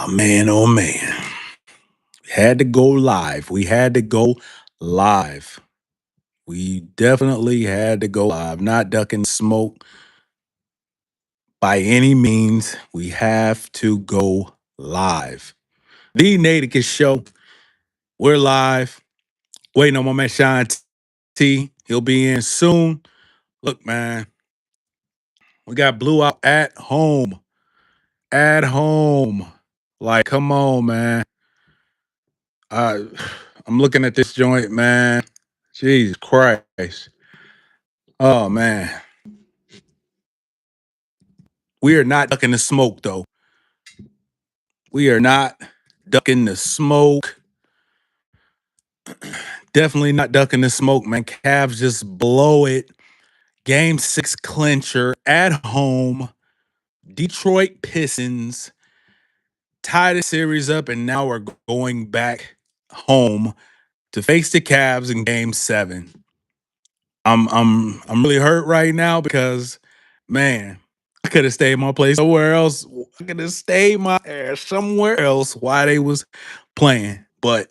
Man, oh man. Had to go live. We had to go live. We definitely had to go live. Not ducking smoke by any means. We have to go live. The Naticus show. We're live. Waiting on my man Sean T. He'll be in soon. Look, man, we got Blue out at home. At home. Like, come on, man. I I'm looking at this joint, man. Jesus Christ. Oh man. We are not ducking the smoke though. We are not ducking the smoke. Definitely not ducking the smoke, man. Cavs just blow it. Game 6 clincher at home. Detroit Pistons tie the series up, and now we're going back home to face the Cavs in game 7. I'm really hurt right now because, man, I could have stayed my place somewhere else. I could have stayed my ass somewhere else while they was playing. But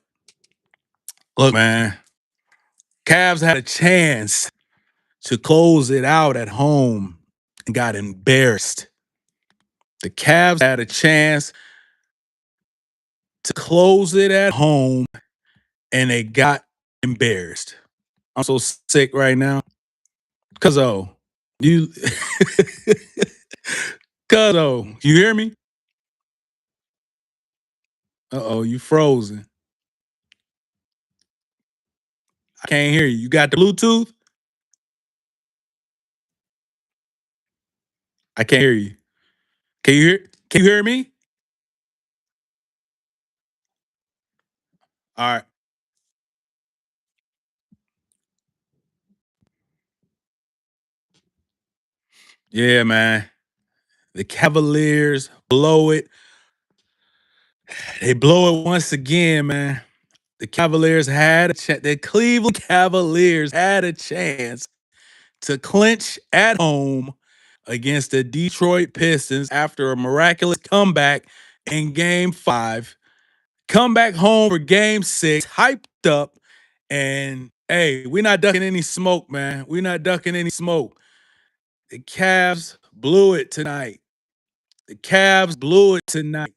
look, man, Cavs had a chance to close it out at home and got embarrassed. The Cavs had a chance to close it at home and they got embarrassed. I'm so sick right now. Cuz you you hear me? Uh-oh, you frozen. I can't hear you. You got the Bluetooth? I can't hear you. Can you hear me? All right. Yeah, man. The Cavaliers blow it. They blow it once again, man. The Cavaliers had a chance. The Cleveland Cavaliers had a chance to clinch at home against the Detroit Pistons after a miraculous comeback in game 5. Come back home for game 6, hyped up. And hey, we're not ducking any smoke, man. We're not ducking any smoke. The Cavs blew it tonight. The Cavs blew it tonight.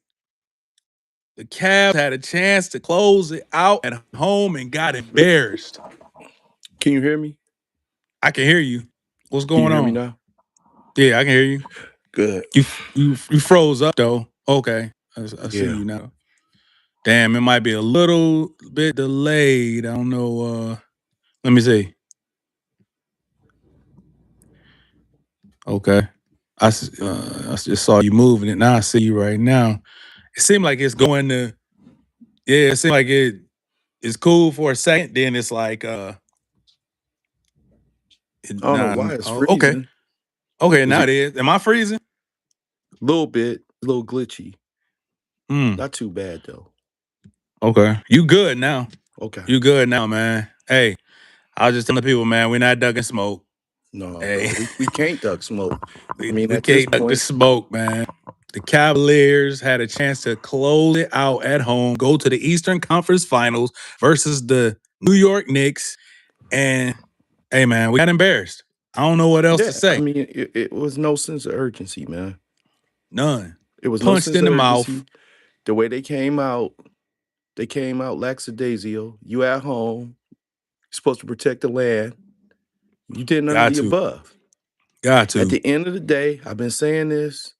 The Cavs had a chance to close it out at home and got embarrassed. Can you hear me? I can hear you. What's Can you going hear me on? now? Yeah, I can hear you. Good. You froze up though. Okay, I see Yeah. you now. Damn, it might be a little bit delayed. I don't know. Let me see. Okay, I just saw you moving it. Now I see you right now. It seemed like it's going to. Yeah, it seemed like it's cool for a second. Then it's like I don't know nah. why it's Oh, okay, freezing. okay. Is Now it it is. Am I freezing? a little bit, a little glitchy? Hmm. Not too bad though. Okay, you good now? Okay. You good now, man? Hey, I was just telling the people, man, we're not ducking smoke. No, Hey, bro. We can't duck smoke. I mean, we at this can't duck the point, smoke, man. The Cavaliers had a chance to close it out at home, go to the Eastern Conference Finals versus the New York Knicks, and hey, man, we got embarrassed. I don't know what else to yeah. I say. mean, it was no sense of urgency, man. None. It was no Punched sense in of the mouth. urgency. The way they came out lackadaisical. You at home. You're supposed to protect the land. You did none of Got the to. above. Got At to. the end of the day, I've been saying this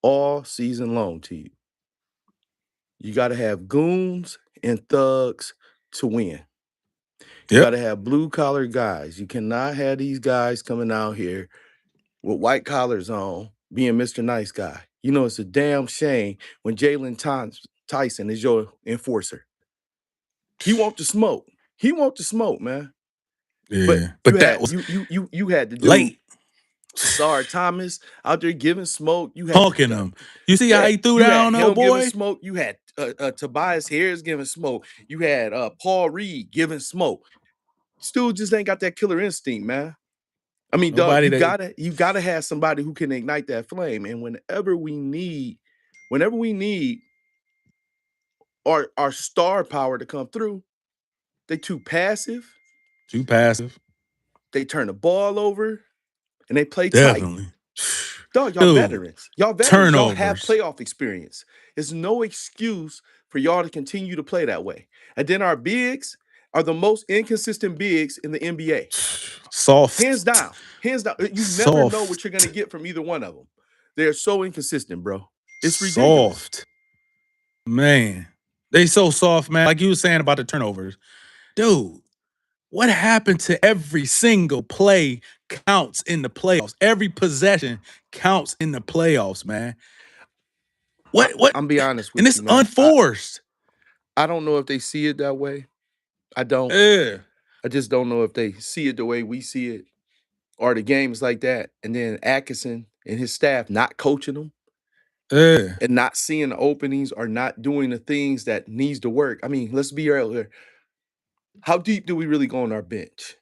all season long to you. You got to have goons and thugs to win. You got Yep. to have blue collar guys. You cannot have these guys coming out here with white collars on, being Mr. Nice Guy. You know, it's a damn shame when Tyson is your enforcer. He want to smoke. He want to smoke, man. But Yeah. you But that had was you had to do late. Asar Thomas out there giving smoke. You had Punking them. You see how yeah, he threw you had down, oh him giving boy? smoke. You had Tobias Harris giving smoke. You had Paul Reed giving smoke. Stu just ain't got that killer instinct, man. I mean, dog, Nobody you that gotta have somebody who can ignite that flame. And whenever we need our star power to come through. They too passive. Too passive. They turn the ball over and they play tight. Definitely. Dog, y'all Dude, veterans. Y'all veterans. Y'all have turnovers. playoff experience. It's no excuse for y'all to continue to play that way. And then our bigs are the most inconsistent bigs in the NBA. Soft. Hands down. Hands down. You never know what you're going to Soft. get from either one of them. They're so inconsistent, bro. It's ridiculous. Soft. Man. They so soft, man. Like you were saying about the turnovers. Dude, what happened to every single play counts in the playoffs? Every possession counts in the playoffs, man. What? I'm be honest And with it's you, man. unforced. I don't know if they see it that way. I don't. Yeah. I just don't know if they see it the way we see it, or the games like that. And then Atkinson and his staff not coaching them Yeah. and not seeing the openings or not doing the things that needs to work. I mean, let's be real here. How deep do we really go on our bench?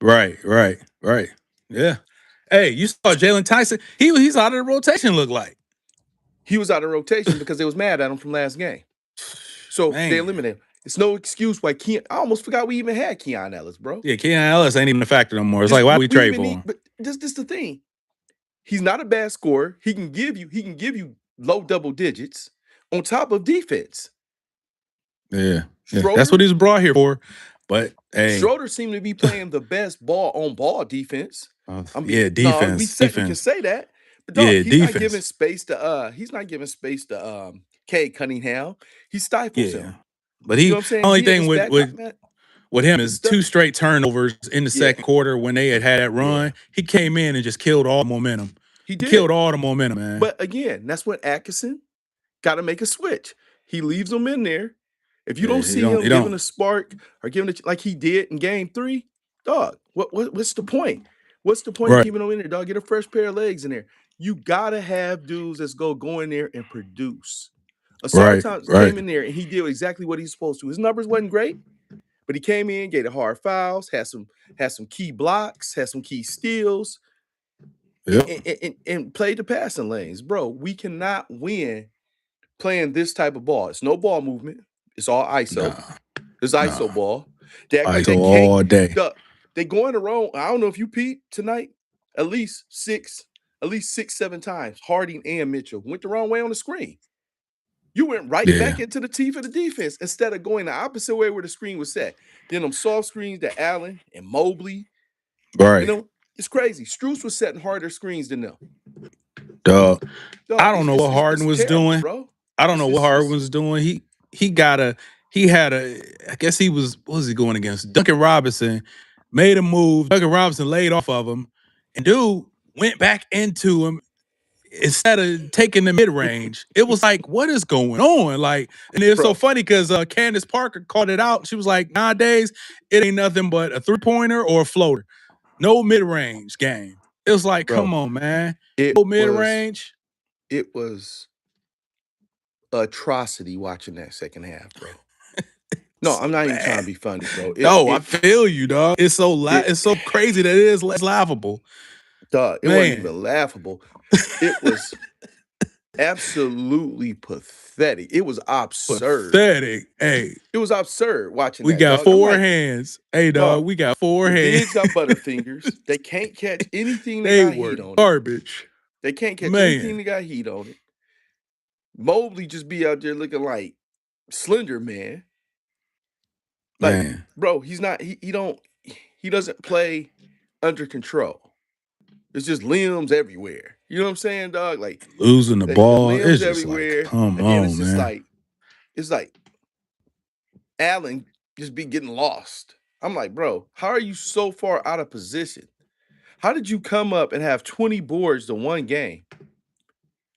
Right. Yeah. Hey, you saw Jalen Tyson. He's out of the rotation, look like. He was out of rotation because they was mad at him from last game. So they Man. eliminated him. It's no excuse why I almost forgot we even had Keon Ellis, bro. Yeah, Keon Ellis ain't even a factor no more. It's This like, why do we we trade even for need, him? but this the thing. He's not a bad scorer. He can give you low double digits on top of defense. Yeah. That's what Schroeder, he's brought here for. But hey, Schroeder seemed to be playing the best ball on ball defense. yeah, No, defense. we can say that. But dog, Yeah, he's not giving defense. space to Cade Cunningham. He stifles Yeah. him. But You know he what I'm saying? only He and thing his with back with man. with him This is stuff. two straight turnovers in the Yeah, second quarter when they had that yeah. run. He came in and just killed all the momentum. He He killed did. all the momentum, man. But again, that's when Atkinson got to make a switch. He leaves them in there. If you Yeah, don't he see don't. him He giving don't. a spark or giving it like he did in game 3, dog, what's the point? What's the point of Right. keeping him in there, dog? Get a fresh pair of legs in there. You gotta have dudes that's go in there and produce. Asar Right. Thomas Right. came in there and he did exactly what he's supposed to. His numbers wasn't great, but he came in, gave the hard fouls, had some key blocks, had some key steals, Yep. and played the passing lanes. Bro, we cannot win playing this type of ball. It's no ball movement. It's all ISO. Nah. It's Nah. ISO ball. They act like ISO they can't. all day. They go in the row. I don't know if you peeped tonight. At least six, 7 times. Harding and Mitchell went the wrong way on the screen. You went right Yeah. back into the teeth of the defense instead of going the opposite way where the screen was set. Then them soft screens that Allen and Mobley, Right. it's crazy. Strus was setting harder screens than them. Dog. Dog, I don't know what Harden it's was terrible, doing. bro. I don't know what Harden It's was doing. He got a he had a I guess he was what was he going against? Duncan Robinson made a move. Duncan Robinson laid off of him, and dude went back into him instead of taking the mid range. It was like, what is going on? Like, and it's so bro. funny because Candace Parker called it out. She was like, nowadays it ain't nothing but a 3-pointer or a floater. No mid range game. It was like, come Bro, on, man. it No mid was range. it was atrocity watching that second half, bro. No, I'm not even trying to Bad. be funny, bro. No, I feel you, dog. It It's so crazy that it is less laughable. dog, it wasn't Man, even laughable. It was absolutely pathetic. It was absurd. pathetic. Hey, It was absurd watching we that, got dog. I'm 4 like, hands. Hey, dog, dog, we got 4 the hands. bigs got butterfingers. They can't catch anything that They got were heat on it. garbage. They can't catch anything Man, that got heat on it. Mobley just be out there looking like Slender Man. Like, man. bro, he doesn't play under control. It's just limbs everywhere. You know what I'm saying, dog? Like Losing the the ball. limbs It's just like, everywhere. come And then on, man. it's like Allen just be getting lost. I'm like, bro, how are you so far out of position? How did you come up and have 20 boards to one game?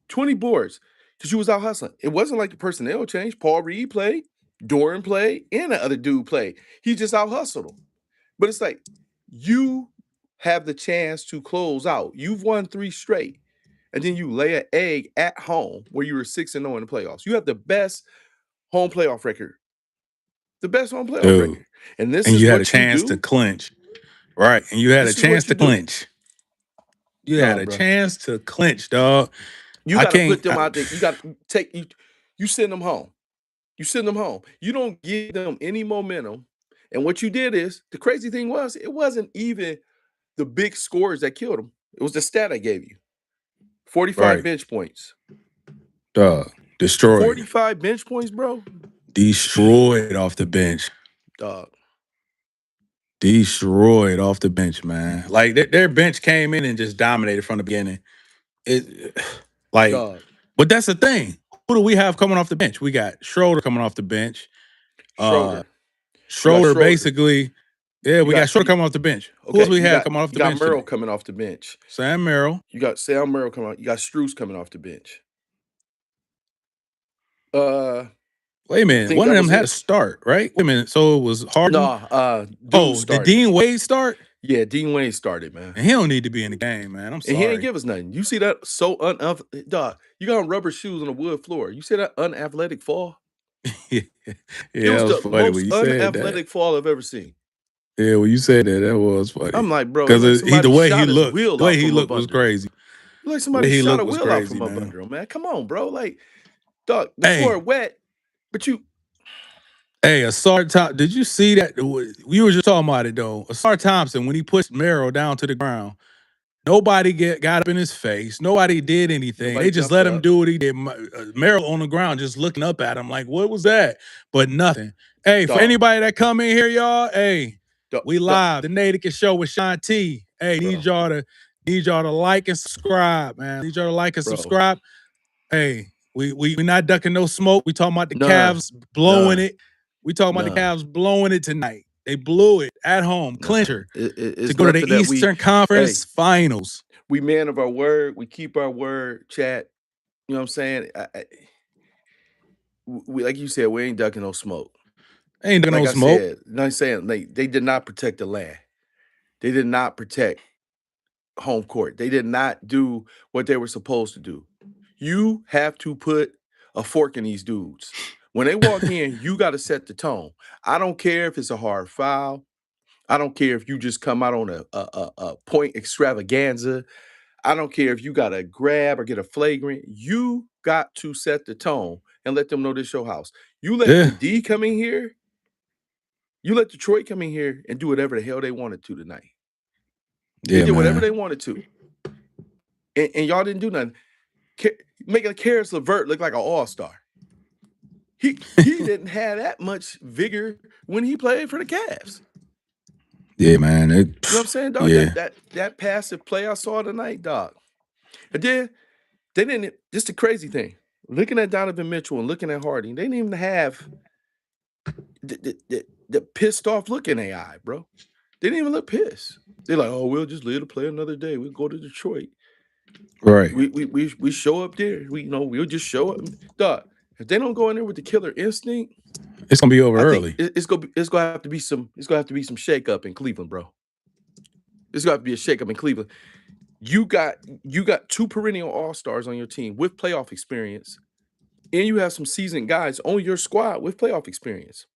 20 boards. Because you was out hustling. It wasn't like the personnel changed. Paul Reed played, Doran played, and the other dude played. He just out hustled them. But it's like you have the chance to close out. You've won 3 straight. And then you lay an egg at home where you were 6-0 in the playoffs. You have the best home playoff record. The best home playoff Dude. record. And this And is you had a what you chance to do. clinch. Right. And you had a This is chance what you to do. clinch. You had Nah, a bro. chance to clinch, dog. You I got to can't. put them out there. You got to you send them home. You send them home. You don't give them any momentum. And what you did is, the crazy thing was, it wasn't even the big scores that killed them. It was the stat I gave you. 45 Right. bench points. Dog. Destroyed. 45 bench points, bro. Destroyed off the bench. Dog. Destroyed off the bench, man. Like their bench came in and just dominated from the beginning. It like, Dog. but that's the thing. Who do we have coming off the bench? We got Schroeder coming off the bench. Schroeder. Schroeder Schroeder. basically. Yeah, we got Schroeder coming off the bench. Okay, Who else we you had coming off the got bench? Merrill Today? coming off the bench. Sam Merrill. You got Sam Merrill coming off. You got Strus coming off the bench. Wait a minute. One of them had to start, right? Wait a minute. So it was Harden. Did Dean Wade start? Yeah, Dean Wade started, man. And he don't need to be in the game, man. I'm sorry. And he ain't give us nothing. You see that dog, you got on rubber shoes on a wood floor. You see that unathletic fall? Yeah, it was that was the funny most when you said unathletic fall I've ever seen. Yeah, when you said that was funny. I'm like, bro, because like the way he looked was crazy. Like somebody shot a wheel out from up under him, man. Come on, bro. Like, dog, the floor wet, but you. Hey, Asar Thompson, did you see that? We were just talking about it, though. Asar Thompson, when he pushed Merrill down to the ground, nobody got up in his face. Nobody did anything. They just let him do what he did. Merrill on the ground just looking up at him like, what was that? But nothing. Hey, for anybody that come in here, y'all, hey, we live. The Naticus show with Sean T. Hey, need y'all to like and subscribe, man. Need y'all to like and subscribe. Hey, we not ducking no smoke. We talking about the Cavs blowing it. We talking about the Cavs blowing it tonight. They blew it at home, clincher, to go to the Eastern Conference Finals. We man of our word. We keep our word, chat. You know what I'm saying? We, like you said, we ain't ducking no smoke. Ain't ducking no smoke. I'm saying they did not protect the land. They did not protect home court. They did not do what they were supposed to do. You have to put a fork in these dudes. When they walk in, you got to set the tone. I don't care if it's a hard foul. I don't care if you just come out on a point extravaganza. I don't care if you got to grab or get a flagrant. You got to set the tone and let them know this your house. You let the D come in here. You let Detroit come in here and do whatever the hell they wanted to tonight. They did whatever they wanted to. And y'all didn't do nothing. Making Karis LeVert look like an all-star. He didn't have that much vigor when he played for the Cavs. Yeah, man. You know what I'm saying, dog? Yeah. That passive play I saw tonight, dog. And then they didn't. Just the crazy thing. Looking at Donovan Mitchell and looking at Harden, they didn't even have the pissed off look in their eye, bro. They didn't even look pissed. They're like, oh, we'll just live to play another day. We'll go to Detroit. Right. We show up there. We'll just show up. Dog, if they don't go in there with the killer instinct, it's gonna be over early. It's gonna have to be some shakeup in Cleveland, bro. It's gonna have to be a shakeup in Cleveland. You got two perennial all-stars on your team with playoff experience, and you have some seasoned guys on your squad with playoff experience.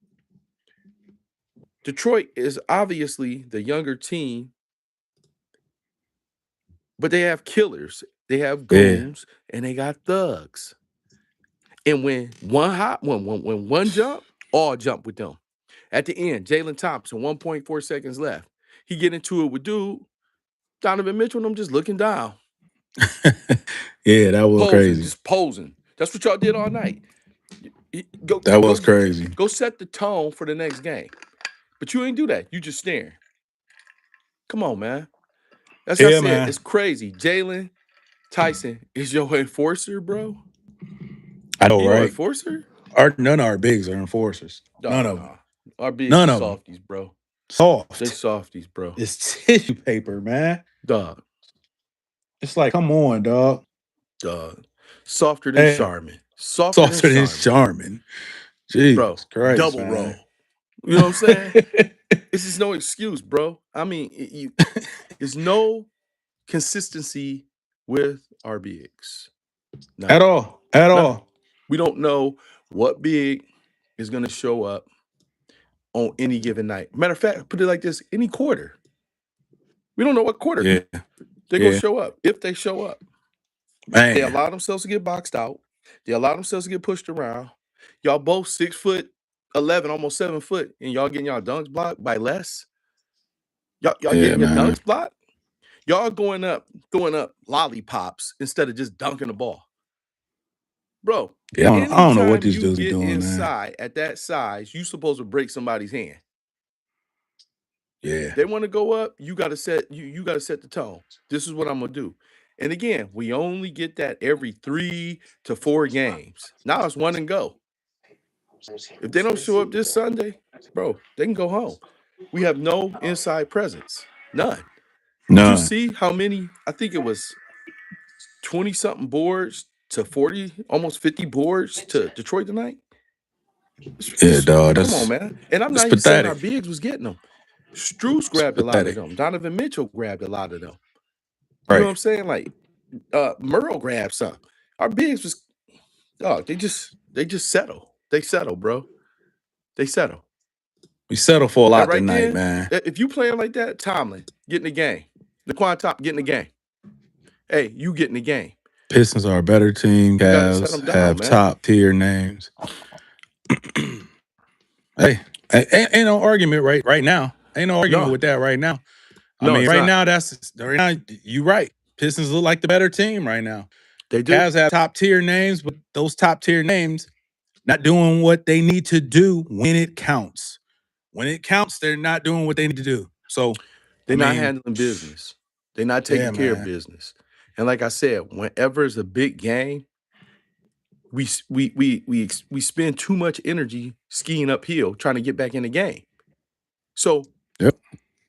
Detroit is obviously the younger team, but they have killers. They have goons, and they got thugs. And when one jump, all jump with them. At the end, Jalen Thompson, 1.4 seconds left. He get into it with dude, Donovan Mitchell, and them just looking down. Yeah, that was crazy. Just posing. That's what y'all did all night. That was crazy. Go set the tone for the next game. But you ain't do that. You just staring. Come on, man. That's what I said. Man. It's crazy. Jalen Tyson is your enforcer, bro. I know, right? Enforcer? None of our bigs are enforcers. None of them. Our bigs are softies, bro. Soft. They softies, bro. It's tissue paper, man. Dog. It's like, come on, dog. Dog. Softer than Charmin. Softer than Charmin. Jeez, bro, Christ, double man. roll. You know what I'm saying? This is no excuse, bro. I mean, there's no consistency with our bigs. No. At all. We don't know what big is going to show up on any given night. Matter of fact, put it like this, any quarter. We don't know what quarter they're going to show up, if they show up. Man. They allow themselves to get boxed out. They allow themselves to get pushed around. Y'all both 6'11", almost 7 foot, and y'all getting y'all dunks blocked by less. Y'all Yeah, getting your man. dunks blocked. Y'all going up, throwing up lollipops instead of just dunking the ball. Bro, Yeah, I don't know what anytime these you dudes be get doing, man. inside at that size, you supposed to break somebody's hand. Yeah. They want to go up, you gotta set the tone. This is what I'm gonna do. And again, we only get that every 3 to 4 games. Now it's one and go. If they don't show up this Sunday, bro, they can go home. We have no inside presence. None. Did you None. see how many? I think it was 20 something boards to 40, almost 50 boards to Detroit tonight. Yeah, dog. Come on, man. And I'm That's not even saying our pathetic. bigs was getting them. Struce It's grabbed a lot of pathetic. them. Donovan Mitchell grabbed a lot of them. You know what Right. I'm saying? Like Merle grabbed some. Our bigs was dog. They just settle. They settle, bro. They settle. We settled for a And lot right tonight, then, man. if you playing like that, Tomlin, get in the game. Laquan Top, get in the game. Hey, you get in the game. Pistons are a better team. You gotta set Cavs them down, have man. top tier names. Hey, ain't no argument right now. Ain't no argument No, with that right now. I no, mean, it's right not. now you right. Pistons look like the better team right now. They do. Cavs have top tier names, but those top tier names not doing what they need to do when it counts. When it counts, they're not doing what they need to do. So, I They're not mean, handling business. They're not yeah, taking care of man. business. And like I said, whenever it's a big game, we spend too much energy skiing uphill trying to get back in the game. So Yep.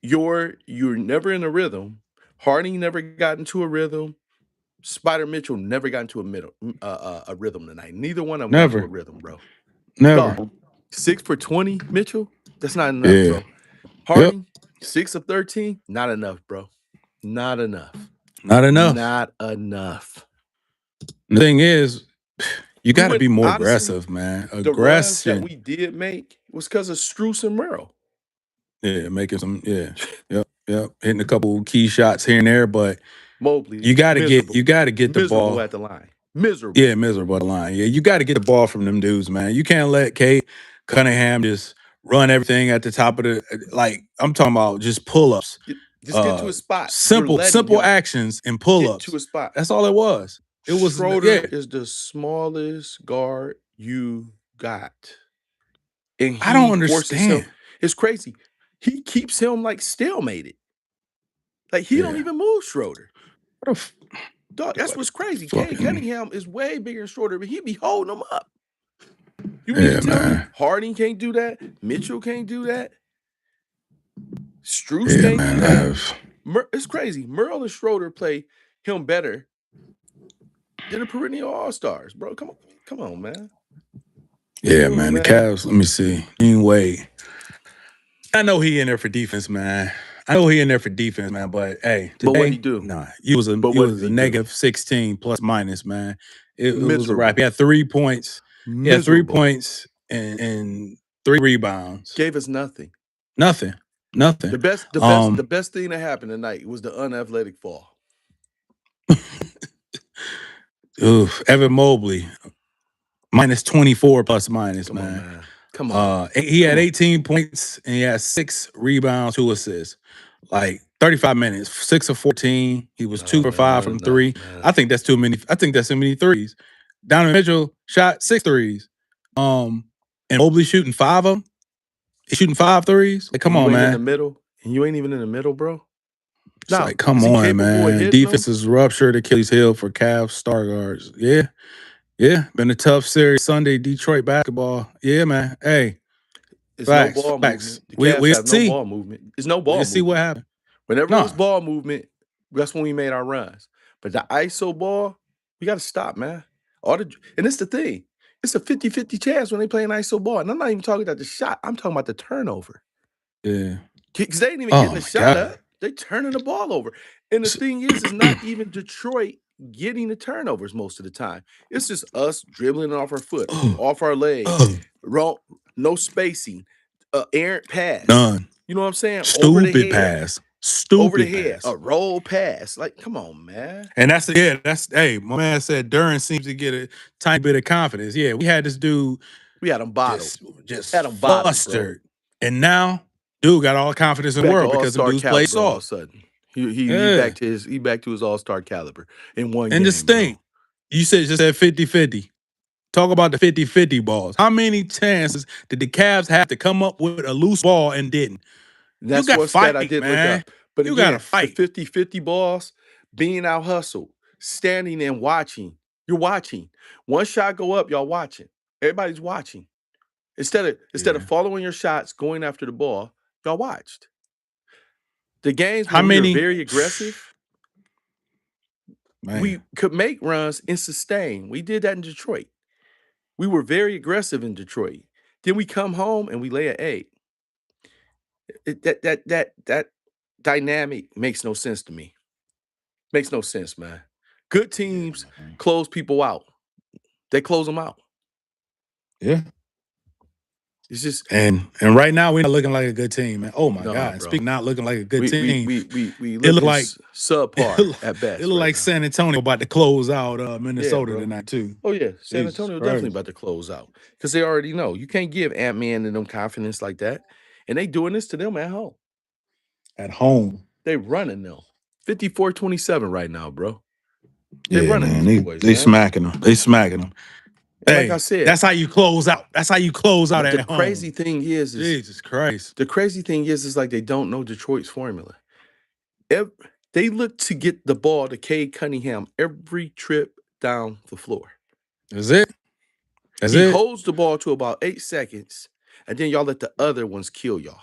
you're never in a rhythm. Harding never got into a rhythm. Spider Mitchell never got into a rhythm tonight. Neither one of them got into a Never. rhythm, bro. Never. Dog, 6 for 20, Mitchell. That's not enough, Yeah. bro. Yep. Harding, 6 of 13, not enough, bro. Not enough. Not enough. Not enough. The thing is, you We got to went be more honestly. aggressive, man. The runs that Aggression. we did make was because of Struce and Merrill. Yeah, making some. Yeah. Yep. Hitting a couple key shots here and there, but Mobley, you got to get the miserable ball. at the line. Miserable. Yeah, miserable line. Yeah, you got to get the ball from them dudes, man. You can't let Kate Cunningham just run everything at the top of the like. I'm talking about just pull ups, Just get to a spot. You're simple letting him actions and pull get to ups. a spot. That's all it was. It was Schroeder yeah. is the smallest guard you got. And I don't he forces him. understand. It's crazy. He keeps him like stalemated. Like he don't Yeah. even move Schroeder. What a Dog, that's what's crazy. Kay fucking Cunningham is way bigger than Schroeder, but he be holding him up. You mean to yeah, tell me man. Harding can't do that? Mitchell can't do that? Struce Yeah, can't do man. that? It's crazy. Merle and Schroeder play him better than the perennial all-stars, bro. Come on, man. Yeah, Come on, man. The man. Cavs. Let me see. Dean Wade. I know he in there for defense, man. But hey, But what'd he today, do? nah, he was But what did a he do? negative 16 plus minus, man. It was a wrap. Miserable. He had 3 points. He had 3 Miserable. points and 3 rebounds. Gave us nothing. Nothing. The best thing that happened tonight was the unathletic fall. Evan Mobley, minus 24 plus minus, Come on, man. man. Come on. He had 18 points and he had 6 rebounds, 2 assists. Like 35 minutes, 6 of 14. He was 2 for 5 from 3. Man. I think that's too many. I think that's too many threes. Donovan Mitchell shot 6 threes. And Mobley shooting 5 of them. He's shooting 5 threes. Like, come on, man. In the middle, and you ain't even in the middle, bro. It's like, come on, man. Defense is ruptured Achilles heel for Cavs star guards. Yeah. Yeah. Been a tough series Sunday, Detroit basketball. Yeah, man. Hey. It's Facts, no ball facts. movement. The Cavs We'll have see. no ball movement. It's no ball We'll movement. see what happened. Whenever it was ball movement, that's when we made our runs. But the ISO ball, we got to stop, man. And it's the thing. It's a 50-50 chance when they play an ISO ball. And I'm not even talking about the shot. I'm talking about the turnover. Yeah. Because they ain't even getting the shot up. They turning the ball over. And the thing is not even Detroit getting the turnovers most of the time. It's just us dribbling off our foot, off our leg, wrong, no spacing, errant pass. None. You know what I'm saying? Stupid pass. Over the head. A roll pass. Like, come on, man. And hey, my man said Duran seems to get a tiny bit of confidence. Yeah, we had this dude We had them bottled. just Had them bottled, bro. flustered. And now, dude got all the confidence in the Back to world because them all-star dudes play caliber all of a soft. sudden. He Yeah. back to his all-star caliber in one And game, bro. distinct. You said just at 50-50. Talk about the 50-50 balls. How many chances did the Cavs have to come up with a loose ball and didn't? You That's got to one stat I fight, did look man. up. But You got to again, the fight. 50-50 balls, being out hustled, standing and watching. You're watching. One shot go up, y'all watching. Everybody's watching. Instead of following your shots, going after the ball, y'all watched. The games How when we were many? very aggressive, Man. we could make runs and sustain. We did that in Detroit. We were very aggressive in Detroit. Then we come home and we lay an egg. That dynamic makes no sense to me. Makes no sense, man. Good teams close people out. They close them out. Yeah. It's just And right now we're not looking like a good team, man. Oh my no, God. bro. Speaking not looking like a good We team. we It looked looking like subpar at best. it looked like now. San Antonio about to close out Yeah, Minnesota bro. tonight too. Oh yeah, San Jesus Antonio Christ. definitely about to close out because they already know you can't give Ant-Man and them confidence like that, and they doing this to them at home. At home. They running them 54-27 right now, bro. They Yeah, running man. these boys, They man. smacking them. They smacking them. And Hey, like I said, that's how you close out. That's how you close out but the at crazy home. thing is Jesus Christ. the crazy thing is like they don't know Detroit's formula. They look to get the ball to Cade Cunningham every trip down the floor. That's it. That's He it. holds the ball to about 8 seconds, and then y'all let the other ones kill y'all.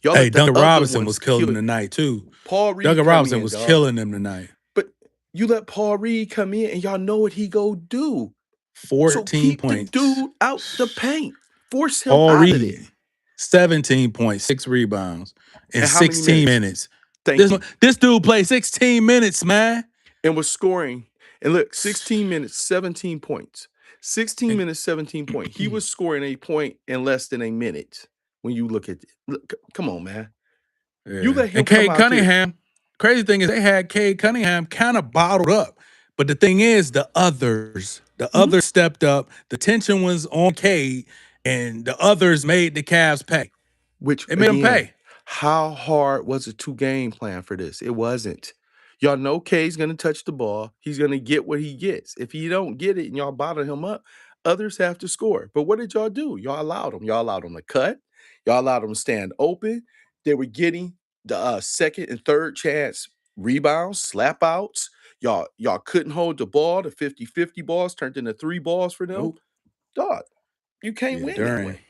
Y'all Hey, let the Duncan other Robinson ones was killing them kill. tonight too. Paul Reed Duncan come Robinson in, was dog. killing them tonight. But you let Paul Reed come in, and y'all know what he go do. So 14 keep the points. dude out the paint. Force him Paul out of there. Reed, 17 points, 6 rebounds in And how many 16 minutes? minutes. Thank you. This dude played 16 minutes, man. And was scoring. And look, 16 minutes, 17 points. 16 minutes, 17 points. He was scoring a point in less than a minute when you look at it. Look, come on, man. Yeah. You let him And come Cade out there. Cunningham, crazy thing is they had Cade Cunningham kind of bottled up. But the thing is, the others stepped up. The tension was on Cade, and the others made the Cavs pay. Which, They made them again, pay. how hard was it to game plan for this? It wasn't. Y'all know K's going to touch the ball. He's going to get what he gets. If he don't get it and y'all bottle him up, others have to score. But what did y'all do? Y'all allowed them. Y'all allowed them to cut. Y'all allowed them to stand open. They were getting the second and third chance rebounds, slap outs. Y'all couldn't hold the ball. The 50-50 balls turned into 3 balls for them. Nope. Dog, you can't win that way.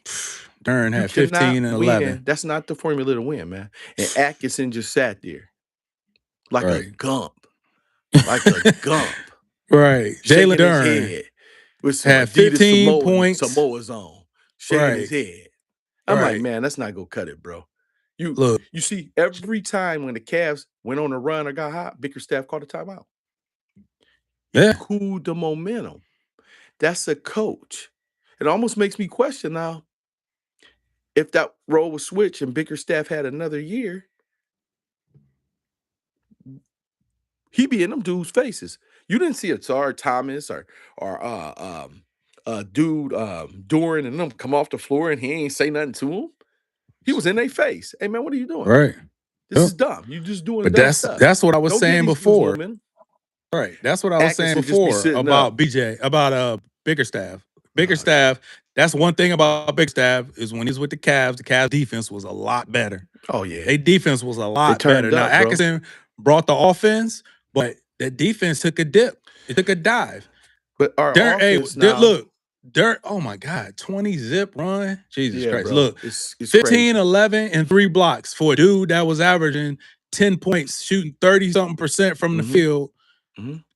Duran You had cannot 15 and win. 11. That's not the formula to win, man. And Atkinson just sat there like a gump. Like a gump. Right. Shaking Jalen his Duran head with some had Adidas 15 points. Samoas on. Shaking his head. I'm like, man, that's not gonna cut it, bro. You see, every time when the Cavs went on a run or got hot, Bickerstaff called a timeout. It cooled the momentum. That's a coach. It almost makes me question now if that role was switched and Bickerstaff had another year, he be in them dudes' faces. You didn't see a Tsar Thomas or dude Doran and them come off the floor and he ain't say nothing to him. He was in their face. Hey man, what are you doing? Right. This is dumb. You just doing But dumb stuff. that's what I was Don't give saying these dudes before. momentum. Right. That's what I was saying Atkinson just be before sitting about up. BJ, about Bickerstaff. Bickerstaff, that's one thing about Bickerstaff is when he's with the Cavs defense was a lot better. Oh yeah. Their defense was a lot turned better. Now up, bro. Atkinson brought the offense, but the defense took a dip. It took a dive. But our offense now, look, oh my God, 20 zip run. Jesus Christ. Bro, Look, it's 15, crazy. 11, and 3 blocks for a dude that was averaging 10 points, shooting 30-something% from the field.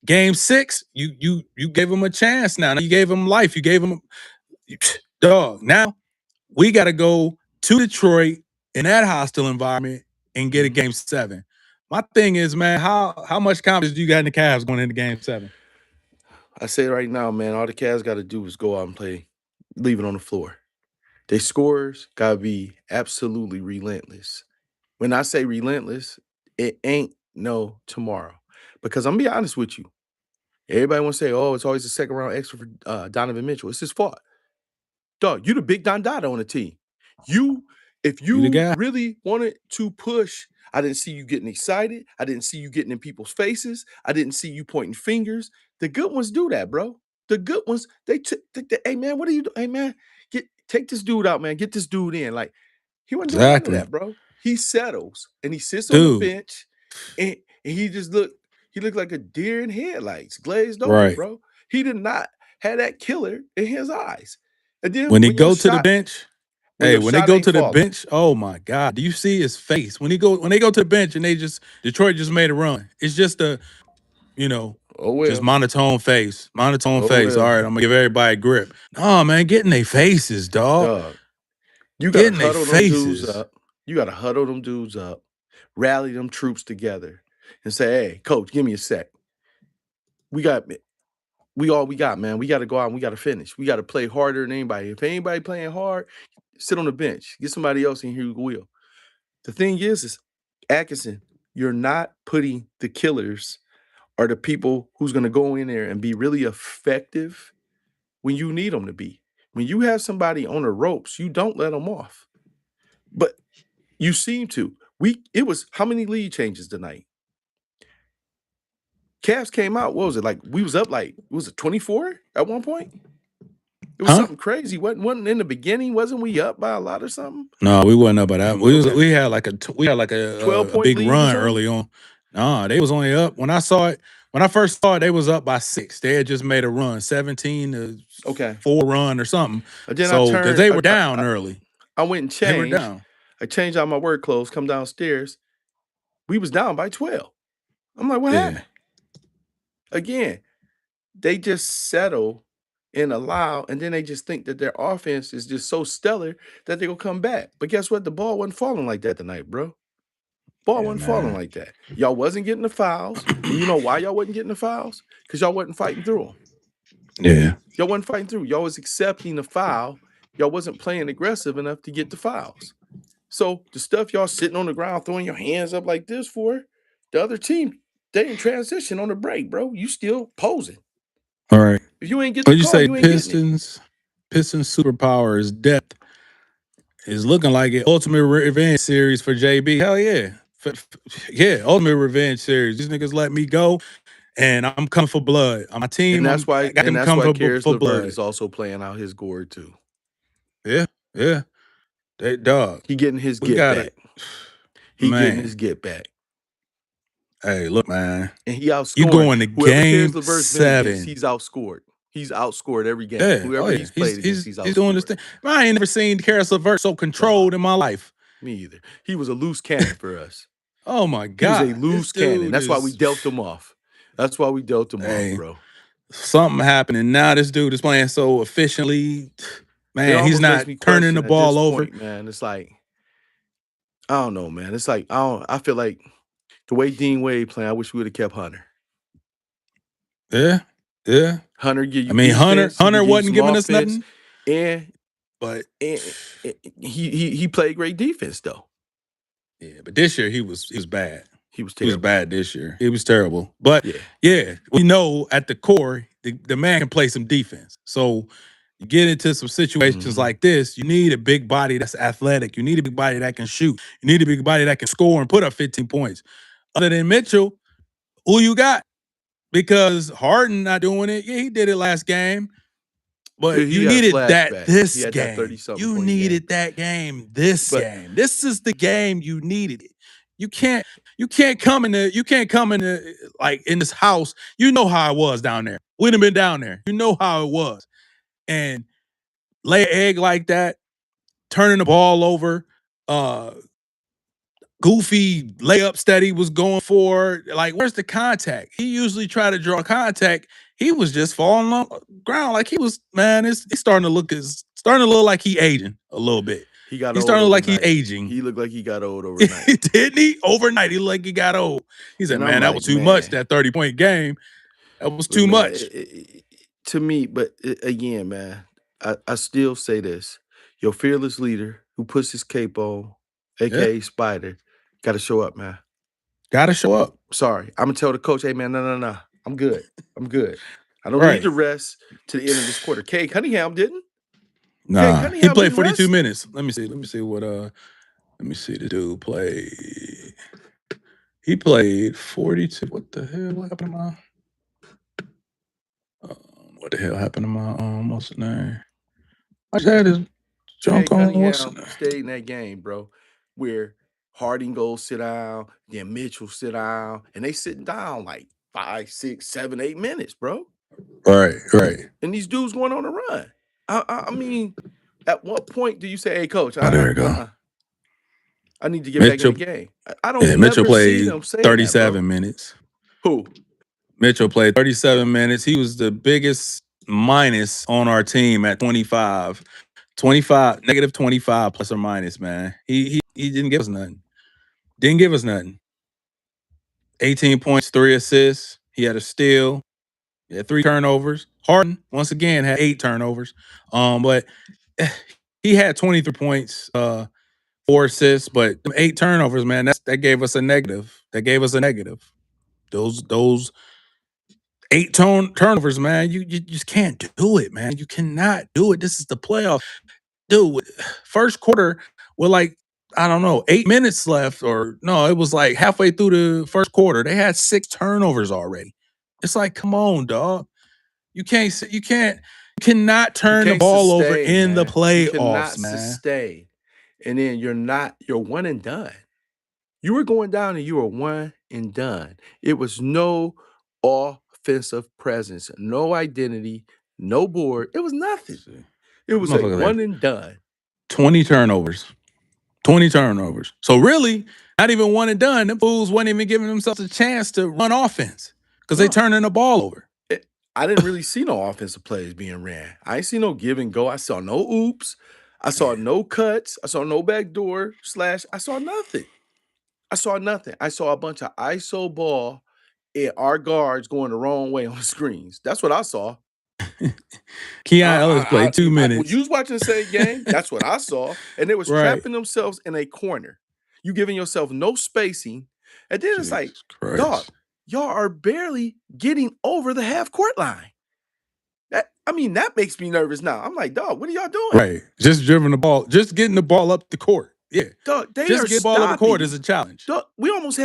Game 6, you gave him a chance now. You gave him life. You gave him dog. Now we got to go to Detroit in that hostile environment and get a game 7. My thing is, man, how much confidence do you got in the Cavs going into game 7? I say right now, man, all the Cavs got to do is go out and play, leave it on the floor. They scores got to be absolutely relentless. When I say relentless, it ain't no tomorrow. Because I'm going to be honest with you. Everybody wants to say, oh, it's always a second round extra for Donovan Mitchell. It's his fault. Dog, you the big Don Dada on the team. If You the you guy. really wanted to push, I didn't see you getting excited. I didn't see you getting in people's faces. I didn't see you pointing fingers. The good ones do that, bro. The good ones, hey man, what are you doing? Hey man, take this dude out, man. Get this dude in. Like, he wasn't doing none of Exactly. that, bro. He settles and he sits on the Dude. bench and he looked like a deer in headlights, glazed over, Right. bro. He did not have that killer in his eyes. And then When he go to the bench, when hey, your when they shot go ain't to the falling. bench, oh my God. Do you see his face? When they go to the bench and Detroit just made a run. It's just Oh just well. monotone face. Monotone Oh face. All well. right, I'm gonna give everybody a grip. Oh man, get in their faces, dog. Dog. You Get gotta in their huddle them dudes faces. up. You gotta huddle them dudes up, rally them troops together, and say, hey, coach, give me a sec. We got all we got, man. We gotta go out and we gotta finish. We gotta play harder than anybody. If anybody playing hard, sit on the bench. Get somebody else in here who will. The thing is Atkinson, you're not putting the killers or the people who's gonna go in there and be really effective when you need them to be. When you have somebody on the ropes, you don't let them off. But you seem to. It was how many lead changes tonight? Cavs came out. What was it like? We was up like, was it 24 at one point? It was Huh? something crazy. Wasn't in the beginning? Wasn't we up by a lot or something? No, we wasn't up by that. Okay. We had like a 12-point big lead or run something? early on. Nah, they was only up. When I first saw it, they was up by 6. They had just made a run, 17 to Okay. 4 run or something. And then So because they were down early. I went and They were changed. down. I changed out my work clothes, come downstairs. We was down by 12. I'm like, what Yeah. happened? Again, they just settle and allow, and then they just think that their offense is just so stellar that they're gonna come back. But guess what? The ball wasn't falling like that tonight, bro. Ball Yeah, wasn't falling man. like that. Y'all wasn't getting the fouls. And you know why y'all wasn't getting the fouls? Because y'all wasn't fighting through them. Yeah. Y'all wasn't fighting through. Y'all was accepting the foul. Y'all wasn't playing aggressive enough to get the fouls. So the stuff y'all sitting on the ground throwing your hands up like this for, the other team, they in transition on the break, bro. You still posing. All right. If you ain't get the When you call, say you ain't getting it. Pistons superpower is depth, is looking like it. Ultimate Revenge series for JB. Hell yeah. Yeah, Ultimate Revenge series. These niggas let me go, and I'm coming for blood. On my team, I got them coming Karis for LeVert blood. is also playing out his gourd too. Yeah, yeah. They dog. He getting his We get got it, back. He getting his man. get back. Hey, look, man. And he You outscoring. going to Whoever Karis game LeVert's been against, 7? he's outscored. He's outscored every game. Yeah. Oh Whoever yeah. he's played against, he's He's doing this outscored. thing. Man, I ain't never seen Karis LeVert so Dog. controlled in my life. Me either. He was a loose cannon for us. Oh my He was a God. This loose cannon. dude That's why we is dealt him off. That's why we dealt him off, hey, bro. something happening. Now this dude is playing so efficiently. It Man, he's almost makes not me turning question the at this ball over. point, man. It's like, I don't know, man. It's like I feel like the way Dean Wade playing, I wish we would have kept Hunter. Yeah. Yeah. Hunter give I you mean, defense. He can Hunter give you wasn't some giving us offense, nothing, and, but and he played great defense though. yeah, but this year he was bad. He was He was terrible. bad this year. He was terrible. But Yeah. yeah, we know at the core, the man can play some defense. So you get into some situations like this, you need a big body that's athletic. You need a big body that can shoot. You need a big body that can score and put up 15 points. Other than Mitchell, who you got? Because Harden not doing it. Yeah, he did it last game. But He you had a needed that flashback. He this had that game. 30-something You point game. needed that game this But game. This is the game you needed it. You can't come into like in this house. You know how it was down there. We'd have been down there. You know how it was. And lay an egg like that, turning the ball over, goofy layups that he was going for. Like, where's the contact? He usually try to draw contact. He was just falling on the ground like he was, man, it's starting to look like he aging a little bit. he got He's old starting to look like he's overnight. aging. He looked like he got old overnight. Didn't he? Overnight, he looked like he got old. He said, And I'm man, that like, was too much, man, that 30-point game. That was look, too man, much. to me, but again, man, I still say this. Your fearless leader who puts his cape on, Yeah. aka Spider, gotta show up, man. Gotta show up. Sorry. I'm gonna tell the coach, hey man, no. I'm good. I don't need Right. the rest to the end of this quarter. Kay Cunningham didn't. Can Nah, he Cunningham played didn't 42 rest? minutes. Let me see. Let me see what let me see the dude play. He played 42. What the hell? What happened to my what the hell happened to my what's the name? I just had his Cade junk on what's the Cunningham name? stayed in that game, bro, where Harding goes sit down, then Mitchell sit down, and they sitting down like 5, 6, 7, 8 minutes, bro. Right, right. And these dudes going on a run. I mean, at what point do you say, "Hey, coach, Oh, there you go. I need to get back in the Mitchell game"? I don't yeah, Mitchell never see played them saying that, bro. 37 minutes. Who? Mitchell played 37 minutes. He was the biggest minus on our team at 25. 25, negative 25 plus or minus, man. He didn't give us nothing. Didn't give us nothing. 18 points, 3 assists. He had a steal. He had 3 turnovers. Harden, once again, had 8 turnovers. But he had 23 points, 4 assists, but 8 turnovers, man. That gave us a negative. That gave us a negative. Those 8 turnovers, man. You just can't do it, man. You cannot do it. This is the playoff. Dude, first quarter with like, I don't know, 8 minutes left, or no, it was like halfway through the first quarter. They had 6 turnovers already. It's like, come on, dog. You cannot You turn the can't ball over sustain, in the man. You playoffs, cannot man. sustain. And then you're one and done. You were going down and you were one and done. It was no offensive presence, no identity, no board. It was nothing. Let's see. It was a Motherfucker one had and done. 20 turnovers. 20 turnovers. So really, not even one and done. Them fools wasn't even giving themselves a chance to run offense because they No, turning the ball over. I didn't really see no offensive plays being ran. I ain't see no give and go. I saw no oops. I saw no cuts. I saw no backdoor slash. I saw nothing. I saw nothing. I saw a bunch of ISO ball and our guards going the wrong way on screens. That's what I saw. Keon Ellis played 2 When you minutes. was watching the same game, that's what I saw. And they was Right. trapping themselves in a corner. You giving yourself no spacing. And then it's like, Jesus dog, Christ. y'all are barely getting over the half court line. That makes me nervous now. I'm like, dog, what are y'all doing? Right. Just driven the ball, just getting the ball up the court. Yeah. Dog, they Just are get the ball up the court is stopping. a challenge. Dog, we almost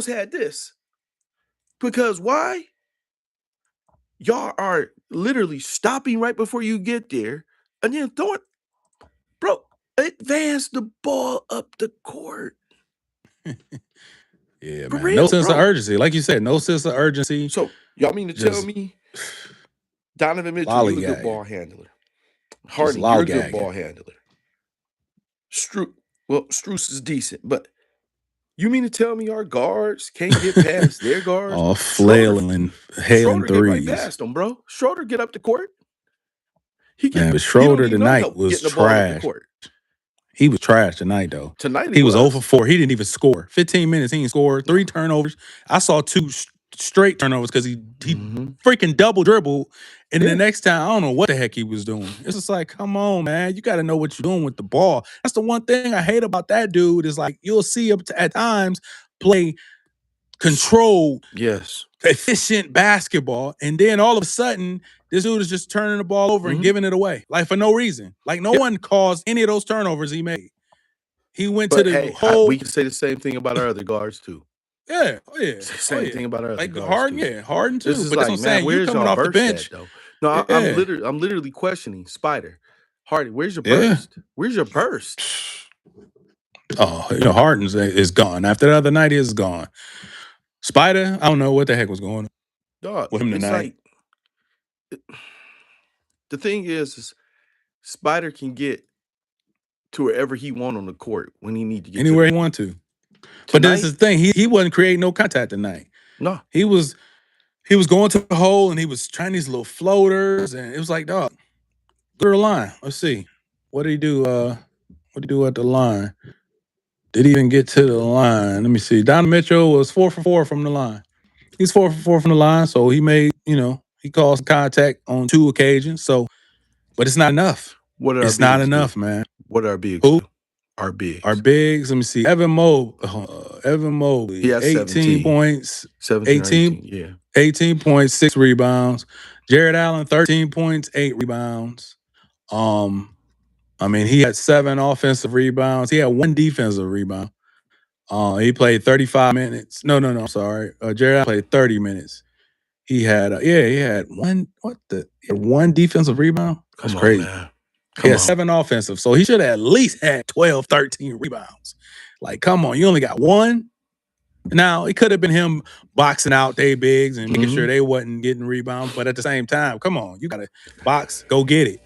had this. Because why? Y'all are literally stopping right before you get there and then throwing, bro, advance the ball up the court. Yeah, For man. No real, sense of bro. urgency. Like you said, no sense of urgency. So y'all mean to tell Just me, Donovan Mitchell, you a good ball lollygagging. handler. Just Harding, you're a good lollygagging. ball handler. Struce is decent, but you mean to tell me our guards can't get past their guards? All flailing, hailing Schroeder get right threes. past them, bro. Schroeder get up the court. He Man, but don't Schroeder need no tonight help was getting the ball up the trash. court. He was trash tonight, though. Tonight he He was 0 for was. 4. He didn't even score. 15 minutes, he didn't score. 3 turnovers. I saw 2 straight turnovers because he freaking double dribbled. And the next time, I don't know what the heck he was doing. It's just like, come on, man. You got to know what you're doing with the ball. That's the one thing I hate about that dude is like you'll see him at times play controlled, Yes. efficient basketball. And then all of a sudden, this dude is just turning the ball over and giving it away, like for no reason. Like no one caused any of those turnovers he made. He went to But the hey, we whole. can say the same thing about our other guards too. Yeah, oh yeah, Same thing about our other like guards Harden, too. yeah, Harden It's too. just But that's what like, I'm man, saying. You where's coming y'all off the burst at bench, though? No, yeah, I'm literally questioning Spider. Hardy, where's your yeah. burst? Where's your burst? Oh, Harden's is gone. After the other night, is gone. Spider, I don't know what the heck was going on Dog, with him it's tonight. like the thing is Spider can get to wherever he want on the court when he need to get Anywhere to he the want to. But this tonight. is the thing. He wasn't creating no contact tonight. No. He was going to the hole and he was trying these little floaters, and it was like, dog, go to the line. Let's see. What did he do? What did he do at the line? Did he even get to the line? Let me see. Don Mitchell was 4 for 4 from the line. He's 4 for 4 from the line, so he made, he caused contact on 2 occasions. So, but it's not enough. What did our It's not bigs do? enough, man. What did our bigs Who? do? Our bigs. Our bigs. Let me see. Evan Mobley, He has 18 points, 17 or 18, 18. Yeah. 18 points, 6 rebounds. Jared Allen, 13 points, 8 rebounds. I mean, he had 7 offensive rebounds. He had 1 defensive rebound. He played 35 minutes. No, I'm sorry. Jared Allen played 30 minutes. He had he had 1 defensive rebound. That's Come on, crazy. man. He Come had on. 7 offensive, so he should have at least had 12, 13 rebounds. Like, come on, you only got 1. Now, it could have been him boxing out they bigs and making sure they wasn't getting rebounds, but at the same time, come on, you got to box, go get it.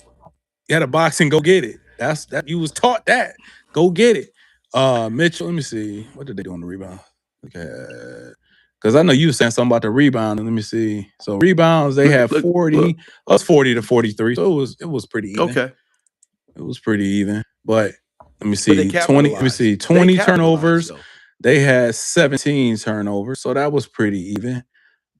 You had to box and go get it. That's that you was taught that. Go get it. Mitchell, let me see. What did they do on the rebound? Because I know you were saying something about the rebound. Let me see. So rebounds, they had 40. Us 40 to 43. So it was pretty even. Okay. It was pretty even. But let me But see. they 20. Let me capitalized. see. They 20 capitalized, turnovers. though. They had 17 turnovers. So that was pretty even.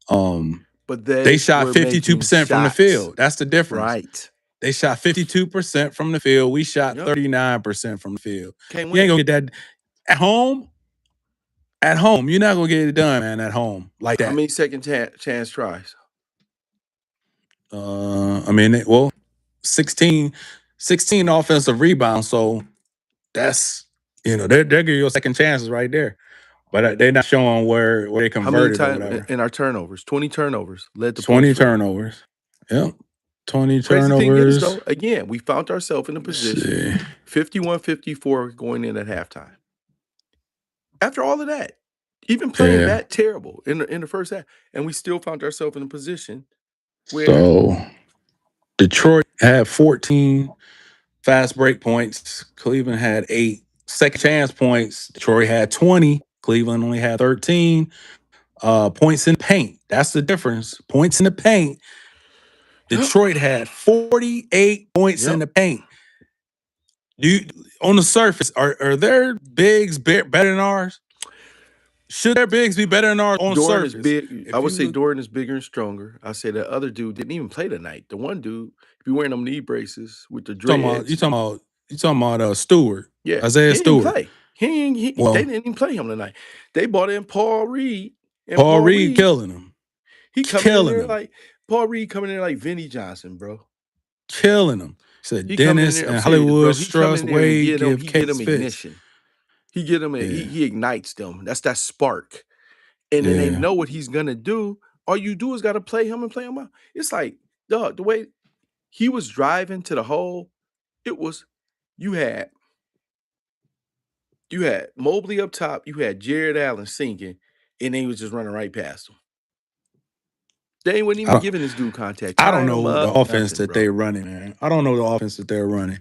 But They shot were 52% from the making field. That's the difference. Right. They shot 52% from the field. We shot Yep. 39% from the field. Can't You ain't win. gonna get that at home. At home, you're not gonna get it done, man. At home like How that. many second chance tries? I mean, 16 offensive rebounds. So that's they're giving you second chances right there. But they're not showing where they How many converted or times whatever. in our turnovers? 20 turnovers led to 20 points scored. turnovers. Yep. 20 Crazy turnovers. thing is, though, again, we found ourselves in a position 51-54 going in at halftime. After all of that, even playing that terrible in the first half, and we still found ourselves in a position where So Detroit had 14 fast break points. Cleveland had 8 second chance points. Detroit had 20. Cleveland only had 13. Points in paint. That's the difference. Points in the paint. Detroit had 48 points in the paint. On the surface, are their bigs better than ours? Should their bigs be better than ours on the surface? Is big. I would say Dorian is bigger and stronger. I say the other dude didn't even play tonight. The one dude, if you wearing them knee braces with the dreads, you talking about Stewart? Yeah, Isaiah Stewart. Didn't play. They didn't even play him tonight. They brought in Paul Reed, and Paul Reed killing him. He coming in there like Paul Reed coming in there like Vinny Johnson, bro. Killing him. Said He Dennis and Hollywood Struss, Wade give he get him Case ignition. He get him he ignites them. That's that spark. And then they know what he's gonna do. All you do is gotta play him and play him out. It's like, dog, the way he was driving to the hole, it was you had Mobley up top, you had Jared Allen sinking, and they was just running right past him. They wasn't even giving this dude contact. I don't know the offense that they're running, man. I don't know the offense that they're running.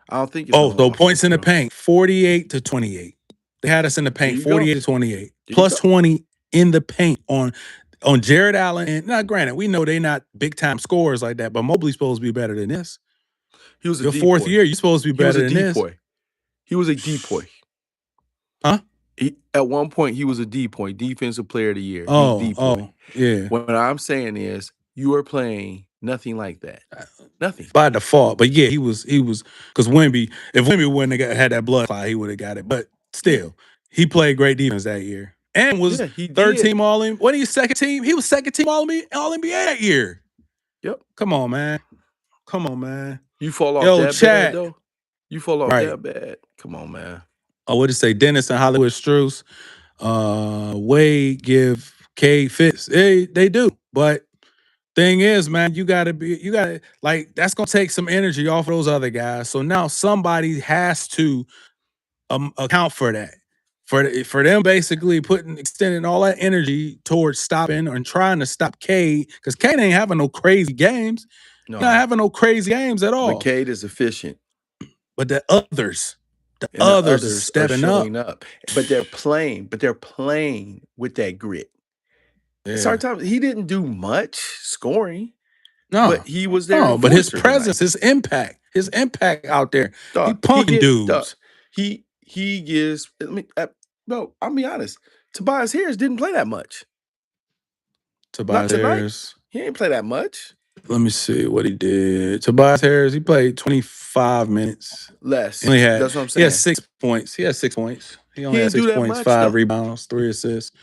I don't think it's so points in the paint, 48 to 28. They had us in the paint, 48 to 28. Plus 20 in the paint on Jared Allen. And now, granted, we know they're not big time scorers like that, but Mobley's supposed to be better than this. He was your fourth year. You're supposed to be better than this. He was a depoy. Huh? At one point, he was a depoy, defensive player of the year. Yeah. What I'm saying is, you are playing nothing like that. Nothing by default. But yeah, he was because Wemby. If Wemby wouldn't have had that blood clot, he would have got it. But still, he played great defense that year and was third team All NBA. What he second team? He was second team All NBA that year. Yep. Come on, man. You fall off that bad though. You fall off that bad. Come on, man. Oh, what did it say? Dennis and Hollywood Struss. Wade give K fits. They do, but thing is, man, you gotta like that's gonna take some energy off of those other guys. So now somebody has to account for that. For them basically extending all that energy towards stopping and trying to stop Cade, because Cade ain't having no crazy games. No. Not having no crazy games at all. But Cade is efficient. But the others are stepping up. But they're playing with that grit. Yeah. Sometimes he didn't do much scoring. No, but he was there. No, but his presence, his impact out there. He punking dudes. He gives. No, I'll be honest. Tobias Harris didn't play that much. Tobias Harris, he didn't play that much. Let me see what he did. Tobias Harris, he played 25 minutes. Less. That's what I'm saying. He had 6 points. He only had 6 points, 5 rebounds, 3 assists.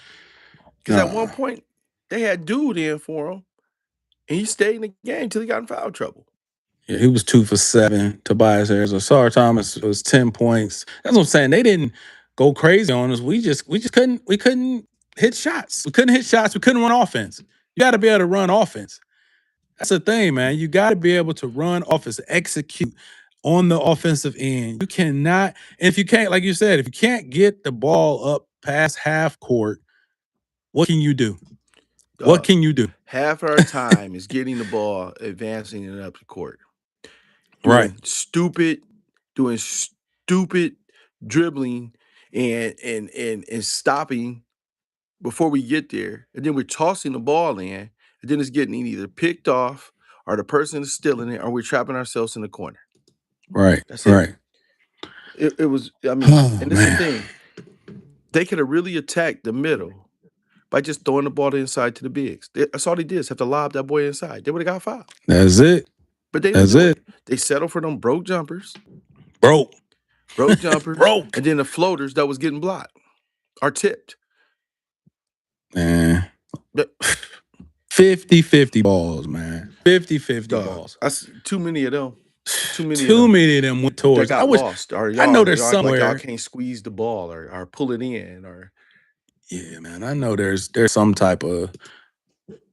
Because at one point, they had dude in for him, and he stayed in the game until he got in foul trouble. Yeah, he was 2 for 7. Tobias Harris or Sar Thomas was 10 points. That's what I'm saying. They didn't go crazy on us. We just couldn't hit shots. We couldn't hit shots. We couldn't run offense. You got to be able to run offense. That's the thing, man. You got to be able to run offense, execute on the offensive end. You cannot, and if you can't, like you said, if you can't get the ball up past half court, what can you do? What can you do? Half our time is getting the ball, advancing it up the court, Right. doing stupid dribbling and stopping before we get there, and then we're tossing the ball in, and then it's getting either picked off or the person is stealing it, or we're trapping ourselves in the corner. Right. That's it. Right. It was, I mean, Oh, and this is the man. thing. They could have really attacked the middle by just throwing the ball inside to the bigs. That's all they did is have to lob that boy inside. They would have got fouled. That's it. But they didn't That's do it. it. They settled for them broke jumpers, Broke. and then the floaters that was getting blocked or tipped. Man. But 50-50 balls, man. 50-50 dog, balls. that's too many of them. Too many Too of them many of them went that towards. got lost. Or I know there's y'all act like y'all somewhere. can't squeeze the ball or pull it in or Yeah, man. I know there's some type of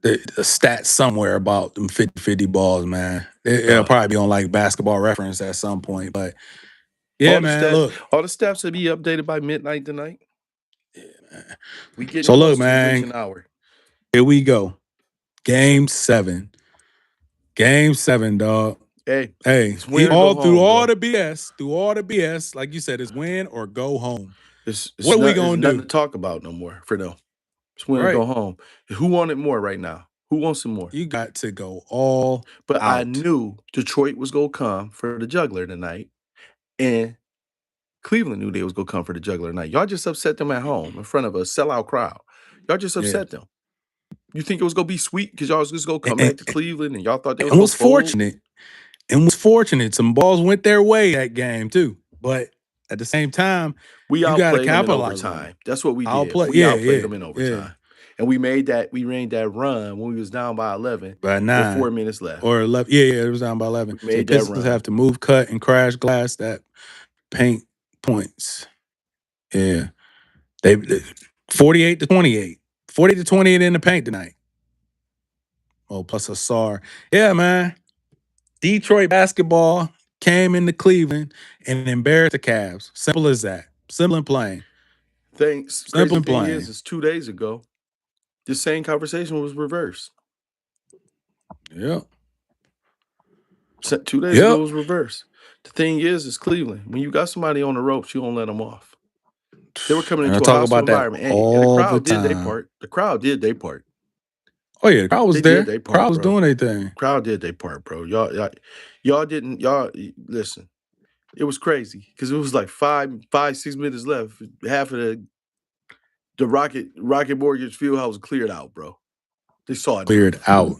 a stat somewhere about them 50-50 balls, man. It'll dog. probably be on like Basketball Reference at some point. But yeah, man. Look. All the stats will be updated by midnight tonight. Yeah, man. We getting So close look, to the witching man. hour. Here we go. Game 7. Game 7, dog. Hey, Hey, it's win or go home, through all bro. the BS, like you said, it's win or go home. It's What are we gonna nothing do? to talk about no more for them. It's win or Right. go home. Who wanted more right now? Who wants some more? You got to go all But I out. knew Detroit was gonna come for the juggler tonight, and Cleveland knew they was gonna come for the juggler tonight. Y'all just upset them at home in front of a sellout crowd. Y'all just Yeah. upset them. You think it was gonna be sweet because y'all was just gonna come And- back to Cleveland and y'all thought they was And gonna was fortunate. And was fortunate. Some balls went their way that game too. But at the same time, We you got to outplayed them in capitalize on it. overtime. That's what we did. Outplay- We yeah, outplayed yeah, them in yeah. overtime. And we made that run when we was down by 11 By with 9 4 minutes left. or 11. Yeah, it was down by 11. We So made that Pistons run. have to move, cut, and crash glass that paint points. Yeah. They 48-28. 40-28 in the paint tonight. Oh, plus a SAR. Yeah, man. Detroit basketball came into Cleveland and embarrassed the Cavs. Simple as that. Simple and plain. Crazy Simple and thing plain. is 2 days ago, this same conversation was reversed. Yep. 2 days ago was reversed. The thing is Cleveland. When you got somebody on the ropes, you don't let them off. They were coming into a hostile environment, and the crowd did their part. The crowd did their part. Oh yeah, the crowd was They there. did their part, Crowd was bro. doing their thing. Crowd did their part, bro. Y'all didn't. Y'all listen. It was crazy because it was like 6 minutes left. Half of the Rocket Mortgage Fieldhouse was cleared out, bro. They saw it Cleared out.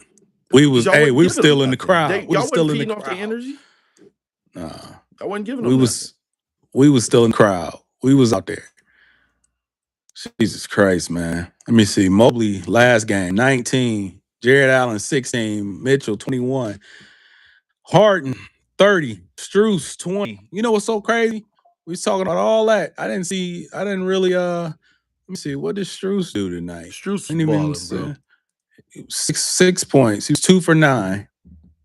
We was Y'all wasn't we was giving still them in the nothing. crowd. We Y'all was still wasn't in the feeding off the crowd. energy. Nah. I wasn't giving them nothing. We was still in the crowd. We was out there. Jesus Christ, man. Let me see. Mobley last game 19. Jared Allen 16. Mitchell 21. Harden 30. Strus 20. You know what's so crazy? We was talking about all that. I didn't really let me see. What did Strus do tonight? Strus Didn't was even balling, bro. 6 points. He was 2 for 9.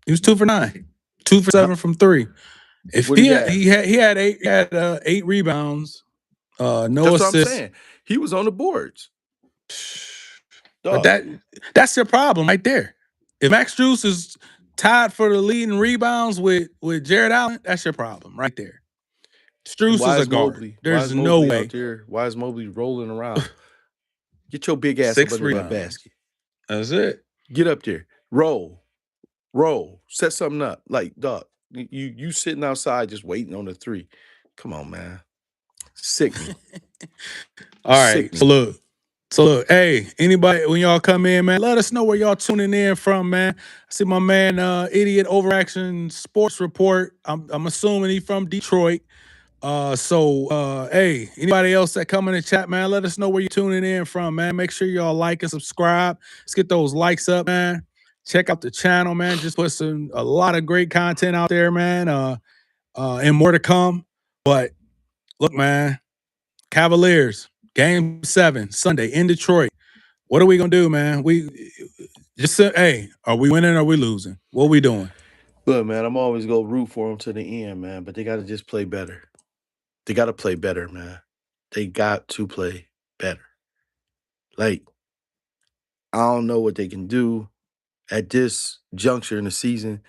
He was 2 for 9. 2 for 7 from 3. If What he he had 8 rebounds, no That's what I'm assists. saying. He was on the boards. But that's your problem right there. If Max Strus is tied for the leading rebounds with Jared Allen, that's your problem right there. Strus is a guard. Mobley? There's no way out there. Why is Mobley rolling around? Get your big ass 6 up under rebounds. that basket. That's it. Get up there. Roll. Set something up. Like, dog, you sitting outside just waiting on the 3. Come on, man. Sickening. All right. So look, hey, anybody, when y'all come in, man, let us know where y'all tuning in from, man. I see my man, Idiot Overaction Sports Report. I'm assuming he from Detroit. Hey, anybody else that come in the chat, man, let us know where you're tuning in from, man. Make sure y'all like and subscribe. Let's get those likes up, man. Check out the channel, man. Just put a lot of great content out there, man. And more to come. But look, man, Cavaliers, game 7, Sunday in Detroit. What are we gonna do, man? We just say, hey, are we winning or are we losing? What are we doing? Look, man, I'm always gonna root for them to the end, man. But they got to just play better. They got to play better, man. They got to play better. Like, I don't know what they can do at this juncture in the season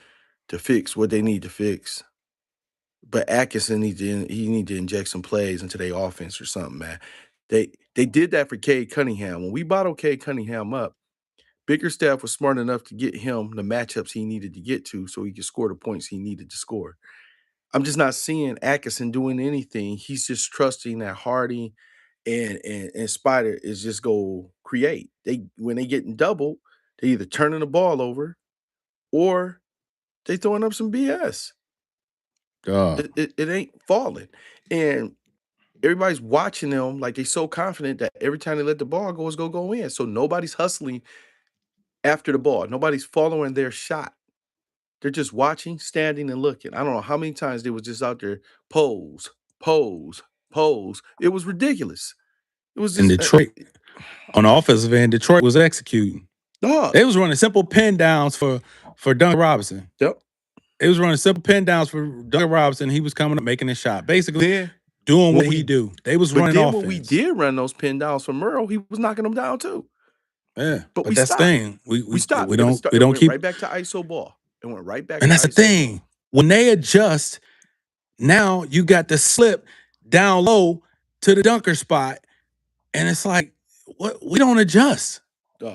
to fix what they need to fix. But Atkinson need to inject some plays into their offense or something, man. They did that for Cade Cunningham. When we bottled Cade Cunningham up, Bickerstaff was smart enough to get him the matchups he needed to get to so he could score the points he needed to score. I'm just not seeing Atkinson doing anything. He's just trusting that Hardy and Spider is just go create. When they getting doubled, they either turning the ball over or they throwing up some BS. It ain't falling. And everybody's watching them like they so confident that every time they let the ball go, it's gonna go in. So nobody's hustling after the ball. Nobody's following their shot. They're just watching, standing, and looking. I don't know how many times they was just out there pose, pose, pose. It was ridiculous. It was In just Detroit, on the offensive end, Detroit was executing. They was running simple pin downs for Duncan Robinson. Yep. They was running simple pin downs for Duncan Robinson. He was coming up making a shot. Basically, doing what we do. They was running offense. But when we did run those pin downs for Merle, he was knocking them down too. Yeah, but we that's stopped. The thing. We stopped. We don't keep right back to ISO ball. It went right back. And that's the thing. Ball. When they adjust, now you got the slip down low to the dunker spot, and it's like, what? We don't adjust.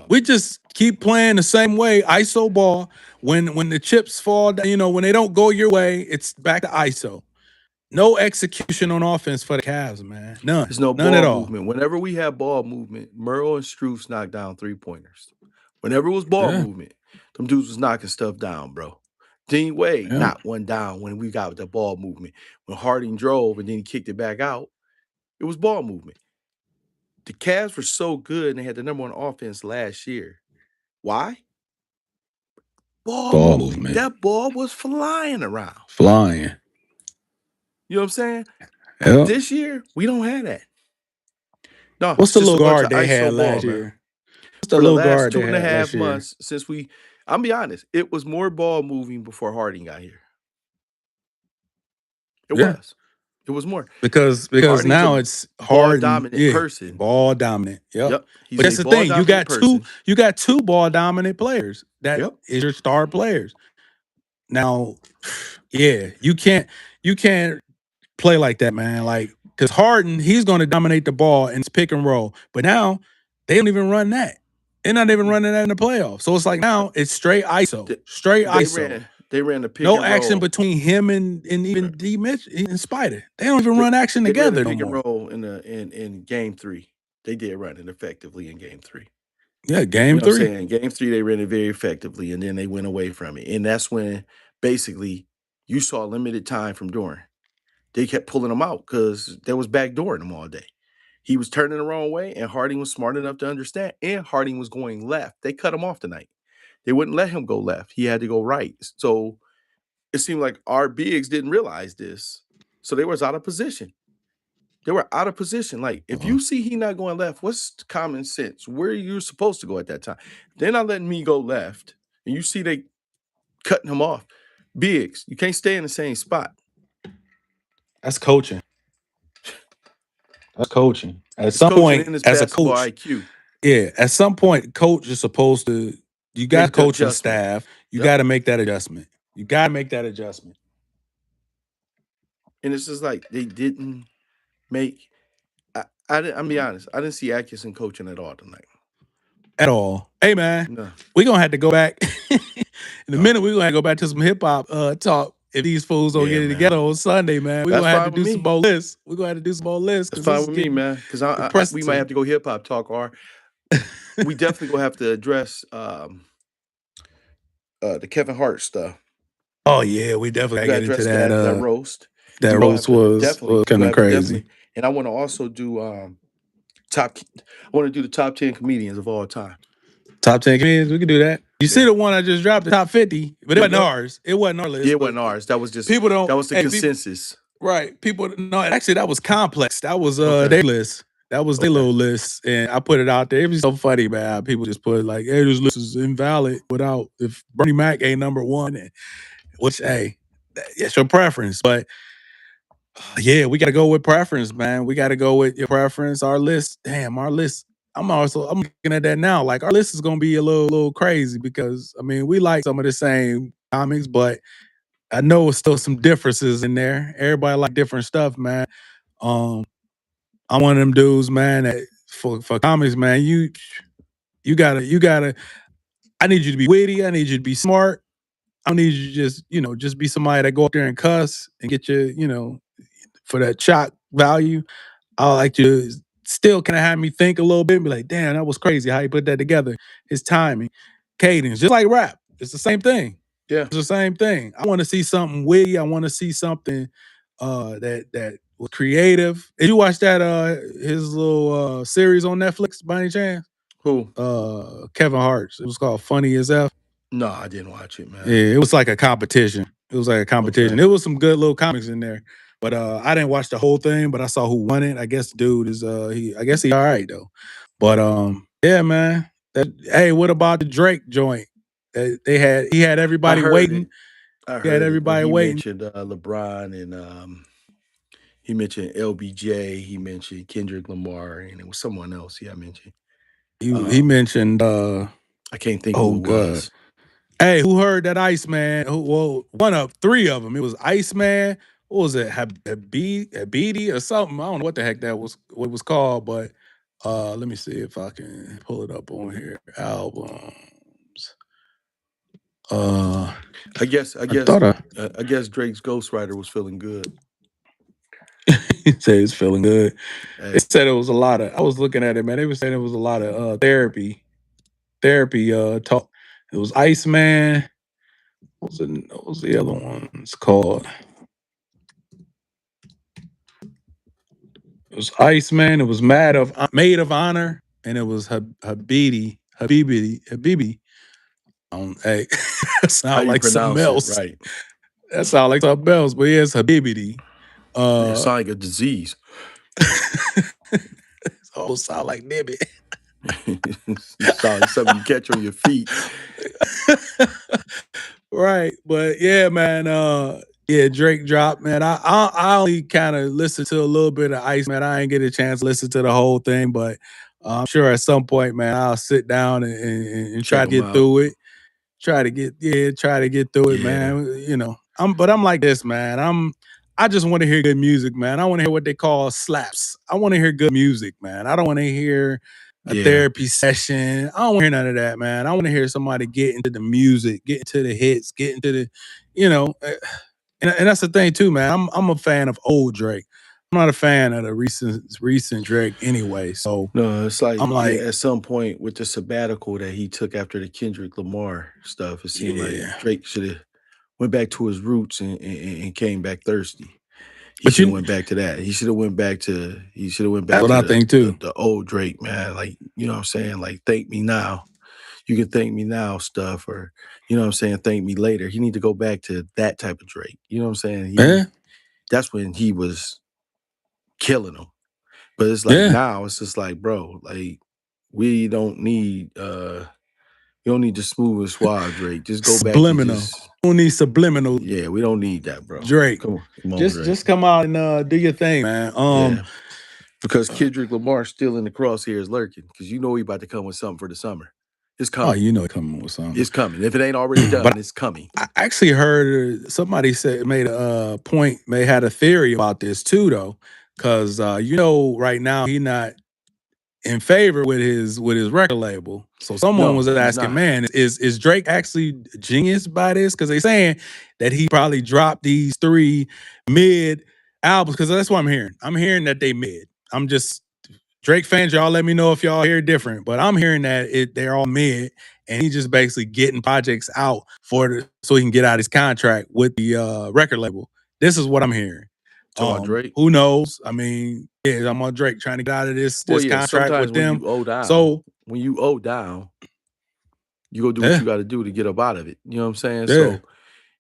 We just keep playing the same way, ISO ball. When the chips fall, when they don't go your way, it's back to ISO. No execution on offense for the Cavs, man. None. There's no None ball at all. movement. Whenever we have ball movement, Merle and Strus knocked down 3-pointers. Whenever it was ball movement, them dudes was knocking stuff down, bro. Dean Wade knocked one down when we got the ball movement. When Harding drove and then he kicked it back out, it was ball movement. The Cavs were so good and they had the number 1 offense last year. Why? Ball movement. That ball was flying around. Flying. You know what I'm saying? Yep. This year, we don't have that. No, what's the little guard they had last year? Man. What's the For little the last guard 2.5 months since I'm be honest, it was more ball moving before Harding got here. It was. It was more. Because Harding's now it's hard dominant person. Ball dominant. Yep. He's but that's the thing. You got two ball dominant players. That is your star players. Now, you can't play like that, man. Like, because Harden, he's going to dominate the ball and it's pick and roll. But now they don't even run that. They're not even running that in the playoffs. So it's like now it's straight ISO. Straight ISO. They ran the pick and roll. No action between him and even D. Mitch and Spider. They don't even run action together no more. Pick and roll in game 3. They did run it effectively in game 3. Yeah, game 3. In game 3, they ran it very effectively, and then they went away from it. And that's when basically you saw limited time from Doran. They kept pulling him out because there was backdooring him all day. He was turning the wrong way, and Harding was smart enough to understand, and Harding was going left. They cut him off tonight. They wouldn't let him go left. He had to go right. So it seemed like our bigs didn't realize this. So they was out of position. They were out of position. Like, if you see he not going left, what's common sense? Where you're supposed to go at that time? They're not letting me go left. And you see they cutting him off. Bigs, you can't stay in the same spot. That's coaching. That's coaching. At some point, as a coach, IQ. Yeah, at some point, coach is supposed to. You got coaching staff. You got to make that adjustment. You got to make that adjustment. And it's just like they didn't make. I'm be honest. I didn't see Atkinson coaching at all tonight. At all. Hey man, we're gonna have to go back in a minute. We're gonna have to go back to some hip hop talk. If these fools don't get it together on Sunday, man, we're gonna have to do some more lists. We're gonna have to do some more lists. That's fine with me, man. Because we might have to go hip hop talk, or we definitely gonna have to address the Kevin Hart stuff. Oh yeah, we definitely gotta get into that roast. That roast was kind of crazy. And I want to also do I want to do the top 10 comedians of all time. Top 10 comedians, we can do that. You see the one I just dropped, the top 50, but it wasn't Yep. ours. It wasn't our Yeah, list, it but wasn't ours. That was just people don't. that was the Hey, people, consensus. right? People no. Actually, that was Complex. That was Okay. their list. That was their Okay. little list, and I put it out there. It was so funny, man. How people just put like, "Hey, this list is invalid without if Bernie Mac ain't number one." And, which, hey, it's your preference, but yeah, we got to go with preference, man. We got to go with your preference. Our list, damn, our list. I'm looking at that now. Like our list is gonna be a little crazy because I mean we like some of the same comics, but I know it's still some differences in there. Everybody like different stuff, man. Um, I'm one of them dudes, man. That for comics, man, you gotta. I need you to be witty. I need you to be smart. I don't need you to just be somebody that go up there and cuss and get your for that shock value. I like to still kind of have me think a little bit and be like, damn, that was crazy how he put that together. His timing, cadence, just like rap. It's the same thing. Yeah. It's the same thing. I want to see something witty. I want to see something that was creative. Did you watch that his little series on Netflix by any chance? Who? Kevin Hart's. It was called Funny as F. No, I didn't watch it, man. Yeah, it was like a competition. It was like a competition. Okay. It was some good little comics in there. But I didn't watch the whole thing, but I saw who won it. I guess the dude is I guess he all right though. But yeah, man. Hey, what about the Drake joint? He had I everybody heard waiting. it. I He had heard it when everybody he waiting. mentioned LeBron and he mentioned LBJ. He mentioned Kendrick Lamar, and it was someone else. Yeah, I mentioned. He Um, mentioned I can't think oh who it god. was. Hey, who heard that Iceman? Well, one of three of them. It was Iceman. What was it? Habidi or something? I don't know what the heck that was. What it was called, but let me see if I can pull it up on here. Albums. Uh, I guess. I I guess. thought I I guess Drake's ghostwriter was feeling good. he said it's feeling good. They Hey, said it was a lot of. I was looking at it, man. They were saying it was a lot of therapy talk. It was Iceman. What was the other one? It's called? It was Iceman. It was Maid of Honor, and it was Habibi. Hey, that how sound you like something pronounce it? else. Right? That sound like something else. But yeah, it's Habibidi. It Uh, sounds like a disease. it almost sound like Nibby. It sounds like something you catch on your feet. Right, but yeah, man. Yeah, Drake dropped, man. I only kind of listened to a little bit of Ice, man. I ain't get a chance to listen to the whole thing, but I'm sure at some point, man, I'll sit down and Check try to them get out. through it. Try to get through it, Yeah. man. I'm like this, man. I just want to hear good music, man. I want to hear what they call slaps. I want to hear good music, man. I don't want to hear a Yeah. therapy session. I don't want to hear none of that, man. I want to hear somebody get into the music, get into the hits, get into the, you know, and that's the thing too, man. I'm a fan of old Drake. I'm not a fan of the recent Drake anyway. So No, it's like I'm like, at some point with the sabbatical that he took after the Kendrick Lamar stuff, it seemed like yeah. Drake should have went back to his roots and came back thirsty. He But should have went back to that. He should have went back to that's what I the, think too. the old Drake, man. Like, you know what I'm saying? Like, thank me now. You can thank me now stuff, or you know what I'm saying, thank me later. He need to go back to that type of Drake. You know what I'm saying? Yeah, That's when he was killing them. But it's like yeah. now it's just like, bro, like we don't need you don't need to smooth and suave Drake. Just go back to Subliminal. just Who needs subliminal yeah, we don't need that, bro. Drake? Come on, Just Drake. just come out and do your thing, man. Yeah. Because Kendrick Lamar's still in the crosshairs lurking. Because you know he about to come with something for the summer. It's Oh, coming. you know, coming with something. It's coming. If it ain't already But done, it's coming. I actually heard somebody said made a point, may had a theory about this too, though, because right now he not in favor with his record label. So someone was No, he's asking, not. man, is Drake actually genius by this? Because they saying that he probably dropped these three mid albums. Because that's what I'm hearing. I'm hearing that they mid. I'm just Drake fans, y'all let me know if y'all hear different. But I'm hearing that they're all mid, and he's just basically getting projects out so he can get out his contract with the record label. This is what I'm hearing. Talking about Drake. Who knows? I mean, yeah, I'm on Drake trying to get out of Well, this yeah, contract sometimes with them. So when you owe down, You go do what Yeah, you got to do to get up out of it. You know what I'm saying? yeah. So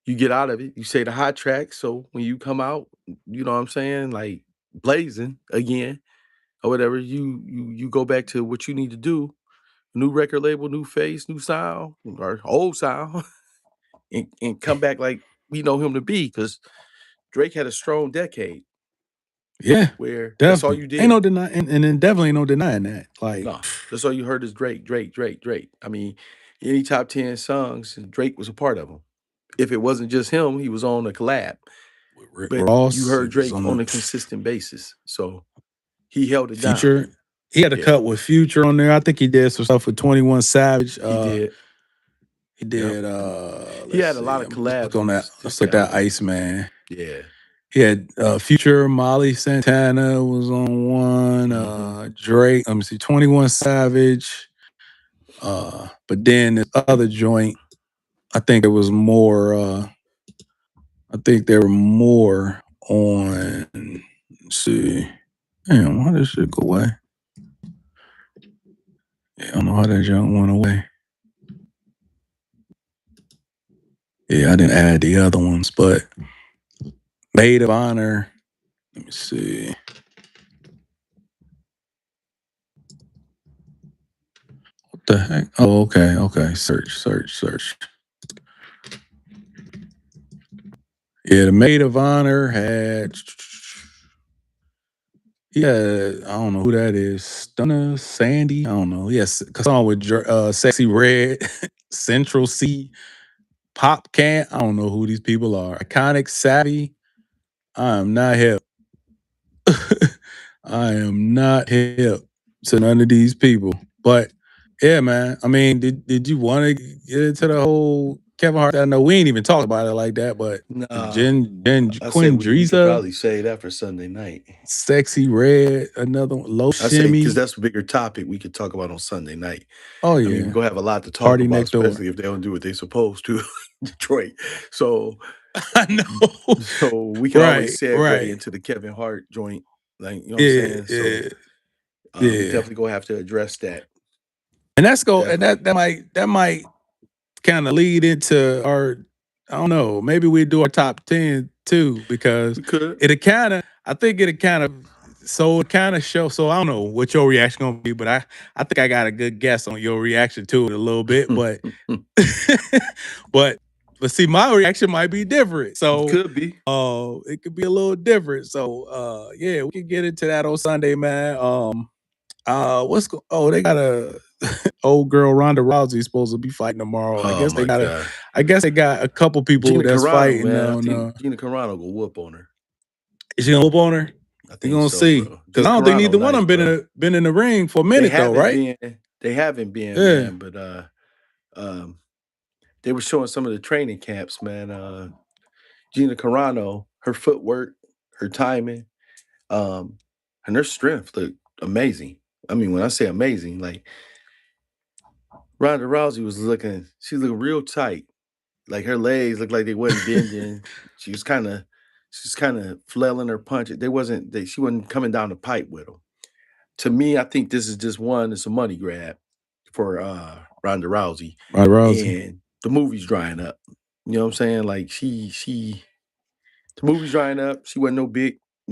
you get out of it. You say the hot track. So when you come out, you know what I'm saying, like blazing again or whatever, you go back to what you need to do. New record label, new face, new sound, or old sound, and come back like we know him to be. Because Drake had a strong decade Yeah, where that's all definitely. you Ain't no did. denying, and then definitely no denying that. Like, No, that's all you heard is Drake, Drake, Drake, Drake. I mean, any top 10 songs, Drake was a part of them. If it wasn't just him, he was on a collab. with Rick But you Ross, he heard was Drake on on a the consistent basis. So he held it down. Future. He had a Yeah, cut with Future on there. I think he did some stuff with 21 Savage. he did. He Yep. did. He Let's had a see. lot of Let's look collabs on on that. this Let's look at album. Iceman. Yeah. He had Future, Molly Santana was on one. Hmm. Drake. Let me see. 21 Savage. But then this other joint, I think it was more. I think there were more on. Let's see. Damn, why did this shit go away? Yeah, I don't know how that junk went away. Yeah, I didn't add the other ones, but Maid of Honor. Let me see. What the heck? Oh, okay, okay. Search, search, search. Yeah, the Maid of Honor had. Yeah, I don't know who that is. Stunner Sandy. I don't know. Yes, a song with Sexy Red, Central C, Pop Can. I don't know who these people are. Iconic Savvy. I am not hip. I am not hip to none of these people. But yeah, man. I mean, did you want to get into the whole Kevin Hart? I know we ain't even talked about it like that, but Nah, Jen I say we could Quindrisa, probably say that for Sunday night. Sexy Red, another one, Low I say because Shimmy. that's a bigger topic we could talk about on Sunday night. Oh I mean, we're yeah, gonna have a lot to talk Party about, Next Door. especially if they don't do what they're supposed to in Detroit. So I know. so we can always Right, segue right. into the Kevin Hart joint. Like, you know what I'm Yeah, saying? So yeah, we yeah. definitely gonna have to address that. And that's go and Definitely. that might kind of lead into our, I don't know, maybe we do our top 10 too, because We could. it'll kind of, I think it'll kind of, so it kind of show. So I don't know what your reaction gonna be, but I think I got a good guess on your reaction to it a little bit, but but see, my reaction might be different. So Could be. it could be a little different. So yeah, we can get into that on Sunday, man. Oh, they got a old girl Ronda Rousey supposed to be fighting tomorrow. I Oh guess they my got a God. I guess they got a couple people Gina that's Carano, fighting man. I on think Gina Carano go whoop on her. is she gonna whoop on her? I We're think gonna so, see. bro. Cause Gina I don't think Carano, neither one of nice, them bro. been in the ring for a They minute though, haven't right? been. They haven't been, Yeah. man. But um, they were showing some of the training camps, man. Gina Carano, her footwork, her timing, um, and her strength looked amazing. I mean, when I say amazing, like Ronda Rousey was looking, she looked real tight. Like her legs looked like they wasn't bending. She was kind of flailing her punch. They wasn't. She wasn't coming down the pipe with them. To me, I think this is just one. It's a money grab for Ronda Rousey, Ronda Rousey. and the movie's drying up. You know what I'm saying? Like the movie's drying up. She wasn't no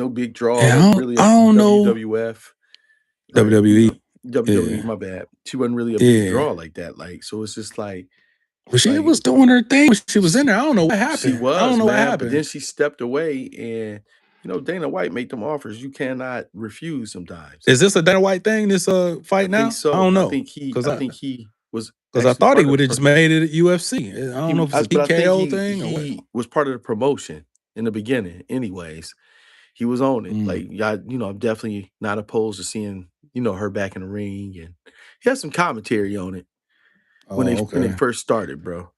big draw Yeah, like really I at don't know. WWF or WWE. WWE. Yeah. My bad. She wasn't really a big Yeah. draw like that. Like so, it's just But she like was doing her thing when she was in she, there. I don't know what she happened. I don't was, know what man. But then happened. she stepped away, and Dana White made them offers you cannot refuse sometimes. Is this a Dana White thing, this I fight think now? I so. don't I know. think he. Cause I I think he was because I actually thought he part of would the. have just made it at UFC. I don't know if it's a But I think TKO he thing or what. he was part of the promotion in the beginning. Anyways, he was on it. Mm. Like, yeah, I'm definitely not opposed to seeing her back in the ring, and he had some commentary on it Oh, when they okay. first started, bro.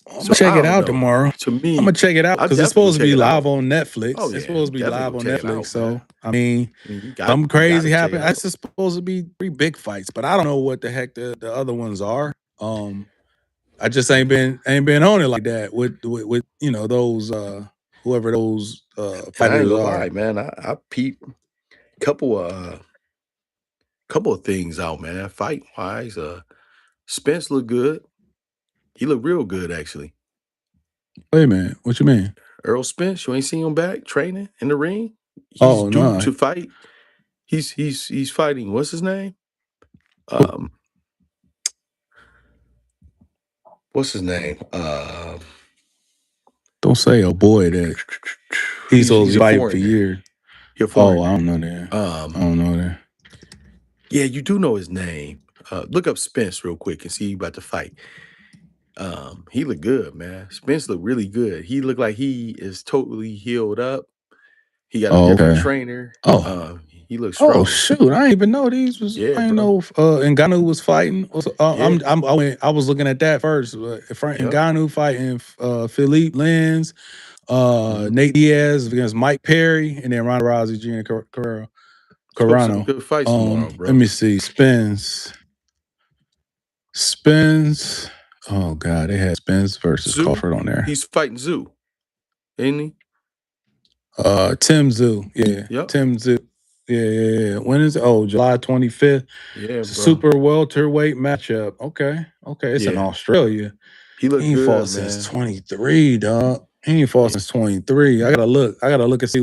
I'm gonna So check I it don't out know. tomorrow. To I'm gonna me, check it out I because it's definitely go supposed to check be it live out. on Oh Netflix. It's yeah, supposed to be definitely live go on check it Netflix. out, man. So I mean, I mean, something you got crazy to check it happened. out. It's just supposed to be 3 big fights, but I don't know what the heck the other ones are. I just ain't been on it like that with those whoever those And I ain't fighters gonna lie, are. man. I peeped couple of things out, man. Fight wise, Spence looked good. He looked real good, actually. Wait a minute. What you mean? Earl Spence, you ain't seen him back training in the ring? He's Oh due no. to fight. He's fighting. What's his name? Um, what's his name? Don't say oh boy that he's supposed He's to a be fighting for foreigner. years. He's a Oh, I foreigner. don't know that. I Um, don't know that. yeah, you do know his name. Look up Spence real quick and see you about to fight. He looked good, man. Spence looked really good. He looked like he is totally healed up. He got a Oh, different okay. trainer. Oh. He looked Oh strong. shoot! I didn't even know these was. Yeah, I didn't bro. know Ngannou was fighting. Yeah. I was looking at that first. Frank Yep. Ngannou fighting Philippe Lins, Mhm. Nate Diaz against Mike Perry, and then Ronda Rousey, Gina Supposed to some Carano. good fights tomorrow, Let bro. me see. Spins. Oh god, they had Spins versus Zoo, Crawford on there. he's fighting Zoo, ain't he? Tim Zoo. Yeah, Yep. Tim Zoo. Yeah. When is it? Oh, July 25th. Yeah, It's a bro. super welterweight matchup. Okay. It's in Yeah. Australia. He He looked ain't good, fought since man. 23, dog. He ain't fought Yeah. since 23. I gotta look and see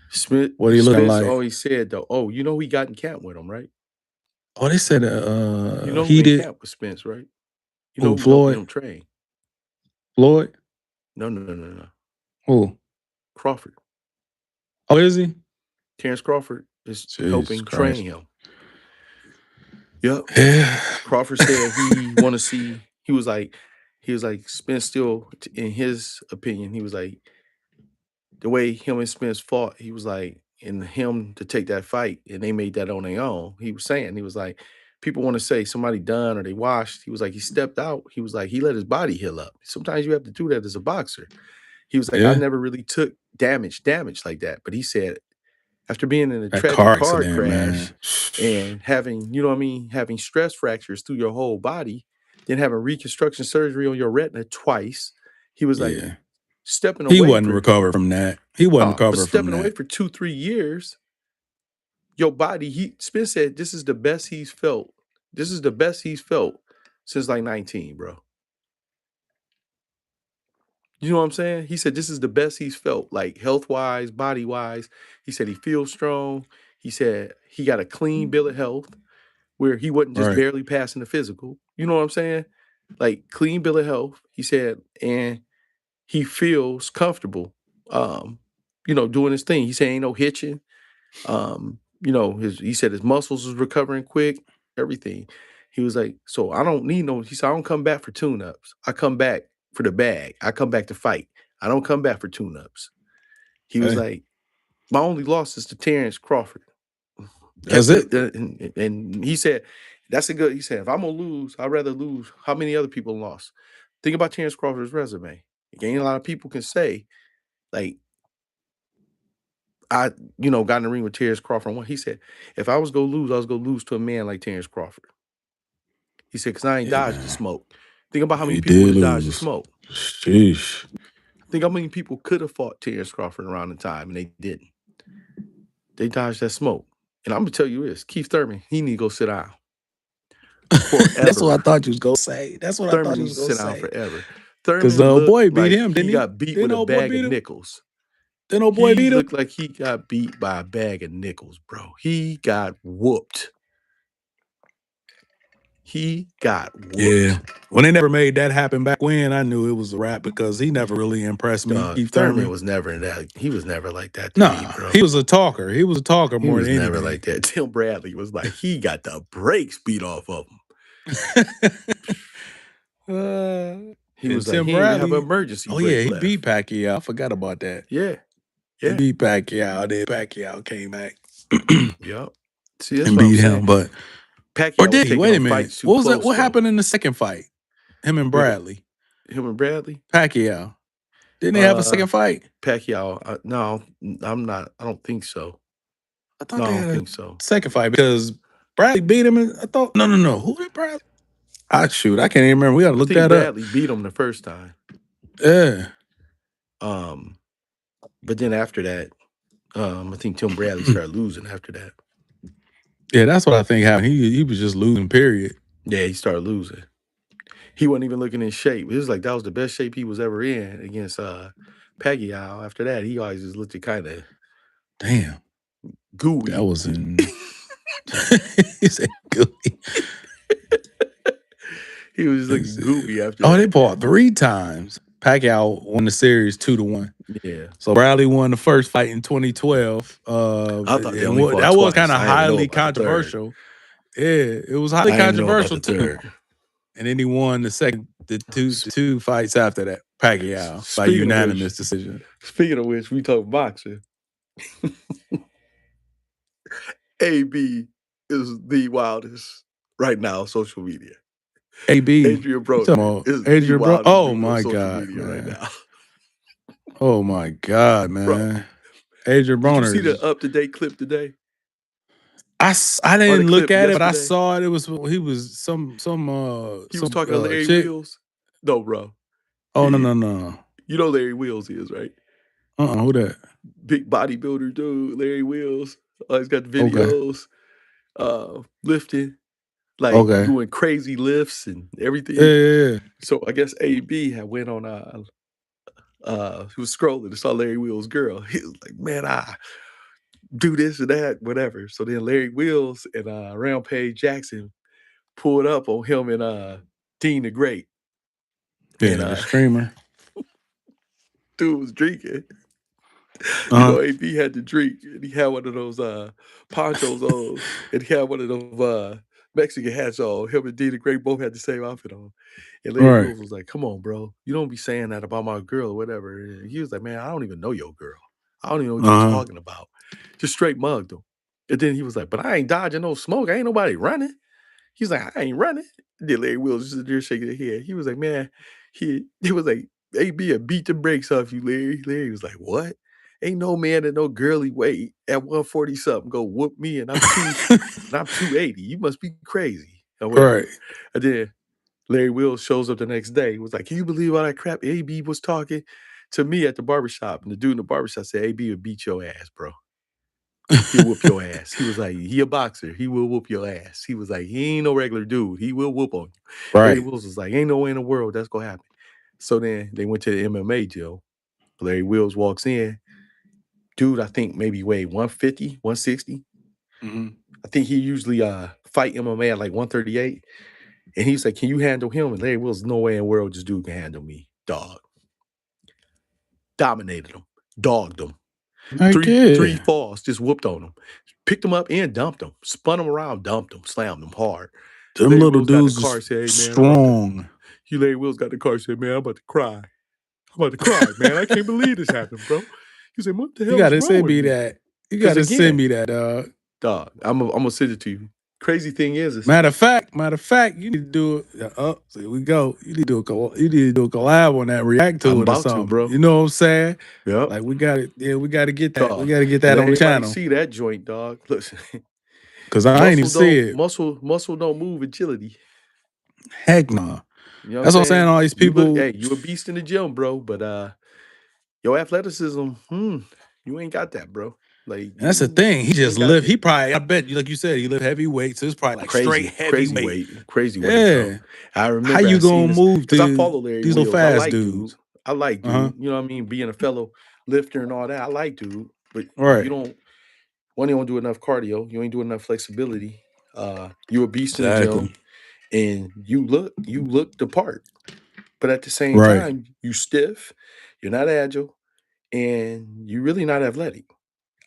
Smith what he looking Spence like. always said though, oh, you know he got in camp with him, right? Oh, they said You know who he in did. camp with Spence, right? You know Who, who helping Floyd? him train? Floyd? No. Who? Crawford. Oh, is he? Terrence Crawford is Jesus helping train Christ. him. Yep. Yeah. Crawford said he want to see. He was like Spence still, in his opinion, he was like the way him and Spence fought. He was like, and him to take that fight, and they made that on their own. He was saying, he was like, people want to say somebody done or they washed. He was like, he stepped out. He was like, he let his body heal up. Sometimes you have to do that as a boxer. He was like, I Yeah. never really took damage like that. But he said, after being in a That car tragic car accident, man. crash and having, you know what I mean, having stress fractures through your whole body, then having reconstruction surgery on your retina twice, he was like Yeah. stepping He away wasn't for recovered from that. He wasn't but recovered from stepping away that. for 2-3 years, your body, Spence said this is the best he's felt. This is the best he's felt since like 19, bro. You know what I'm saying? He said this is the best he's felt, like health wise, body wise. He said he feels strong. He said he got a clean bill of health where he wasn't just Right. barely passing the physical. You know what I'm saying? Like clean bill of health. He said, and he feels comfortable, doing his thing. He said ain't no hitching. He said his muscles was recovering quick, everything. He was like, so I don't need no, he said, I don't come back for tune-ups. I come back for the bag. I come back to fight. I don't come back for tune-ups. He was Hey, like, my only loss is to Terrence Crawford. that's it. And he said, that's a good, he said, if I'm gonna lose, I'd rather lose. How many other people lost? Think about Terrence Crawford's resume. Again, a lot of people can say, like, I, got in the ring with Terrence Crawford. He said, if I was gonna lose, I was gonna lose to a man like Terrence Crawford. He said, because I ain't Yeah, dodged the man. smoke. Think about how many He people would did have dodged the lose. smoke. Sheesh. Think how many people could have fought Terrence Crawford around the time and they didn't. They dodged that smoke. And I'm gonna tell you this, Keith Thurman, he need to go sit down That's what I forever. thought you was gonna say. That's what I Thurman thought you needs was to gonna sit down say. forever. Cause Thurman the old looked boy beat like him, he didn't he? got beat Didn't with a old boy bag of beat him? nickels. Didn't old boy He beat him? looked like he got beat by a bag of nickels, bro. He got whooped. He got Yeah. whooped. When they never made that happen back when, I knew it was a wrap because he never really impressed me, Dog, Keith Thurman Thurman. was never that. He was never like that to me, Nah, bro. he was a talker. He was a talker He more was than never anything. like that. Tim Bradley was like, he got the brakes beat off of him. He And was like, Tim he didn't even have an Bradley. emergency Oh yeah, brake he beat left. Pacquiao. I forgot about that. Yeah, He yeah, beat Pacquiao. Then Pacquiao came back yep. See, that's and what I'm beat saying. him. But or Pacquiao was did he? taking Wait them a minute. fights too What was that? close, What though. happened in the second fight? Him and With Bradley. him and Bradley, Pacquiao. Didn't they have a uh, second fight? Pacquiao. No, I'm not. I don't think so. I thought No, I they don't had a think so. second fight because Bradley beat him. I thought no. Who did Bradley? Shoot, I can't even remember. We gotta I look think that up. Bradley beat him the first time. Yeah. Um, but then after that, I think Tim Bradley started losing after that. Yeah, that's what I think happened. He was just losing, period. Yeah, he started losing. He wasn't even looking in shape. It was like that was the best shape he was ever in against Pacquiao. After that, he always just looked kind of Damn, that gooey. was in. He said gooey. He was just Let me looking see. gooey after Oh, they that. fought 3 times. Pacquiao won the series 2-1. Yeah, So Bradley won the first fight in 2012. I thought they only fought That was kind twice. of I didn't even know highly about the third. controversial. Yeah, it was highly I didn't even know about controversial the too. third. And then he won the two fights after that, Pacquiao, by Speaking of which, unanimous decision. we talk boxing. AB is the wildest right now on social media. AB, Adrian you talking Broner about is the Adrian Bro? wildest Oh dude on my social God, media right man. now. Oh my God, Bro, man. Adrian did you Broner see the is. up to date clip today? I Or the didn't look clip at it, but I yesterday? saw it. It was he was He was talking to some Larry chick. Wheels. No, bro. Oh no no no. You know Larry Wheels is, right? Who that? Big bodybuilder dude, Larry Wheels. He's got the Okay. videos, lifting, like Okay. doing crazy lifts and Yeah, everything. yeah, yeah. So I guess AB had went on he was scrolling and saw Larry Wheels' girl. He was like, man, I do this and that, whatever. So then Larry Wheels and Rampage Jackson pulled up on him and Dean the Great. And Yeah, the streamer. dude was drinking. You Uh know, AB had to drink, and he had one of those ponchos on, and he had one of those Mexican hats on. Him and D the Great both had the same outfit on. And huh. Larry Right. Wills was like, "Come on, bro, you don't be saying that about my girl or whatever." And he was like, "Man, I don't even know your girl. I don't even know what you're Uh huh. talking about." Just straight mugged him. And then he was like, "But I ain't dodging no smoke. Ain't nobody running." He's like, "I ain't running." Then Larry Wills just there shaking his head. He was like, "Man, he was like, AB beat the brakes off you, Larry." Larry was like, "What? Ain't no man in no girly weight at 140 something go whoop me and I'm 280. You must be crazy or Right. whatever." And then Larry Wills shows up the next day. He was like, "Can you believe all that crap AB was talking to me at the barbershop?" And the dude in the barbershop said, "AB would beat your ass, bro. He'll whoop your ass." He was like, "He a boxer. He will whoop your ass." He was like, "He ain't no regular dude. He will whoop on you." Larry Right. Wills was like, "Ain't no way in the world that's gonna happen." So then they went to the MMA jail. Larry Wills walks in. Dude, I think maybe weighed 150, 160. Hmm. I think he usually fight MMA at like 138. And he's like, "Can you handle him?" And Larry Wills, "No way in the world this dude can handle me, dog." Dominated him, dogged him. I Three did. falls, just whooped on him. Picked him up and dumped him. Spun him around, dumped him, slammed him hard. Them Larry little Wills got in the dudes car is and said, "Hey man, I'm about to." strong. Larry Wills got in the car and said, "Man, I'm about to cry. I'm about to cry, man. I can't believe this happened, bro." He said, "What the You hell is gotta wrong send with me me?" that. You Because gotta send again, me that, dog. dog, I'm gonna send it to you. Crazy thing is Matter of fact, you need to do it. Here we go. You need to do you need to do a collab on that, react I'm to it or about to, something. bro. You know what I'm saying? Yep, Like we got it. Yeah, we got to get that. We dog. got to get that Let on the everybody channel see that joint, dog. Listen, because I ain't even see it. muscle don't move agility. Heck no. You know what I'm That's what I'm saying. saying? All these You look, people. hey, you a beast in the gym, bro, but your athleticism, you ain't got that, bro. Like And that's the thing. He you ain't just got lift. that. He probably. I bet you, like you said, he lift heavyweight. So it's probably like straight heavyweight. Crazy weight, bro. Yeah. I How remember I you seen gonna this move because I to follow Larry these little Wheels. I fast like dude. dudes? I like Uh huh. dude. You know what I mean? Being a fellow lifter and all that. I like dude. But you Right. don't you don't do enough cardio. You ain't doing enough flexibility. You a beast in the gym Exactly. and you look the part. But at the same Right. time, you stiff, you're not agile, and you're really not athletic.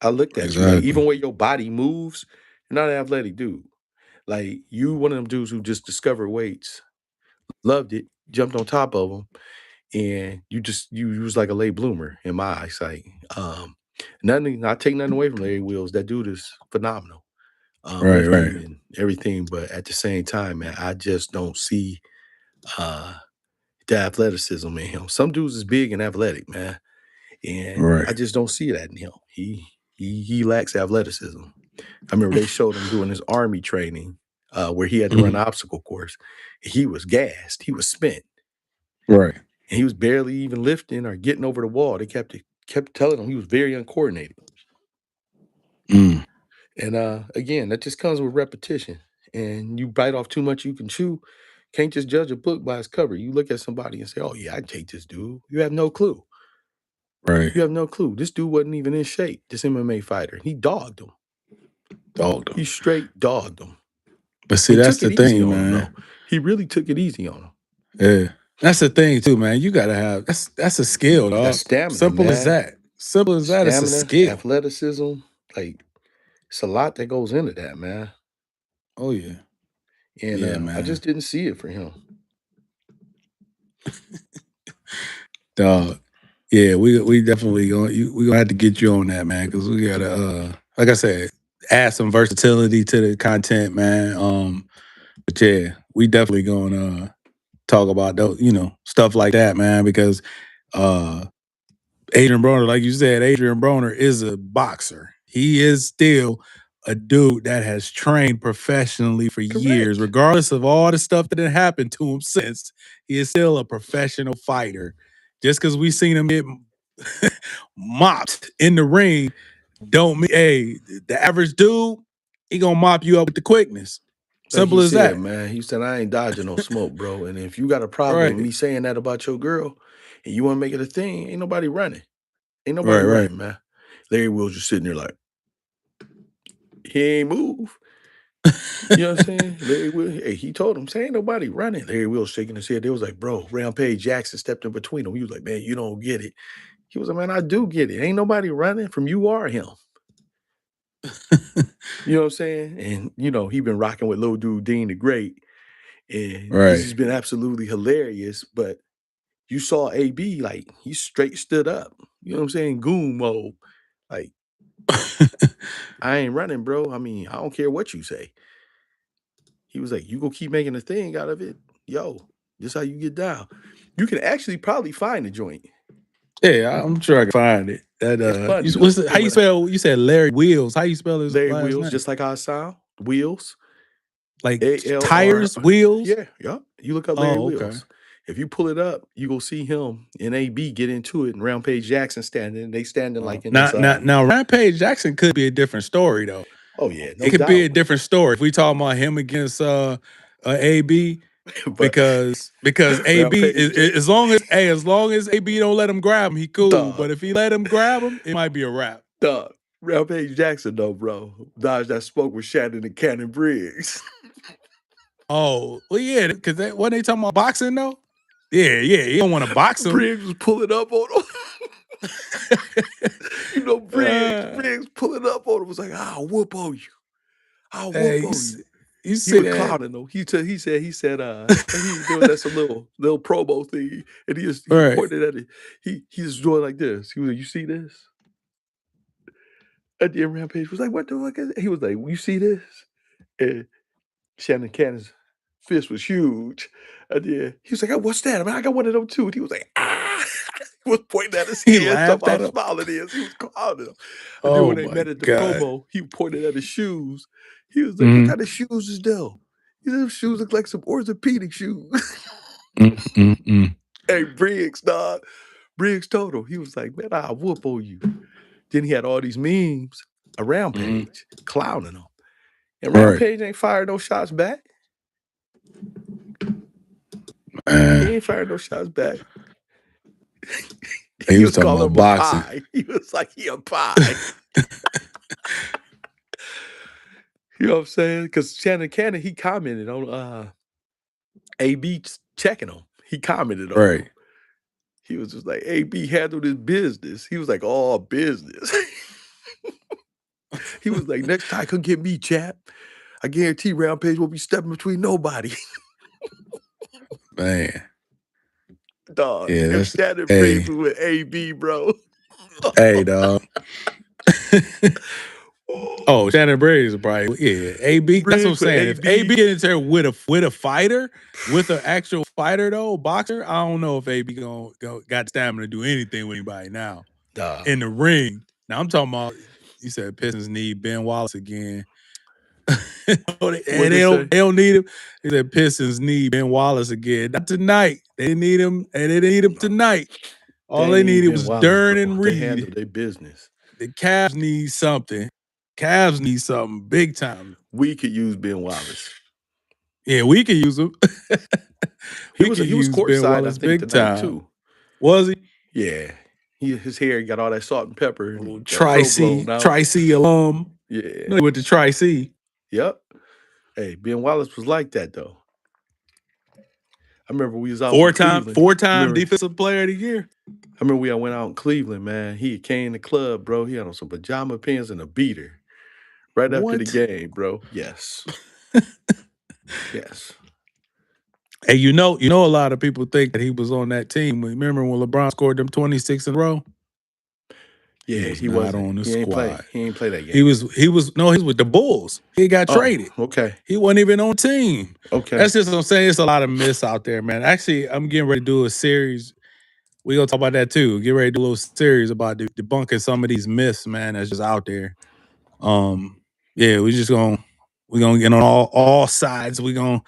I looked at you. Like Exactly. even where your body moves, you're not an athletic dude. Like you one of them dudes who just discovered weights, loved it, jumped on top of them, and you was like a late bloomer in my eyesight. Nothing, not take nothing away from Larry Wheels. That dude is phenomenal. Right. Lifting Right. and everything, but at the same time, man, I just don't see uh the athleticism in him. Some dudes is big and athletic, man, and Right. I just don't see that in him. He lacks athleticism. I remember they showed him doing his army training, where he had to run Mhm. an obstacle course. He was gassed. He was spent, Right. and he was barely even lifting or getting over the wall. They kept telling him he was very uncoordinated. Mm. And again, that just comes with repetition. And you bite off too much, you can chew. Can't just judge a book by its cover. You look at somebody and say, "Oh yeah, I'd take this dude." You have no clue. Right. You have no clue. This dude wasn't even in shape. This MMA fighter, he dogged him. Dogged He him. straight dogged him. But see, He that's took the it easy thing, on him man. though. He really took it easy on him. Yeah. That's the thing too, man. You gotta have that's a skill, That's dog. stamina, Simple as man. that. Simple as that. It's a Stamina, skill. athleticism, like it's a lot that goes into that, man. Oh yeah. And Yeah, I man. just didn't see it for him. Dog. Yeah, we definitely we gonna have to get you on that, man, because we gotta like I said, add some versatility to the content, man. But yeah, we definitely gonna talk about those, stuff like that, man, because uh Adrian Broner, like you said, Adrian Broner is a boxer. He is still a dude that has trained professionally for years, Correct. regardless of all the stuff that had happened to him since. He is still a professional fighter. Just because we seen him get mopped in the ring, don't mean the average dude, he gonna mop you up with the quickness. Like he Simple as said, that. man, he said, I ain't dodging no smoke, bro. And if you got a problem with Right, me saying that about your girl and you want to make it a thing, ain't nobody running. Ain't nobody right, right. running, man. Larry Wills just sitting there like, he ain't move. You know what I'm saying? Larry Wills, hey, he told him, say ain't nobody running. Larry Wills shaking his head. They was like, bro, Rampage Jackson stepped in between them. He was like, man, you don't get it. He was like, man, I do get it. Ain't nobody running from you or him. You know what I'm saying? And, he been rocking with Lil Dude Dean the Great. And this Right. has been absolutely hilarious. But you saw AB, like, he straight stood up. You know what I'm saying? Goon mode. Like, I ain't running, bro. I mean, I don't care what you say. He was like, you gonna keep making a thing out of it? Yo, this how you get down. You can actually probably find the joint. Yeah, I'm sure I can find it. That It's funny what's though. how And you when spell? You said Larry Wheels. How you spell his Larry last Wheels, name? just like how it sound, Wheels, Like ALR. tires, wheels. Yeah, yeah. You look up Larry Oh, okay. Wheels. If you pull it up, you go see him and AB get into it, and Rampage Jackson standing. They standing like in Now, this. now, now, Rampage Jackson could be a different story though. Oh yeah, It no could be a doubt. different story if we talking about him against AB But because AB Rampage, as long as AB don't let him grab him, he cool. dog, But if he let him grab him, it might be a wrap. dog. Rampage Jackson, though, bro. Dodge that smoke with Shannon and Cannon Briggs. Oh, well, yeah, because what they talking about boxing though? Yeah, you don't want to box him. Briggs was pulling up on him. Briggs pulling up on him was like, I'll whoop on you. I'll Hey, whoop on you. you He see was that? clowning though. He doing that some little promo thing, and he Right. pointed at it. He's doing like this. He was like, "You see this?" At the end, Rampage was like, "What the fuck is it?" He was like, "You see this?" And Shannon Cannon's fist was huge. And then he was like, "Oh, what's that? I mean, I got one of them too." And he was like, "Ah!" He was pointing at his He head, talking laughed about at how him. smiling is. He was clowning him. And then Oh when they my met at the god. promo, he pointed at his shoes. He was like, "What Mm-hmm. kind of shoes is them?" He said, "Them shoes look like some orthopedic shoes." Mm-mm-mm. Hey, Briggs, dog. Briggs told him. He was like, "Man, I'll whoop on you." Then he had all these memes around Mm-hmm. Page, clowning him. And Right. Rampage ain't fired no shots back. He Man, ain't fired no shots back. he He was was talking calling about him a boxing. pie. He was like, he a pie. You know what I'm saying? Because Shannon Cannon, he commented on AB checking him. He commented on him. Right. He was just like, AB handled his business. He was like, all business. He was like, next time, come get me, chap. I guarantee Rampage won't be stepping between nobody. Man. Dog, Yeah, if that's Shannon Briggs hey. was with AB, bro. Hey, dog. Oh, Shannon Briggs probably AB. That's what I'm Briggs with saying. If AB AB. get into there with a fighter, with an actual fighter though, boxer, I don't know if AB got stamina to do anything with anybody now Dog. in the ring. Now I'm talking about. You said Pistons need Ben Wallace again. And What'd they say? they don't need him. He said Pistons need Ben Wallace again. Not tonight. They didn't need him, and they didn't need him tonight. All They they need needed Ben was Wallace, Dern bro. and They handle Reed. their business. The Cavs need something. Cavs need something big time. We could use Ben Wallace. Yeah, we can use him. He We was can he was use Ben courtside, I Wallace think, big tonight time. too. Was he? Yeah. His hair got all that salt and pepper and that fro blown out. Tri-C alum. Yeah. No, he went to Tri-C. Yep. Hey, Ben Wallace was like that though. I remember we was out in Four-time, Cleveland. four-time defensive player of the year. I remember we went out in Cleveland, man. He came in the club, bro. He had on some pajama pants and a beater right after the What? game, bro. Yes. Yes. Hey, you know, a lot of people think that he was on that team. Remember when LeBron scored them 26 in a row? He Yeah, was he not wasn't. on the He ain't play. squad. He ain't play that He game. was with the Bulls. He got Oh, traded. okay. He wasn't even on the team. Okay. That's just what I'm saying. It's a lot of myths out there, man. Actually, I'm getting ready to do a series. We're gonna talk about that too. Get ready to do a little series about debunking some of these myths, man, that's just out there. Yeah, we're gonna get on all sides. We're gonna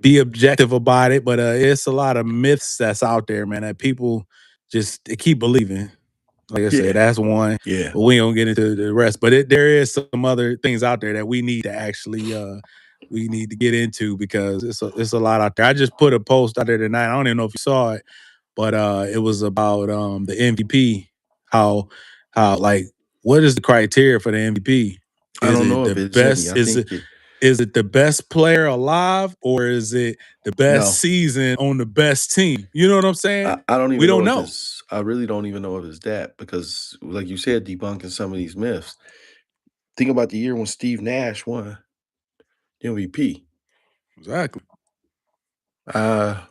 be objective about it, but it's a lot of myths that's out there, man, that people they keep believing. Like I said, Yeah. that's one. Yeah. But we don't get into the rest. But there is some other things out there that we need to actually we need to get into because it's a lot out there. I just put a post out there tonight. I don't even know if you saw it, but it was about the MVP. How like what is the criteria for the MVP? I Is don't it know the if it's any. best? I think it Is it the best player alive or is it the best no. season on the best team? You know what I'm saying? I don't We even don't know if know. it's I really don't even know if it's that because like you said, debunking some of these myths. Think about the year when Steve Nash won the MVP. Exactly. Uh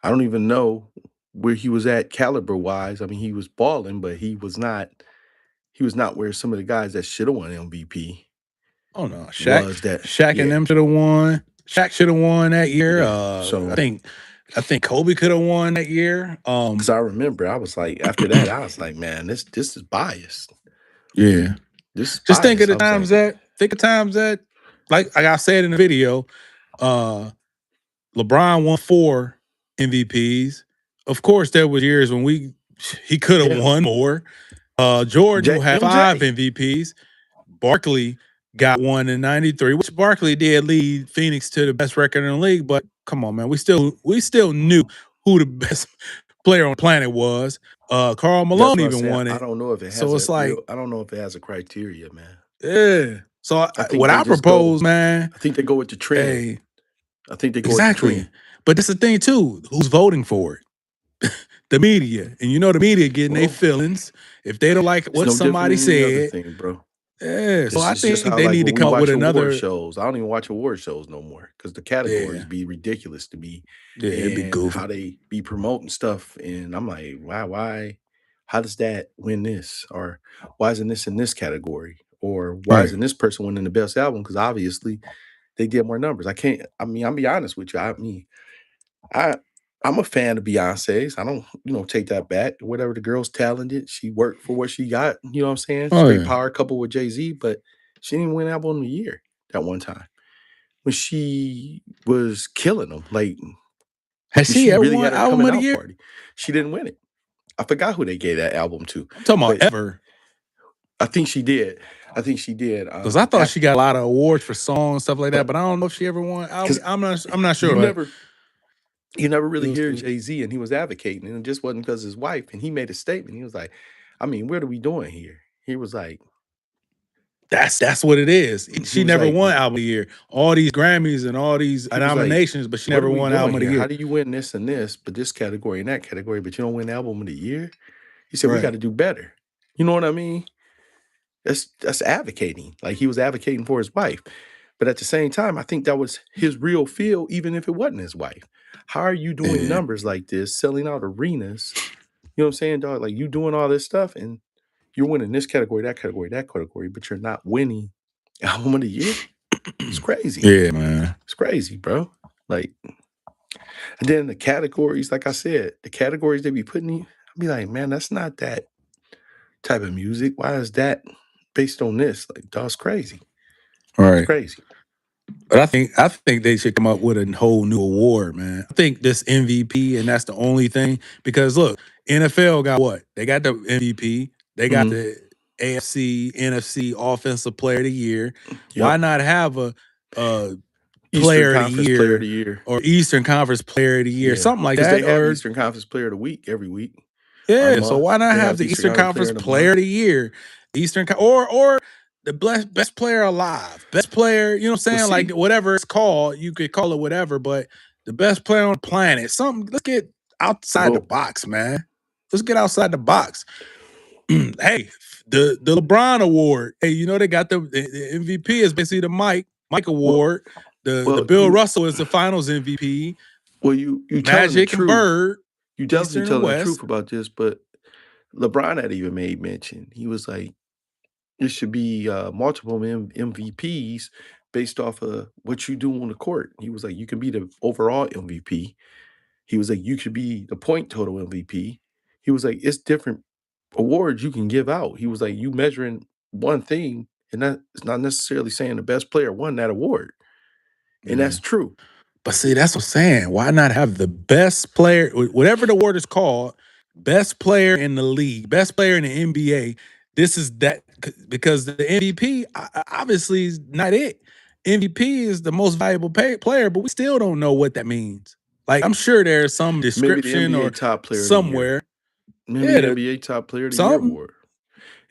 I don't even know where he was at caliber wise. I mean, he was balling, but he was not where some of the guys that should have won MVP Oh no, was that. Shaq and Yeah. them should have won. Shaq should have won that year. Yeah. So I think Kobe could have won that year. because I remember I was like, after that, I was like, man, this is biased. Yeah. This is Just biased. I was think of times that like I said in the video, LeBron won 4 MVPs. Of course, there was years when he could have yeah. won more. Jordan had 5 MJ. MVPs. Barkley got one in '93, which Barkley did lead Phoenix to the best record in the league. But come on, man, we still knew who the best player on the planet was. Karl That's Malone what I'm even saying. won I it. don't know if it has So a it's like, real. I don't know if it has a criteria, man. yeah. So I think what they I just go. propose, man, I think they go with the trend. hey, I think they go with the exactly. trend. But that's the thing too. Who's voting for it? The media, and you know the media getting their Well, feelings if they don't like it's what no different somebody than any other said. thing, bro. Yeah. So I It's just think how they like need to when we come up with watch award another. shows. I don't even watch award shows no more because the Yeah. categories be ridiculous to me, Yeah, it'd be and goofy. how they be promoting stuff. And I'm like, why? How does that win this? Or why isn't this in this category? Or why Right. isn't this person winning the best album? Because obviously they did more numbers. I can't. I mean, I'll be honest with you. I I'm a fan of Beyonce's. I don't, take that back. Whatever the girl's talented, she worked for what she got. You know what I'm saying? Oh Straight yeah. power couple with Jay-Z, but she didn't win album of the year that one time when she was killing them. Like Has when she she ever really won had her album coming of the out year? party. She didn't win it. I forgot who they gave that album to, I'm talking about but ever. I think she did. I think she did. Because I thought she After, got a lot of awards for songs, stuff like that, but but I don't know if she ever won album. because I'm not sure, you but never you never really hear it was Jay-Z, and he was advocating, and it just wasn't because his wife, and he made a statement. He was like, I mean, what are we doing here? He was like, that's what it is. he She was never like, won album of the year. All these Grammys and all these he was like, nominations, but she what are never we won doing album of the here? How year. do you win this and this, but this category and that category, but you don't win album of the year? He said, we got Right. to do better. You know what I mean? That's advocating. Like he was advocating for his wife. But at the same time, I think that was his real feel, even if it wasn't his wife. How are you doing Yeah. numbers like this, selling out arenas? You know what I'm saying, dog? Like you doing all this stuff and you're winning this category, that category, but you're not winning album of the year. It's crazy. Yeah, man. It's crazy, bro. Like, and then the categories, like I said, the categories they be putting in, I'll be like, man, that's not that type of music. Why is that based on this? Like, that's crazy. It's Right. crazy. But I think they should come up with a whole new award, man. I think this MVP, and that's the only thing. Because look, NFL got what? They got the MVP. They got Mhm. the AFC, NFC Offensive Player of the Year. Why Yep. not have a Eastern Player of the Conference Player of Year the Year. or Eastern Conference Player of the Year, Yeah, something like because they that. have Or Eastern Conference Player of the Week every week or yeah, so month. why not They have have the Eastern Eastern Conference Player Conference of the Player Month. of the Year, or the best player alive, best player, you know what I'm Well, saying? Like see, whatever it's called, you could call it whatever, but the best player on the planet. Something, let's get outside the well, box, man. Let's get outside the box. Hey, the LeBron award. Hey, you know they got the MVP is basically the Mike well, award. The well, Bill Russell is the Finals MVP. you telling the Magic and truth. Bird, You definitely Eastern and telling the West. truth about this, but LeBron had even made mention. He was like, it should be multiple MVPs based off of what you do on the court. He was like, you can be the overall MVP. He was like, you could be the point total MVP. He was like, it's different awards you can give out. He was like, you measuring one thing, and that is not necessarily saying the best player won that award. And Yeah. that's true. But see, that's what I'm saying. Why not have the best player, whatever the award is called, best player in the league, best player in the NBA? This is that because the MVP obviously is not it. MVP is the most valuable player, but we still don't know what that means. Like I'm sure there's some Maybe the description NBA or top player of the year. somewhere. Maybe Yeah, the NBA top player of the year something award.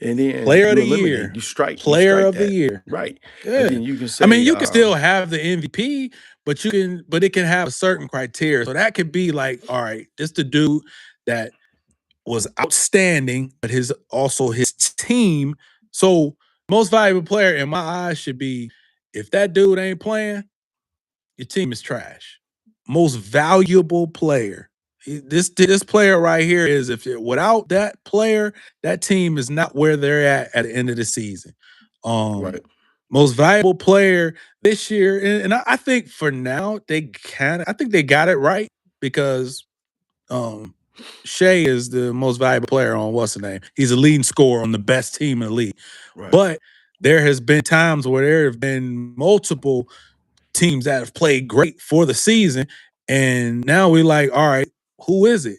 And then player of you the eliminate, year, you player strike of the that. year. Right. And Yeah. then you can I mean, say, you can still have the MVP, but it can have a certain criteria. So that could be like, all right, this the dude that was outstanding, but his team. So most valuable player in my eyes should be if that dude ain't playing, your team is trash. Most valuable player. This player right here is without that player, that team is not where they're at the end of the season. Um, right. Most valuable player this year, and I think for now I think they got it right because um Shea is the most valuable player on what's the name. He's a leading scorer on the best team in the league. Right. But there has been times where there have been multiple teams that have played great for the season. And now we're like, all right, who is it?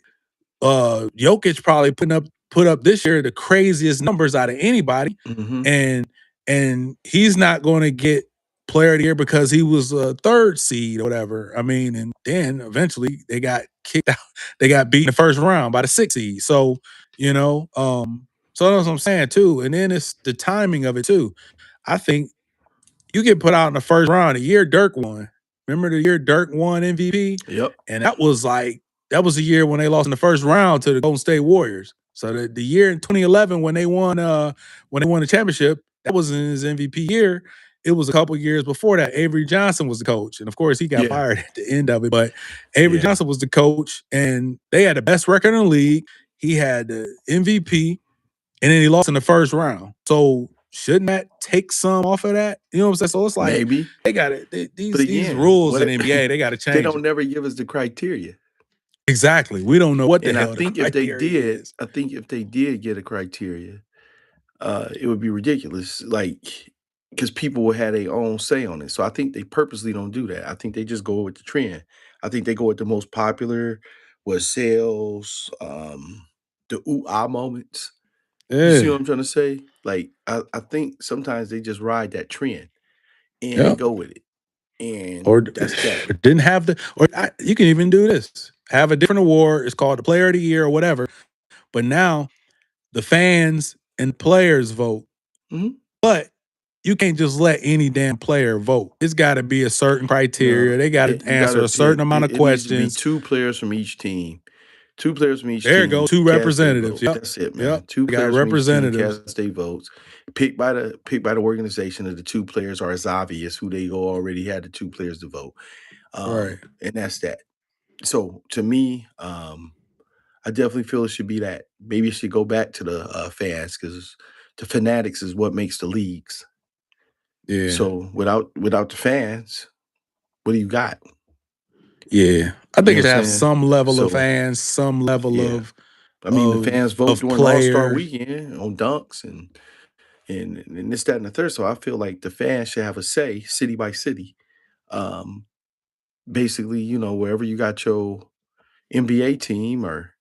Jokic probably put up this year the craziest numbers out of anybody. Mm-hmm. And he's not going to get player of the year because he was a third seed or whatever. I mean, and then eventually they got kicked out. They got beat in the first round by the sixth seed. So, so that's what I'm saying too. And then it's the timing of it too. I think you get put out in the first round the year Dirk won. Remember the year Dirk won MVP? Yep. And that was the year when they lost in the first round to the Golden State Warriors. So the year in 2011 when they won the championship, that wasn't his MVP year. It was a couple years before that. Avery Johnson was the coach. And of course, he got Yeah. fired at the end of it. But Avery Yeah. Johnson was the coach, and they had the best record in the league. He had the MVP, and then he lost in the first round. So shouldn't that take some off of that? You know what I'm saying? So it's like Maybe. they got it. But These again, rules in what the NBA, they got to they change don't it. never give us the criteria. Exactly. We don't know what the And I hell the think if they criteria did, is. I think if they did get a criteria, it would be ridiculous. Like, because people will have their own say on it. So I think they purposely don't do that. I think they just go with the trend. I think they go with the most popular, what sells, the ooh ah moments. You see Yeah. what I'm trying to say? Like, I think sometimes they just ride that trend and Yep. go with it. And Or that's that. didn't have you can even do this. Have a different award. It's called the Player of the Year or whatever. But now the fans and players vote. Mhm. But you can't just let any damn player vote. It's got to be a certain No, criteria. They got to you answer gotta a certain pick. amount of It needs to be questions. 2 players from each team. 2 players from each There you team go. Two cast their representatives. vote. Yep. That's it, man. Yep. 2 They got players from each team representatives. cast their votes. Picked by the organization, and the 2 players are as obvious who they go already had the 2 players to vote. Right. And that's that. So to me, I definitely feel it should be that. Maybe it should go back to the fans because the fanatics is what makes the leagues. Yeah. So without the fans, what do you got? Yeah. I You think know it what should I'm have saying? some level of So fans, some level yeah. I mean, the fans vote of during All-Star players. weekend on dunks and this, that, and the third. So I feel like the fans should have a say, city by city. Um, Basically, wherever you got your NBA team or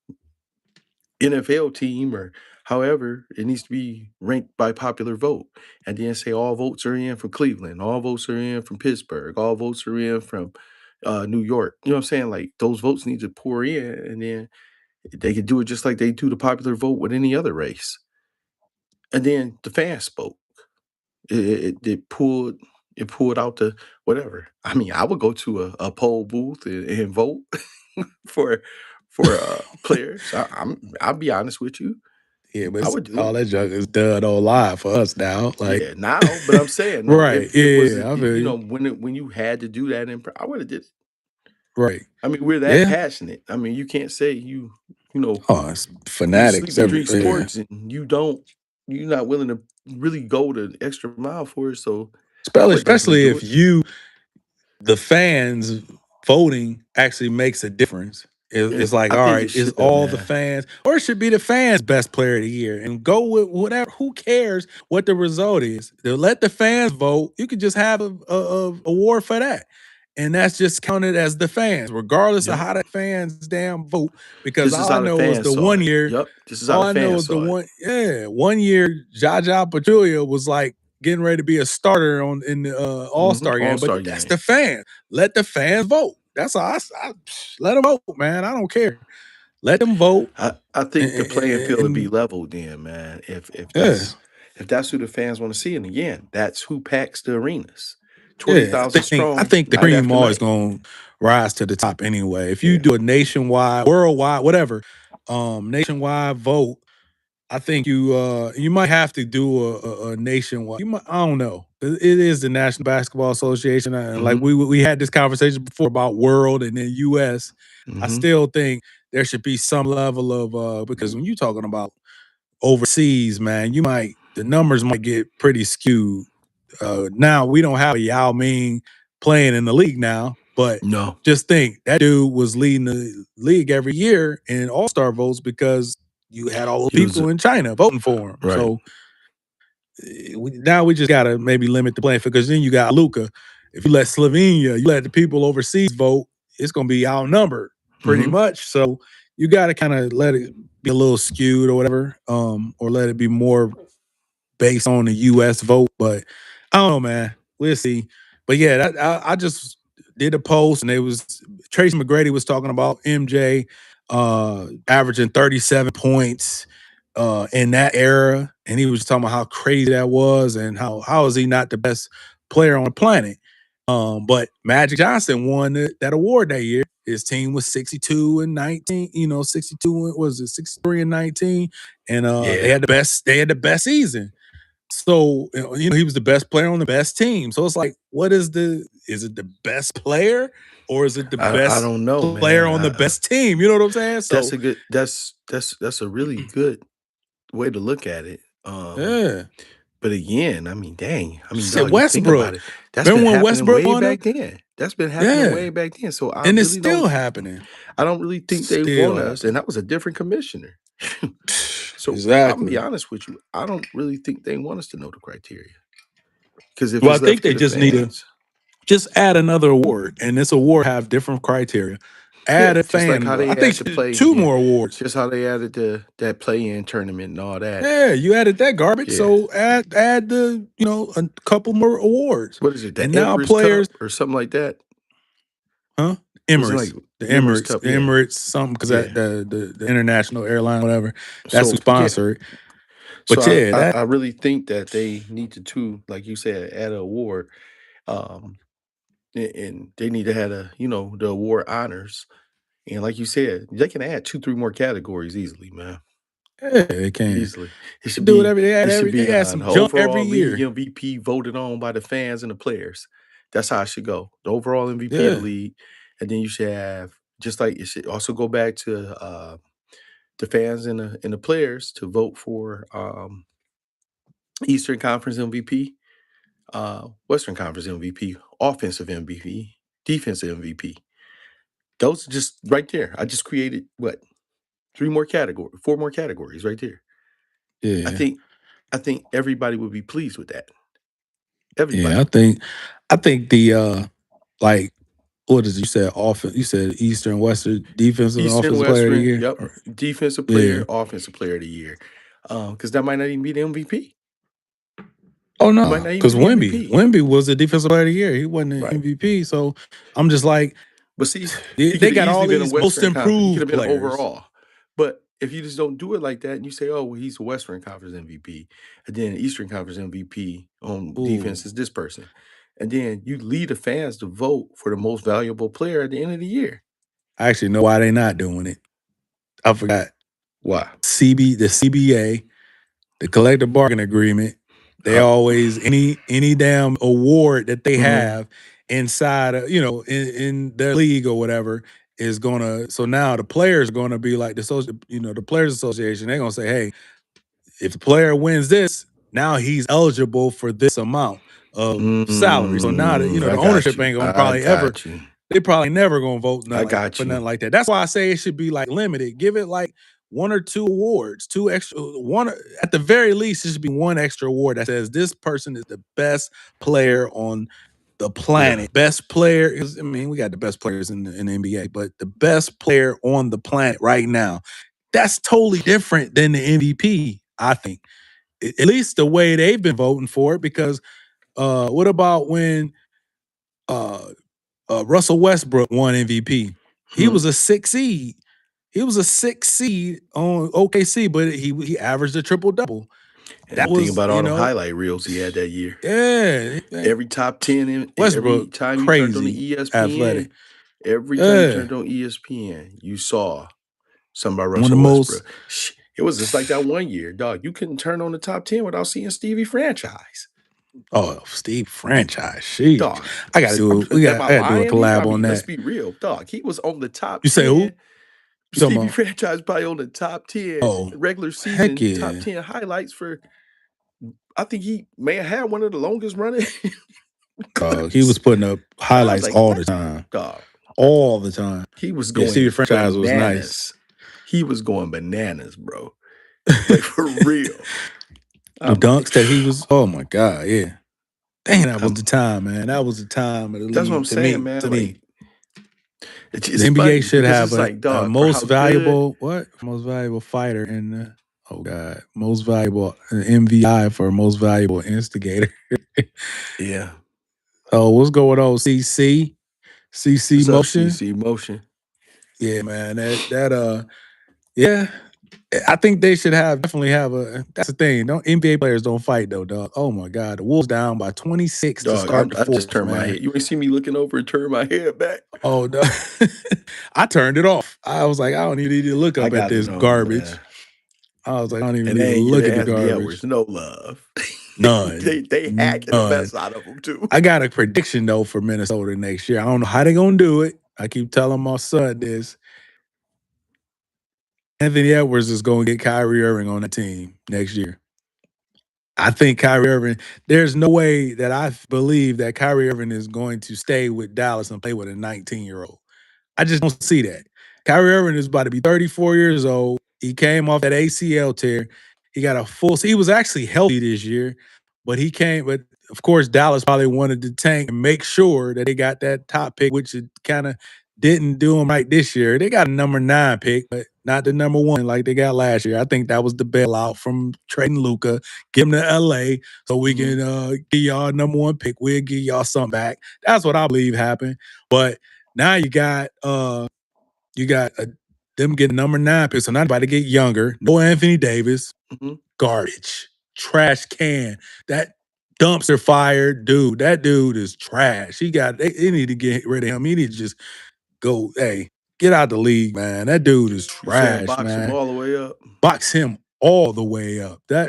NFL team or However, it needs to be ranked by popular vote, and then say all votes are in from Cleveland, all votes are in from Pittsburgh, all votes are in from New York. You know what I'm saying? Like those votes need to pour in, and then they could do it just like they do the popular vote with any other race. And then the fans spoke. It pulled out the whatever. I mean, I would go to a poll booth and vote for players. I'll be honest with you. Yeah, but I it's, would do all it. that junk is done on live for us now. Like, Yeah, now, but I'm saying though, right? if it was, Yeah, I feel you you. know, when you had to do that I would have did it. Right. I mean, we're that Yeah. passionate. I mean, you can't say you know, Oh, it's you sleep fanatics and every. drink Yeah. sports and you're not willing to really go the extra mile for it. So I Especially, would definitely especially do if it. the fans voting actually makes a difference. It's like, I all think it right, is should, all the man. fans, or it should be the fans' best player of the year, and go with whatever. Who cares what the result is? They'll let the fans vote. You could just have a award for that, and that's just counted as the fans, regardless of Yep. how the fans damn vote. Because This is all I how the know is fans the saw one it. year Yep. This is how all the I know fans is the saw it. one year Jaja Pachulia was like getting ready to be a starter in the All Star game, but All-Star that's game. the fans. Let the fans vote. That's all. Let them vote, man. I don't care. Let them vote. I think the playing field would be And leveled then, man. yeah, If that's who the fans want to see, and again, that's who packs the arenas, twenty yeah. thousand I strong, think the night cream after always night. gonna rise to the top anyway. If you Yeah. do a nationwide, worldwide, whatever, nationwide vote, I think you might have to do a nationwide. I don't know. It is the National Basketball Association, and like Mm-hmm. we had this conversation before about world and then U.S. I Mm-hmm. still think there should be some level of because when you're talking about overseas, man, the numbers might get pretty skewed. Now we don't have a Yao Ming playing in the league now, but No, just think that dude was leading the league every year in All Star votes because you had all the he was people in China voting for him. right. So now we just gotta maybe limit the playing field because then you got Luca. If you let Slovenia, you let the people overseas vote, it's gonna be outnumbered pretty Mm-hmm. much. So you gotta kind of let it be a little skewed or whatever, or let it be more based on the U.S. vote. But I don't know, man. We'll see. But yeah, I just did a post, and it was Tracy McGrady was talking about MJ averaging 37 points in that era, and he was talking about how crazy that was, and how is he not the best player on the planet. But Magic Johnson won that award that year. His team was 62 and 19, 62 was it 63 and 19, and they Yeah. had the best season. So, he was the best player on the best team. So it's like, is it the best player or is it the I best don't know, player man. on the best team? You know what I'm saying? That's So, a good that's a really good way to look at it. yeah. But again, I mean, dang. I mean, Shit, dog, you think about Westbrook. it. That's been Remember when happening Westbrook way won back it? then. That's been happening Yeah. way back then. So And it's still happening. I don't really think they Still want us, and happening. that was a different commissioner. So I'm gonna be Exactly. honest with you. I don't really think they want us to know the criteria. Because if Well, I it's think left to they the just need to fans, just add another award, and this award have different criteria. Add yeah, a just like fan. how I they think add the play, two yeah, more awards. just how they added that play-in tournament and all that. Yeah, you added that garbage, Yeah, so add the a couple more awards, what is it? The and now Empress players, Cup or something like that? huh? Was it like Emirates, the the Empress Emirates, Cup? Yeah, something because yeah. that the international airline, whatever, that's who So yeah, sponsor it. so But yeah, I really think that they need to too, like you said, add an award. Um, and they need to have the award honors. And like you said, they can add 2, 3 more categories easily, man. yeah, they can. Easily. It They should do be whatever they add. They add the some junk every overall league year. MVP voted on by the fans and the players. That's how it should go. The overall MVP of the Yeah, league, and then you should have just like it should also go back to the fans and the players to vote for Eastern Conference MVP, Western Conference MVP, offensive MVP, defensive MVP. Those are just right there. I just created what 4 more categories right there. I yeah, think I think everybody would be pleased with that. yeah. Everybody. I think the like what is it? You said offense. You said Eastern, Western defensive and Eastern, offensive player of the Western, year. yep. Defensive Yeah, player, offensive player of the year. Because that might not even be the MVP. Oh It might no, not even because be the MVP. Wemby was the defensive player of the year. He wasn't an Right. MVP. So I'm just like, But see, he they could have got all easily been a these most Western Conference. He could improved have been players. overall. But if you just don't do it like that and you say, oh, well, he's a Western Conference MVP, and then Eastern Conference MVP on Ooh, defense is this person, and then you lead the fans to vote for the most valuable player at the end of the year. I actually know why they're not doing it. I forgot. Why? The CBA, the collective bargaining agreement. They always any damn award that they have inside of, in their league or whatever is gonna. So now the players are gonna be like the players association. They're gonna say, hey, if the player wins this, now he's eligible for this amount of salary. So now that the I got ownership you. ain't gonna I probably ever. got you. They probably never gonna vote I nothing like got for you. nothing like that. That's why I say it should be like limited. Give it like one or two awards, two extra one at the very least. It should be one extra award that says this person is the best player on the planet. Yeah. Best player is, I mean, we got the best players in the NBA, but the best player on the planet right now. That's totally different than the MVP, I think. At least the way they've been voting for it, because what about when Russell Westbrook won MVP? He was a 6 seed. He was a 6 seed on OKC, but he averaged a triple double. And That think was, about all them highlight reels he had that year. yeah. Every top 10 every Westbrook, time you turned on crazy the ESPN, athletic. every time you Yeah, turned on ESPN, you saw something about one of the Russell most. Westbrook. It was just like that one year, dog. You couldn't turn on the top 10 without seeing Stevie Franchise. Oh, Steve franchise. Sheesh. Dog. I gotta do. We Am got. I I gotta do a lying here? I collab on mean, let's that. be real, dog. He was on the top You say who? 10. You talking Stevie about? Franchise probably on the top 10 Oh, regular heck season, top yeah. 10 highlights for. I think he may have had one of the longest running. He was putting up I was highlights like, all the what? time. Dog. All the time. He was Yeah, Stevie going franchise was nice. bananas. He was going bananas, bro. Like for real. The I'm like, dunks that he was, oh my God, yeah. Dang, that was I'm, the time, man. That was the time of the that's what I'm league to saying, me. man. To Like, me, it's the NBA funny should because have it's like, a dog, for most how good. valuable most valuable fighter and oh God, most valuable MVI for most valuable instigator. Yeah. Oh, what's going on, CC? CC What's up, motion? CC Motion? Yeah, man. Yeah. I think they should definitely have a. That's the thing. Don't NBA players don't fight though, dog. Oh my God, the Wolves down by 26 to Dog, start the I just fourth, turned my man. head. You ain't see me looking over and turn my head back. Oh no, I turned it off. I was like, I don't even need to look I up at got this it on, garbage. man. I was like, I don't even And need they to ain't look giving at the Anthony garbage. Edwards no love. None, they hacking the none. mess out of him too. I got a prediction though for Minnesota next year. I don't know how they gonna do it. I keep telling my son this. Anthony Edwards is gonna get Kyrie Irving on the team next year. I think Kyrie Irving, there's no way that I believe that Kyrie Irving is going to stay with Dallas and play with a 19-year-old. I just don't see that. Kyrie Irving is about to be 34 years old. He came off that ACL tear. He got a he was actually healthy this year, but but of course, Dallas probably wanted to tank and make sure that they got that top pick, which it kind of didn't do them right this year. They got a number 9 pick, but not the number 1 like they got last year. I think that was the bailout from trading Luka, give him to LA so we can give y'all a number 1 pick. We'll give y'all something back. That's what I believe happened. But now you got them getting number 9 pick, so not about to get younger. No Anthony Davis, garbage, trash can. That dumpster fire dude. That dude is trash. They need to get rid of him. He need to just go. Hey, get out the league, man. That dude is You saying trash, box him man. all the way up? Box him all the way up. I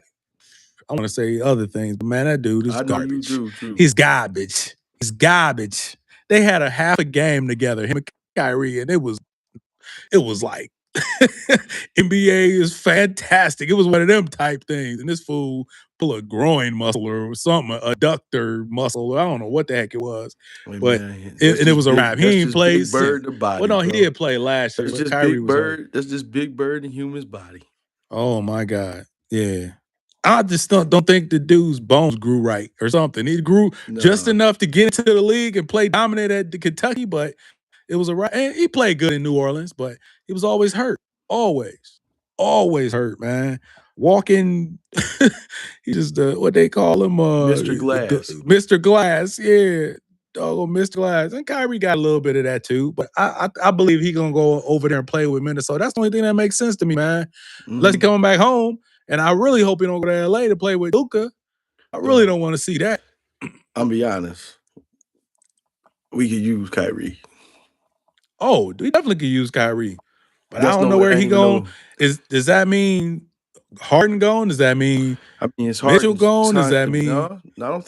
want to say other things, but man, that dude is I know you garbage. do too. He's garbage. He's garbage. They had a half a game together, him and Kyrie, and it was like NBA is fantastic. It was one of them type things. And this fool pull a groin muscle or something, adductor muscle. I don't know what the heck it was. Hey, But man, it was a wrap. He that's ain't just played Big since. Bird the body, Well, no, he bro. did play last year, That's but just Kyrie Big was hurt. Bird. That's just Big Bird in human's body. Oh my God. Yeah. I just don't think the dude's bones grew right or something. He grew just enough to get into the league and play dominant at the Kentucky, but it was and he played good in New Orleans, but he was always hurt. Always hurt, man. walking. He just what they call him, Mr. Glass. Mr. Glass. Yeah, doggone Mr. Glass. And Kyrie got a little bit of that too, but I believe he gonna go over there and play with Minnesota. That's the only thing that makes sense to me, man. Unless he coming back home, and I really hope he don't go to LA to play with Luka. I really don't want to see that. I'll be honest. We could use Kyrie. Oh, we definitely could use Kyrie, but I That's don't know no, where ain't he even going. no. Does that mean Harden going? Does that mean I mean, it's Mitchell Harden's going? Does time. that mean No, I don't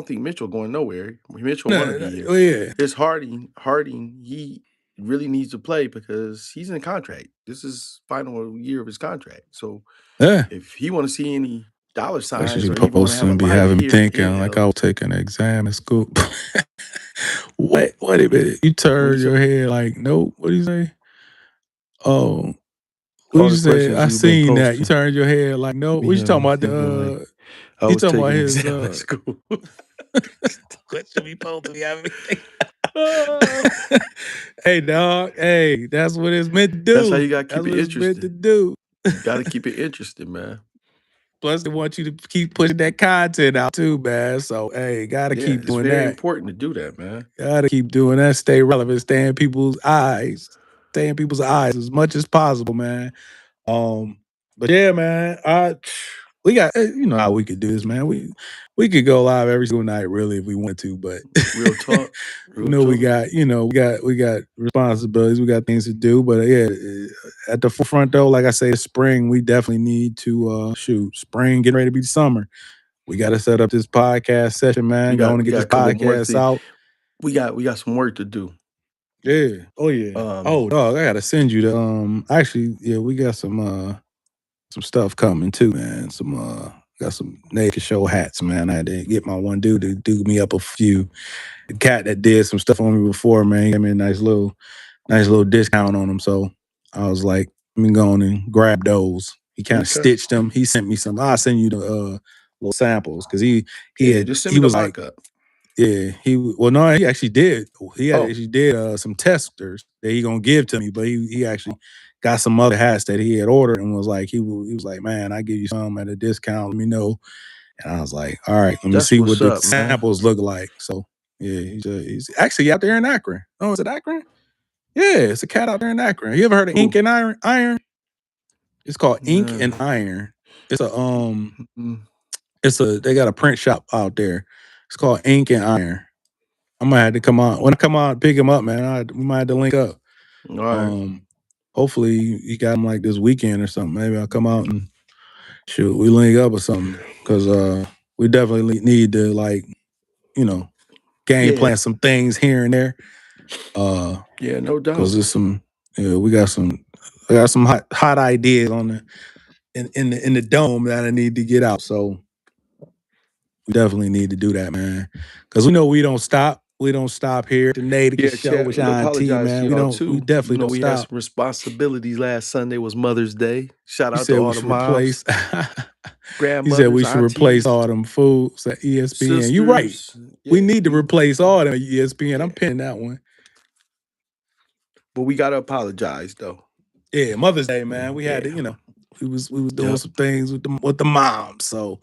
think Mitchell going nowhere. Mitchell want to be here. oh, yeah? It's Harding. Harding, he really needs to play because he's in a contract. This is final year of his contract. So Yeah. if he want to see any dollar signs Actually, or he want to have a posting be life having me here thinking like I in was taking an exam in school. What? Wait a minute. You what turned he your say? head like nope. What do you say? Oh, what All you the said? questions I you've been seen that. You posting turned your head like no. be What you having talking me about? thinking like I You was talking about taking an his exam at school. what should be supposed to be having me think? Hey dog. Hey, that's what it's meant to That's how do. you got to That's keep it what it's meant to interesting. do. You got to keep it interesting, man. Plus, they want you to keep pushing that content out too, man. So, hey, gotta Yeah, keep it's doing very that. important to do that, man. Gotta keep doing that. Stay relevant. Stay in people's eyes. Stay in people's eyes as much as possible, man. But yeah, man. We got you know how we could do this, man. We could go live every single night, really, if we want to. But Real talk. you Real know, we talk. got we got responsibilities. We got things to do. But yeah, at the forefront though, like I say, spring. We definitely need to shoot spring. Getting ready to be summer. We got to set up this podcast session, man. Going to We get got this a couple more podcast things. out. We got some work to do. Yeah. Oh yeah. Oh dog, I gotta send you the actually, yeah, we got some stuff coming too, man. Got some Naticus show hats, man. I had to get my one dude to do me up a few. The cat that did some stuff on me before, man, he gave me a nice little discount on them. So I was like, let me go on and grab those. He kind of stitched them. He sent me some. I'll send you the little samples because Just send he me the was like, mock-up. yeah, he actually did. He actually did some testers that he gonna give to me, but he actually got some other hats that he had ordered and was like, he was like, man, I give you some at a discount. Let me know. And I was like, all right, let me see what the samples look like. So yeah, he's actually out there in Akron. Oh, is it Akron? Yeah, it's a cat out there in Akron. You ever heard of Ink and Iron? It's called Ink and Iron. It's they got a print shop out there. It's called Ink and Iron. I might have to come on. When I come on, pick him up, man. We might have to link up. All right. Hopefully you got him like this weekend or something. Maybe I'll come out and shoot, we link up or something. Cause we definitely need to like, game plan some things here and there. Yeah, no doubt. Cause there's some I got some hot ideas on in the dome that I need to get out. So we definitely need to do that, man. Cause we know we don't stop. We don't stop here at the Naticus show with Sean T, man. We definitely don't we stop. had some responsibilities last Sunday was Mother's Day. Shout out said to we all the should moms, replace. grandmothers, He said we should aunties, replace all them foods at ESPN. You right. We need to replace all them at ESPN. I'm pinning that one. But we gotta apologize though. Yeah, Mother's Day, man. We had to, we was doing some things with the moms. So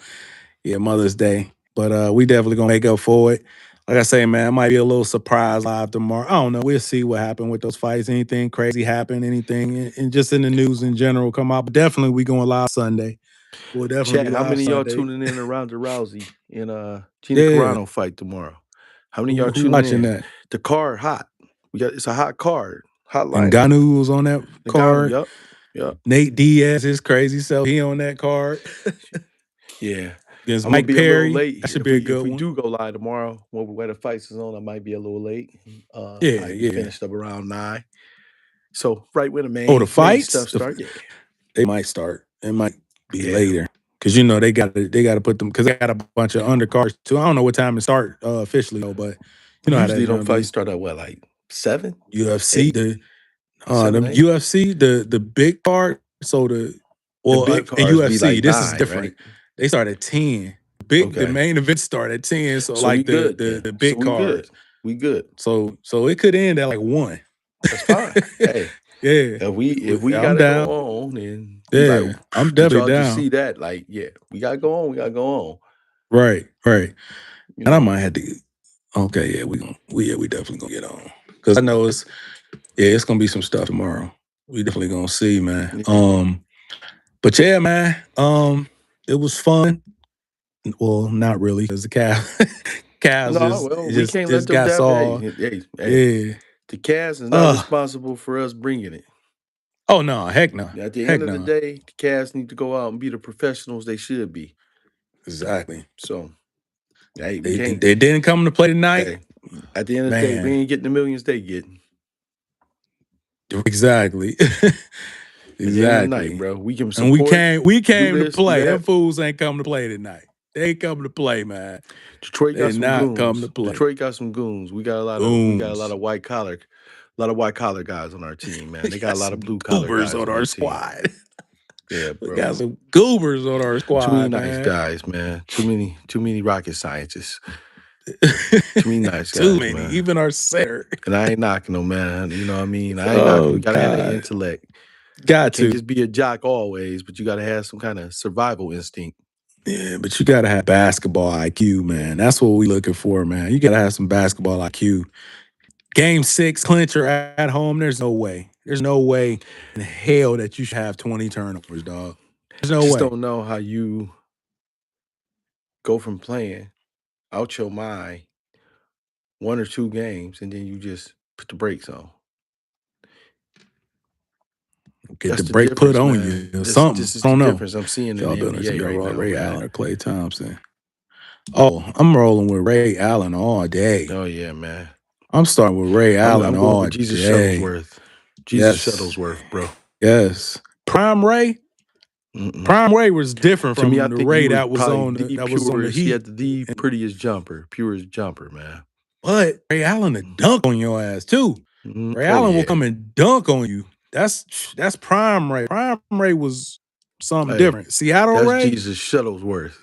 yeah, Mother's Day. But we definitely gonna make up for it. Like I say, man, it might be a little surprise live tomorrow. I don't know. We'll see what happened with those fights. Anything crazy happen? Anything and just in the news in general come out. But definitely we going live Sunday. We'll definitely be live how many Sunday. y'all tuning in to Ronda Rousey and Gina Carano fight tomorrow? How many y'all tuning watching in? That? The card hot. It's a hot card. Hot line. And Ngannou was on that card. Yep. Nate Diaz is crazy, so he on that card. Yeah. Against I'm Mike gonna be Perry. a little late. That should be a good one. If we do go live tomorrow, where the fights is on, I might be a little late. Might be finished up around 9. So right when the main the fights stuff start, they might start. It might be later because they got to put them because they got a bunch of undercards too. I don't know what time it start officially though, but usually don't fights start at what, like 7? UFC the UFC the big card. So the big cards UFC be like this 9, is different. right? They start at 10. The main event start at 10. So like the big cards. We good. So it could end at like 1. That's fine. Hey, yeah. if we got to go on, then You like, Yeah, I'm did definitely y'all just down. see that? Like, yeah, we gotta go on. We gotta go on. Right, right. You And I know. might have to. Okay, yeah, we definitely gonna get on because I know it's gonna be some stuff tomorrow. We definitely gonna see, man. Yeah. But yeah, man. It was fun. Well, not really, because the Cavs No, just well, we just can't let just them got dab. Hey, saw. hey. Yeah. The Cavs is not Uh responsible for us bringing it. oh no, heck no. At the end Heck of the no. day, the Cavs need to go out and be the professionals they should be. Exactly. So, hey, we They can't. they didn't come to play tonight. Hey, at the end of the day, we Man. ain't getting the millions they get. Exactly. At the end of the night, Exactly. bro, we can And we support, came we do came to this, do play. Them that. fools ain't come to play tonight. They ain't come to play, man. Detroit They got did some not come to goons. play. Detroit got some goons. We got a lot Goons. of white collar guys on our team, man. We They got a got lot of some blue collar goobers guys on on our their team. squad. Yeah, We bro. got some goobers on our Too many squad, nice man. guys, man. Too many rocket scientists. Too many nice Too guys, many. man. Even our center. And I ain't knocking them, man. You know what I mean? I ain't knocking them. Oh You gotta have that God. intellect. Got Can't to. just be a jock always, but you gotta have some kind of survival instinct. Yeah, but you gotta have basketball IQ, Yeah. man. That's what we looking for, man. You gotta have some basketball IQ. Game 6, clincher at home. There's no way. There's no way in hell that you should have 20 turnovers, dog. There's no Just way. don't know how you go from playing out your mind 1 or 2 games and then you just put the brakes on. Get That's the the break put difference, on man. you or This something. is I the don't know. difference I'm seeing What in y'all the doing this NBA year right about now, Ray man. Allen or Klay Thompson? Oh, I'm rolling with Ray Allen all day. Oh yeah, man. I'm starting with Ray Allen I'm going all with Jesus day. Shuttlesworth. Jesus Yes. Shuttlesworth, bro. Yes. Prime Ray? Mm-mm. Prime Ray was different To me, I from the think he Ray was that was probably on the the purest. He Heat. had the And, prettiest jumper, purest jumper, man. but Ray Allen to dunk on your ass too. Ray Oh Allen will yeah. come and dunk on you. That's Prime Ray. Prime Ray was something Hey, different. Seattle that's Ray? Jesus Shuttlesworth.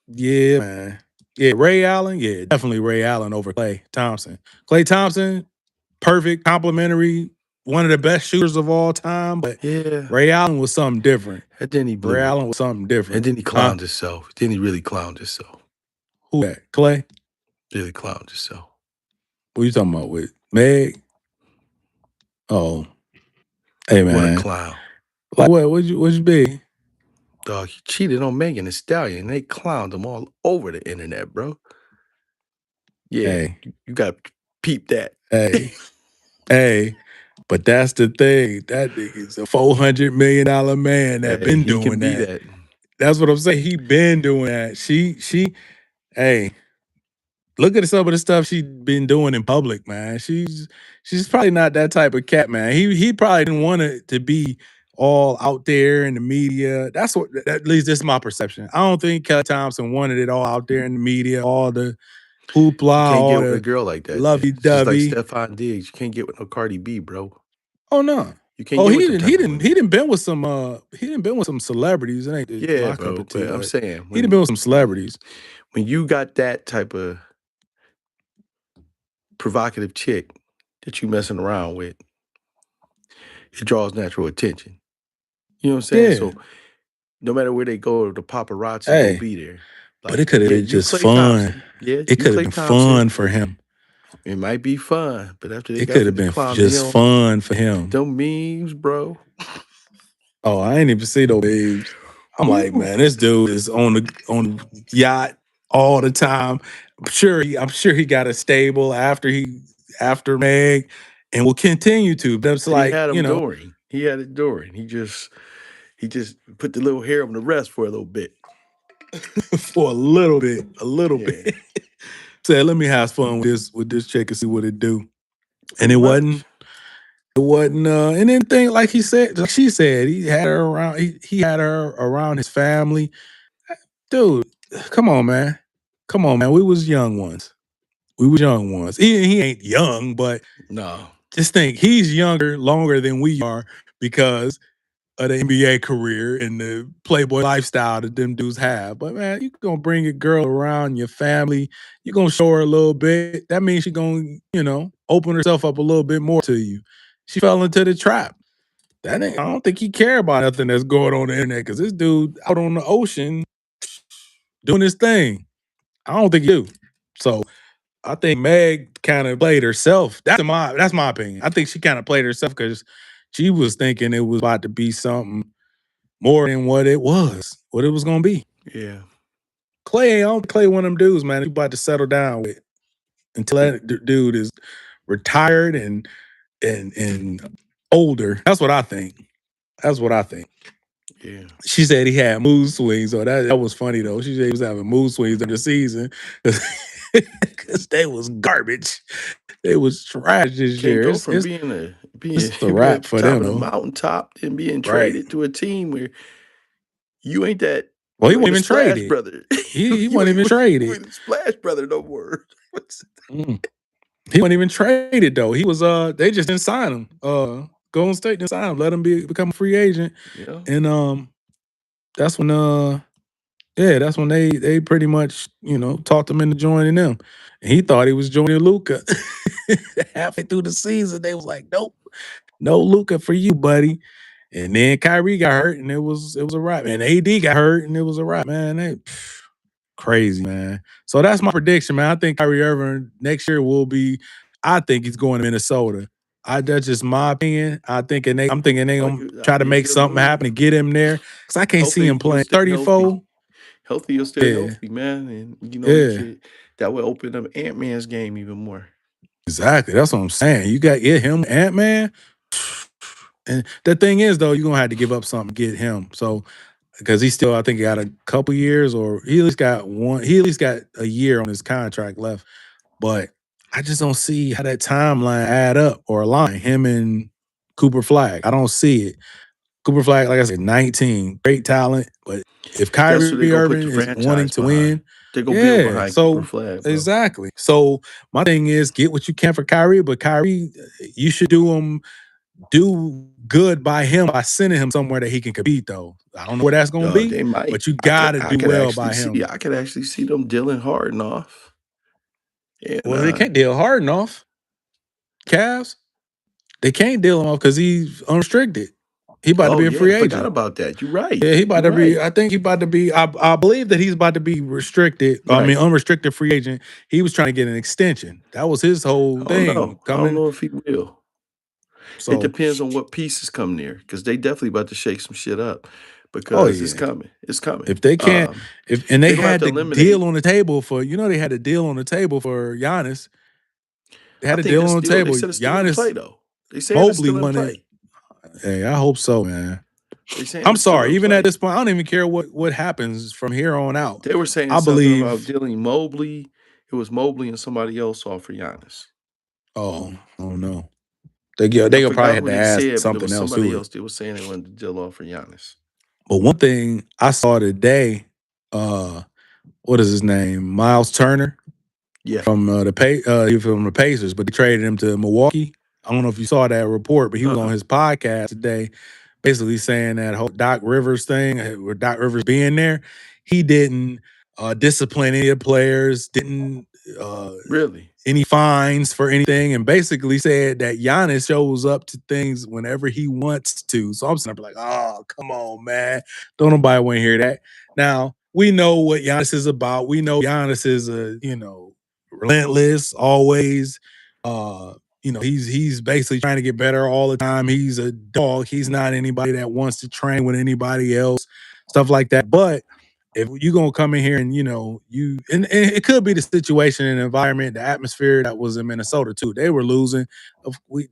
Yeah, man. Yeah, Ray Allen. Yeah, definitely Ray Allen over Klay Thompson. Klay Thompson, perfect, complimentary, one of the best shooters of all time. But Yeah. Ray Allen was something different. And then he Ray blew it. Allen was something And different. then he Huh? clowned himself. Then he really clowned himself. Who that? Klay? Really clowned himself. What you talking about with Meg? Oh, hey What a man. clown. Like what? What'd you be? Dog, he cheated on Megan Thee Stallion. They clowned him all over the internet, bro. Yeah, Hey, you got to peep that. hey, hey. But that's the thing. That nigga's a $400 million man that Hey, been he can doing be that. that. That's what I'm saying. He been doing that. Hey, look at some of the stuff she been doing in public, man. She's probably not that type of cat, man. He probably didn't want it to be all out there in the media. That's what at least this is my perception. I don't think Kelly Thompson wanted it all out there in the media, all the You hoopla, can't all get with a the girl like that. lovey It's just like dovey. Stephon Diggs. You can't get with no Cardi B, bro. Oh no. You can't Oh, get he with them didn't. type He of didn't. He women. didn't been with some. He didn't been with some celebrities. It ain't Yeah, my cup bro. of tea, But I'm but saying he didn't been with some celebrities. when you got that type of provocative chick that you messing around with, it draws natural attention. You know what I'm saying? Yeah. So no matter where they go, the paparazzi gonna Hey, be there. but it Like, could have yeah, been you just Klay fun. Thompson. Yeah, It you could have Klay been Thompson. fun for him. It might be fun, but after they It got could have to been clown just him, fun for him. them memes, bro. Oh, I ain't even see those babes. I'm like, Ooh. man, this dude is on the yacht all the time. I'm sure he got a stable after Meg, and will continue to. But it's He like had him during. He had it during. He just put the little hair on the rest for a little bit. for a little bit. Yeah, Said, let me have fun with this chick and see what it do. And pretty it wasn't. much. It wasn't. And then think like he said, like she said, he had her around. He had her around his family. Dude, come on, man. Come on, man. We was young ones. We was young ones. He ain't young, but No. just think he's younger longer than we are because of the NBA career and the Playboy lifestyle that them dudes have. But man, you gonna bring a girl around your family, you gonna show her a little bit. That means she gonna, open herself up a little bit more to you. She fell into the trap. That ain't, I don't think he care about nothing that's going on the internet because this dude out on the ocean doing his thing. I don't think he do. So I think Meg kind of played herself. That's my opinion. I think she kind of played herself because she was thinking it was about to be something more than what it was gonna be. Yeah. Clay, I don't think Clay one of them dudes, man. You about to settle down with until that dude is retired and older. That's what I think. That's what I think. Yeah. She said he had mood swings, so that was funny though. She said he was having mood swings during the season because they was garbage. They was trash this Can't year. go from being It's a being wrap at the for top them of the though, mountaintop and being right? traded to a team where you ain't that Well, he you ain't wasn't the even splash traded. brother. He you wasn't ain't even you traded. ain't the splash brother no more. Mm. He wasn't even traded though. He was they just didn't sign him. Golden State didn't sign him. Let him become a free agent. Yeah. And that's when that's when they pretty much, talked him into joining them. And he thought he was joining Luca. Halfway through the season, they was like, nope, no Luca for you, buddy. And then Kyrie got hurt, and it was a wrap. And AD got hurt, and it was a wrap. Man, crazy, man. So that's my prediction, man. I think Kyrie Irving next year will be. I think he's going to Minnesota. That's just my opinion. I'm thinking they gonna try I'll to be a make good something move. happen to get him there. Cause I can't see Hopefully him he'll playing stay healthy. 34. Healthy will stay Yeah, healthy, man. And you yeah. could that will open up Ant-Man's game even more. Exactly. That's what I'm saying. You got him, Ant-Man. And the thing is, though, you're gonna have to give up something to get him. So because he still, I think, got a couple years, or he at least got one. He at least got a year on his contract left. But I just don't see how that timeline add up or align. Him and Cooper Flag. I don't see it. Cooper Flag, like I said, 19, great talent. But if That's who they Kyrie gonna put Irving the is wanting franchise to behind. win, They gonna build yeah. behind Cooper So Flag, bro. exactly. So my thing is get what you can for Kyrie, but Kyrie, you should do good by him by sending him somewhere that he can compete. Though I don't know where that's gonna Dog, be, they might. but you gotta do well by him. I could actually see them dealing Harden off. And Well, they can't deal Harden off. Cavs, they can't deal him off because he's unrestricted. He about to oh be a yeah, free forgot agent. about that. You're right. Yeah, he about You're to be. right. I think he about to be. I believe that he's about to be restricted. I mean, Right. unrestricted free agent. He was trying to get an extension. That was his whole I don't thing know. I don't coming. know if he will. It So, depends on what pieces come there, because they definitely about to shake some shit up oh because it's yeah. coming. It's coming. If they can't, if and they They're gonna have had to the deal eliminate. on the table for, they had a deal on the table for Giannis. They I had a think deal it's on the still. They table. said it's still in Giannis play though. They saying it's Mobley still in won it. play. Hey, I hope so, man. They saying I'm it's still sorry. in Even at play. this point, I don't even care what happens from here on out. They were saying I something about believe. dealing Mobley. It was Mobley and somebody else off for Giannis. Oh no. They I gonna probably forgot have who to they add said, but it something was else to somebody it. else. They were saying they wanted to deal off for Giannis. But one thing I saw today, uh, what is his name? Miles Turner Yeah. from from the Pacers, but they traded him to Milwaukee. I don't know if you saw that report, but he was on Uh-uh. his podcast today, basically saying that whole Doc Rivers thing, with Doc Rivers being there, he didn't discipline any of the players, didn't uh, Really? any fines for anything, and basically said that Giannis shows up to things whenever he wants to. So I'm sitting there like, oh, come on, man. Don't nobody want to hear that. Now, we know what Giannis is about. We know Giannis is relentless, always. He's basically trying to get better all the time. He's a dog. He's not anybody that wants to train with anybody else, stuff like that. But if you're gonna come in here and and it could be the situation and environment, the atmosphere that was in Minnesota too. They were losing.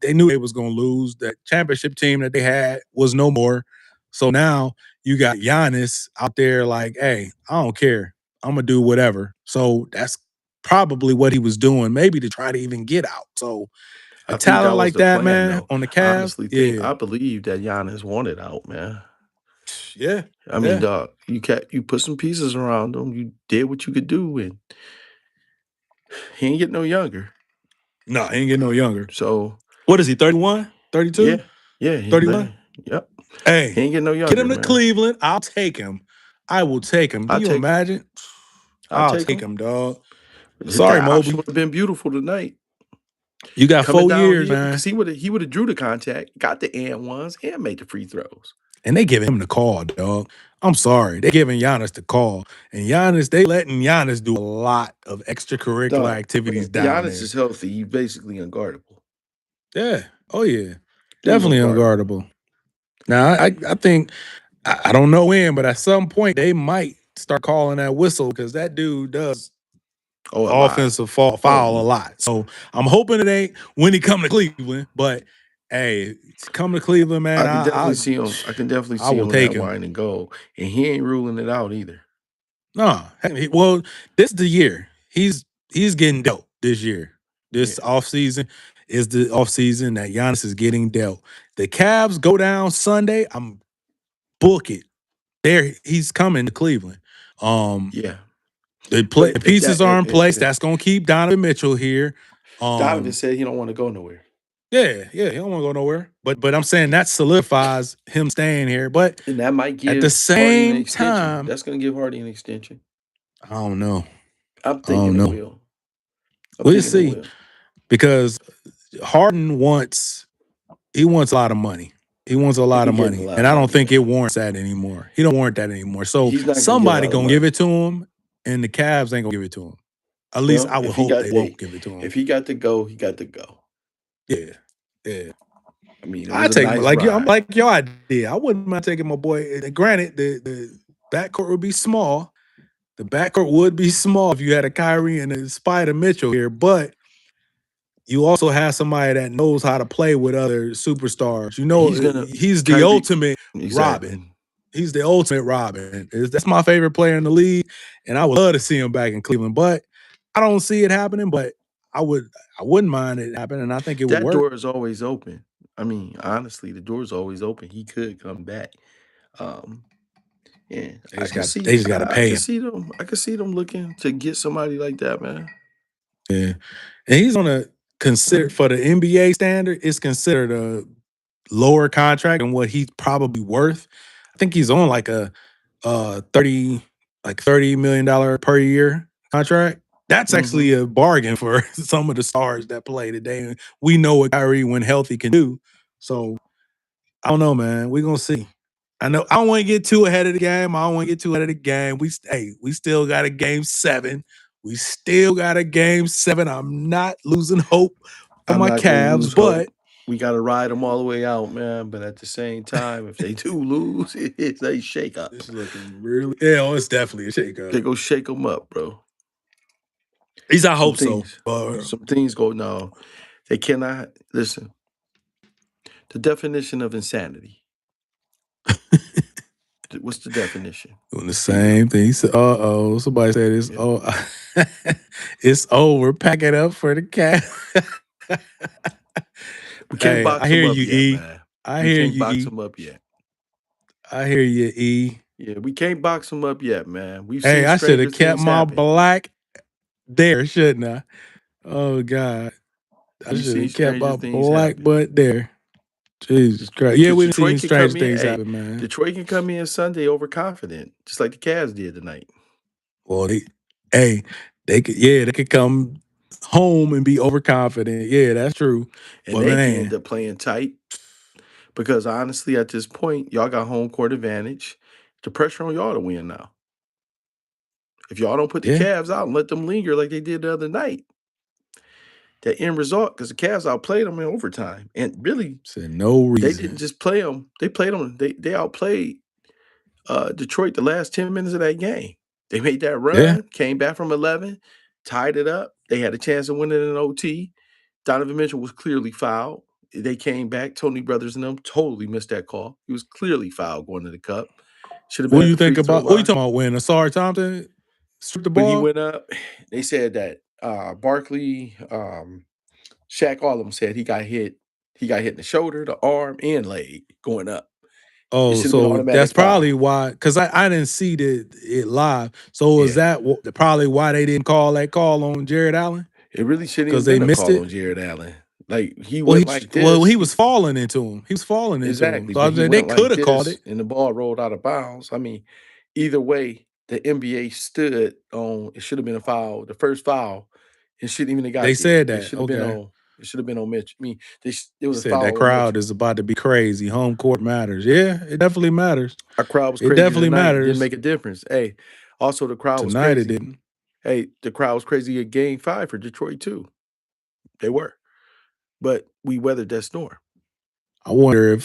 They knew they was gonna lose. That championship team that they had was no more. So now you got Giannis out there like, hey, I don't care. I'm gonna do whatever. So that's probably what he was doing, maybe to try to even get out. So a I think that talent was like the that, plan, man, though. on the I Cavs, honestly think yeah, I believe that Giannis wanted out, man. yeah, I mean, yeah. dog, you put some pieces around him. You did what you could do, and he ain't getting no younger. No, he ain't getting no younger. So What is he, 31, 32, yeah, yeah, he 31? man. Yep. He Hey, ain't getting no get younger, him to man. Cleveland. I'll take him. I will take him. Can I you take him. imagine? I I'll take take him. him, dog. Sorry, That option Mobley. would have been beautiful tonight. You got Coming 4 years, downhill man. because he would have drew the contact, got the and ones, and made the free throws. And they giving him the call, dog. I'm sorry. They giving Giannis the call. And Giannis, they letting Giannis do a lot of extracurricular Dog, activities when down Giannis there. is healthy, he's basically unguardable. Yeah. Oh, yeah. He's Definitely unguardable. unguardable. Now, I think, I don't know when, but at some point they might start calling that whistle because that dude does Oh, a lot. offensive Oh, foul a lot. So I'm hoping it ain't when he come to Cleveland. But hey, come to Cleveland, man. I can definitely see him. I can definitely I see will him in take that him. wine and gold, and he ain't ruling it out either. No, well, this is the year. He's getting dealt this year. Yeah, This offseason is the offseason that Giannis is getting dealt. The Cavs go down Sunday. I'm book it. There, he's coming to Cleveland. Um, yeah. the But if pieces that are in place. if That's gonna keep Donovan Mitchell here. Donovan Um, said he don't want to go nowhere, yeah, he don't want to go nowhere. But I'm saying that solidifies him staying here. But and that might at the give Hardy an same extension. time, That's going to give Hardy an extension. I don't know. I'm I don't thinking it know. will. I'm We'll thinking it see will. because Harden he wants a lot of money. He wants a lot He of getting a money, lot and of I don't money, think it man. warrants that anymore. He don't warrant that anymore. So He's not going to get a somebody lot of gonna give money. it to him, and the Cavs ain't gonna give it to him. At least Well, I would if he hope got they hey, won't give it to if him. he got to go, he got to go. Yeah, yeah. I mean, it I was a take my nice like I'm ride. like your idea. I wouldn't mind taking my boy. Granted, the backcourt would be small. The backcourt would be small if you had a Kyrie and a Spider Mitchell here, but you also have somebody that knows how to play with other superstars. You know, He's gonna he's the Kyrie ultimate Robin. exactly. He's the ultimate Robin. That's my favorite player in the league, and I would love to see him back in Cleveland. But I don't see it happening. But I would, I wouldn't mind it happening, and I think it would That work. door is always open. I mean, honestly, the door is always open. He could come back. Um, yeah, They just got to I pay can him. see them. I can see them looking to get somebody like that, man. Yeah, and he's on a consider for the NBA standard. It's considered a lower contract than what he's probably worth. I think he's on like a 30 $30 million per year contract. That's Hmm. actually a bargain for some of the stars that play today. We know what Kyrie, when healthy, can do. So I don't know, man. We're gonna see. I know I don't want to get too ahead of the game. I don't want to get too ahead of the game. We still got a game 7. We still got a game 7. I'm not losing hope for I'm my not gonna Cavs, lose hope. but We got to ride them all the way out, man. But at the same time, if they do lose, it's a shake up. it's looking really it's definitely a shakeup. They go shake them up, bro. At least I Some hope so. things, some things go. No, they cannot listen. The definition of insanity. What's the definition? Doing the Read it. same thing. He said, "Uh-oh." Somebody said it's Yeah. it's over. Pack it up for the cat. We can't Hey, I box hear them up you, yet, E. man. I We hear can't you, box E. them up yet. I hear you, E. Yeah, we can't box them up yet, man. We've Hey, seen I should stranger have kept things my happen. black there, shouldn't I? Oh God. I We've should seen have kept stranger my things black happen. butt there. Jesus Christ. Yeah, Because we done Detroit seen can strange come in. things Hey, happen, man. Detroit can come in Sunday overconfident, just like the Cavs did tonight. Well, hey, they could come home and be overconfident. Yeah, that's true. And But they can end man, up playing tight. Because honestly, at this point, y'all got home court advantage. The pressure on y'all to win now. If y'all don't put the yeah, Cavs out and let them linger like they did the other night, that end result, because the Cavs outplayed them in overtime. And really, said no they didn't reason. just play them. They played them. They outplayed Detroit the last 10 minutes of that game. They made that Yeah. run, came back from 11, tied it up. They had a chance of winning in OT. Donovan Mitchell was clearly fouled. They came back. Tony Brothers and them totally missed that call. He was clearly fouled going to the cup. Should have What been do at you the think free throw about what you line. talking about when Asar Thompson stripped the When he ball? went up, they said that Barkley, Shaq, all of them said he got hit. He got hit in the shoulder, the arm, and leg going up. It Oh, should have been so that's automatic foul. probably why, because I didn't see it live. So is Yeah. that probably why they didn't call that call on Jared Allen? It really shouldn't Because even they been a missed call it? on Jared Allen. Like he went like He this. was falling into him. He was falling into him. Exactly, So I but was he saying they went could like have called this it. and the ball rolled out of bounds. I mean, either way, the NBA stood on it should have been a foul. The first foul, it shouldn't even have They got there. said It that. should have been Okay. on. It should have been on Mitch. I mean, it You was a said that foul on crowd Mitchell. is about to be crazy. Home court matters. Yeah, it definitely matters. Our crowd was It crazy definitely tonight. It didn't matters. make a difference. Hey, also the crowd was Tonight it crazy. didn't. Hey, the crowd was crazy at Game 5 for Detroit too. They were, but we weathered that storm. I wonder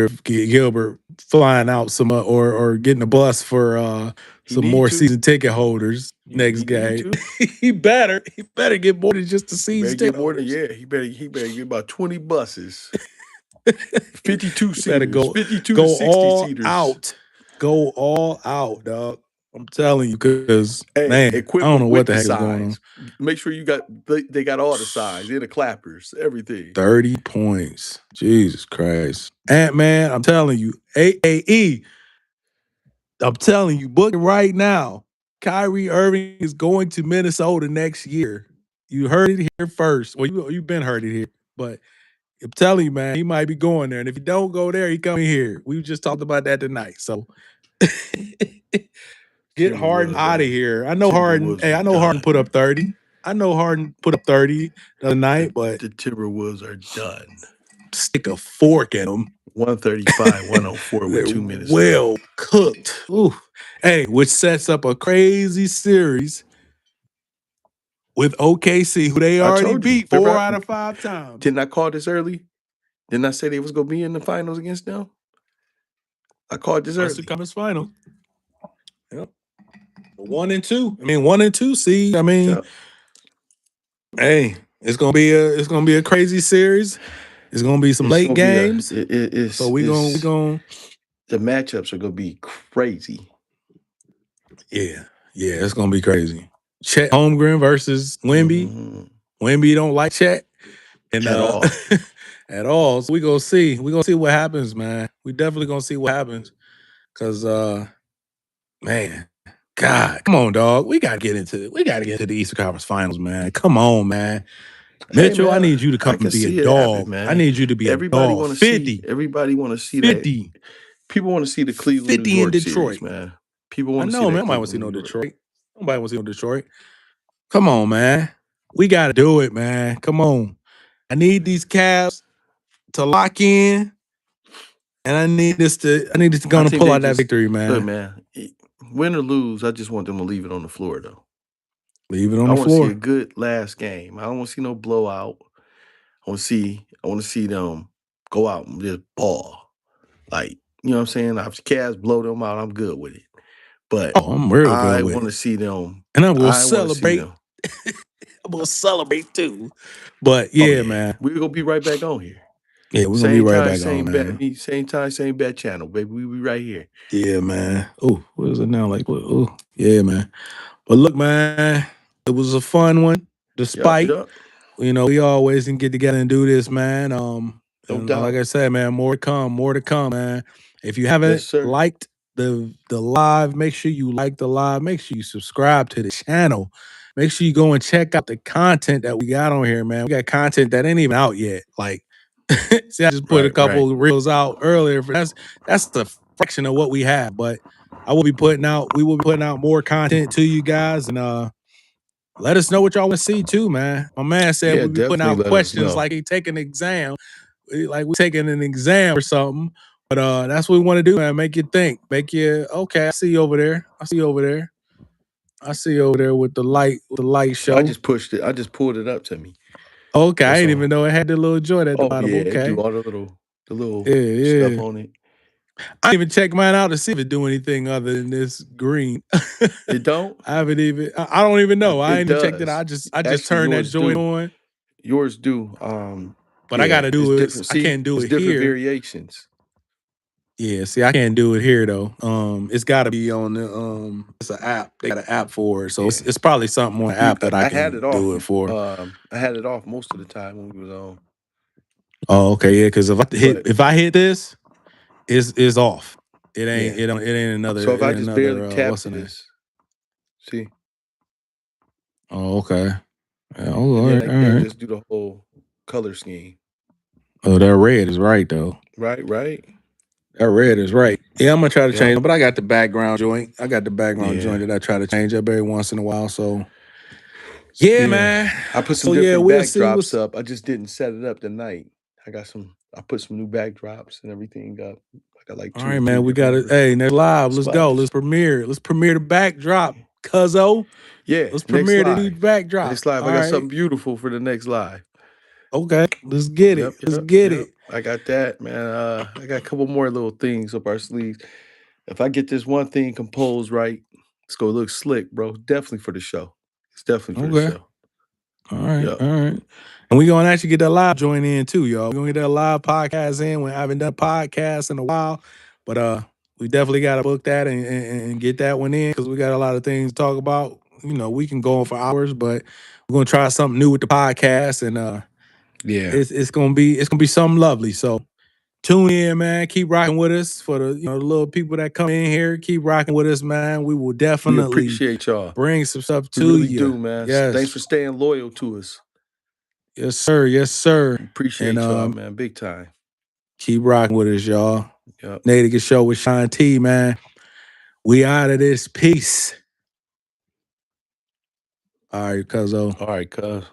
if Gilbert flying out some or getting a bus for He some need more to. season ticket holders next He need game. to. he better get more than just the He better season get ticket more than holders. He better get about 20 buses, 52 He better seaters, 52 to go 60 all seaters. out. Go all out, dog. I'm telling you, because Hey, man, I equip don't them know what with the the heck is going on. signs. Make sure they got all the signs, and the clappers, everything. 30 points. Jesus Christ. Ant-Man, I'm telling you, AAE, I'm telling you, book it right now. Kyrie Irving is going to Minnesota next year. You heard it here first. Well, you've been heard it here, but I'm telling you, man, he might be going there. And if he don't go there, he coming here. We just talked about that tonight. So get Harden out of here. I know Harden. Timberwolves Hey, are I know Harden done. put up 30. I know Harden put up 30 the other night, but The Timberwolves are done. stick a fork in them. 135, 104 with They're 2 minutes well left. cooked. Ooh. Hey, which sets up a crazy series with OKC, who they I already told you. beat 4 out of 5 times. Didn't I call this early? Didn't I say they was gonna be in the finals against them? I called this Western early. Conference Final. Yep. 1 and 2. I mean, 1 and 2 seed. I mean, Yep. hey, it's gonna be a crazy series. It's gonna be some It's late gonna be games. So we gonna the matchups are gonna be crazy. yeah, it's gonna be crazy. Chet Holmgren versus Wemby. Mm-hmm. Wemby don't like Chet and At all. at all. So we gonna see. We gonna see what happens, man. We definitely gonna see what happens. Cause man, God, come on, dog. We gotta get into the Eastern Conference Finals, man. Come on, man. Hey Mitchell, I man, need you to come I and can be a see it happen, dog. I man. need you to be a Everybody dog. want to see. 50. Everybody want to see that. 50. People want to see the Cleveland, New 50 in York series, Detroit. man. People I want to see know, man. that Nobody want to see Cleveland, no New York. Detroit. Nobody want to see no Detroit. Come on, man. We gotta do it, man. Come on. I need these Cavs to lock in. And I need this to go I and think pull they out that just victory, look, man. man. Win or lose, I just want them to leave it on the floor, though. Leave it on I the want to see a floor. good last game. I don't want to see no blowout. I want to see them go out and just ball. Like, you know what I'm saying? If the Cavs blow them out, I'm good with it. But Oh, I'm real I good with want to it. see them. And I'm gonna I want to see celebrate. them. I'm gonna celebrate too. But Oh yeah, yeah, man. we're gonna be right back on here. Yeah, we're gonna be Same right time, back on, same bet. man. Same time, same bet channel, baby. We be right here. Yeah, man. Oh, what is it now? Like what? Oh, yeah, man. But look, man, it was a fun one, despite Yep. we always can get together and do this, man. No And like doubt. I said, man, more to come, man. If you Yes, haven't sir. liked the live, make sure you like the live. Make sure you subscribe to the channel. Make sure you go and check out the content that we got on here, man. We got content that ain't even out yet. Like, see, I just put a couple of reels out earlier. That's the fraction of what we have, but we will be putting out more content to you guys, and let us know what y'all want to see too, man. My man said Yeah, we'll be putting definitely out let us questions know. like he taking an exam, like we taking an exam or something. But that's what we want to do, man. Make you think. Make you okay. I see you over there. I see you over there. I see you over there with the light show. I just pushed it. I just pulled it up to me. Okay, I That's didn't all. even know it had the little joint at the Oh bottom. yeah, it do Okay. all the little stuff Yeah. on it. I didn't even check mine out to see if it do anything other than this green. It don't? I haven't even. I don't even know. I It ain't even checked it out. does. I just Actually, turned that yours joint do. on. Yours do. But I Yeah, gotta it's do it. different. I See, can't do it's it different here. variations. Yeah, see, I can't do it here though. It's got to be on the it's an app. They got an app for it, so Yeah. it's probably something on the app that I I had can it off. do it for. I had it off most of the time when we was on. Oh, okay, yeah. Because But if I hit this, it's off. It yeah. ain't another So if I just barely tap what's the name? this, see, Oh, okay. Yeah, oh, and all right, all then right. just do the whole color scheme. Oh, that red is right though. Right. That red is right. Yeah, I'm gonna try to change Yep. it, but I got the background joint. I got the background Yeah. joint that I try to change up every once in a while. So Yeah, Yeah. man. I put some So yeah, different we'll see backdrops what's up. I just didn't set it up tonight. I put some new backdrops and everything up. I got like all 2 right, or 3 man. We different got it. orders. Hey, next live. Let's go. Splash. Let's premiere. Let's premiere the backdrop, cuzzo. Yeah, Let's next premiere the new live. backdrop. Next live. All I got right. something beautiful for the next live. Okay. Let's get it. Yep, Let's yep, get yep. it. I got that, man. I got a couple more little things up our sleeves. If I get this one thing composed right, it's gonna look slick, bro. Definitely for the show. It's definitely for the Okay. show. All right. Yep. All right. And we're gonna actually get that live joint in too, y'all. We're gonna get that live podcast in. We haven't done podcasts in a while, but we definitely gotta book that and get that one in because we got a lot of things to talk about. You know, we can go on for hours, but we're gonna try something new with the podcast and Yeah. it's gonna be something lovely. So tune in, man. Keep rocking with us for the little people that come in here. Keep rocking with us, man. We will We definitely appreciate y'all. bring some stuff We to really you. do, man. Thanks Yes. for staying loyal to us. Yes, sir. Yes, sir. We And appreciate y'all, man. Big time. keep rocking with us, y'all. Yep. Naticus Show with Sean T, man. We out of this. Peace. All right, cuzzo. All right, cuz.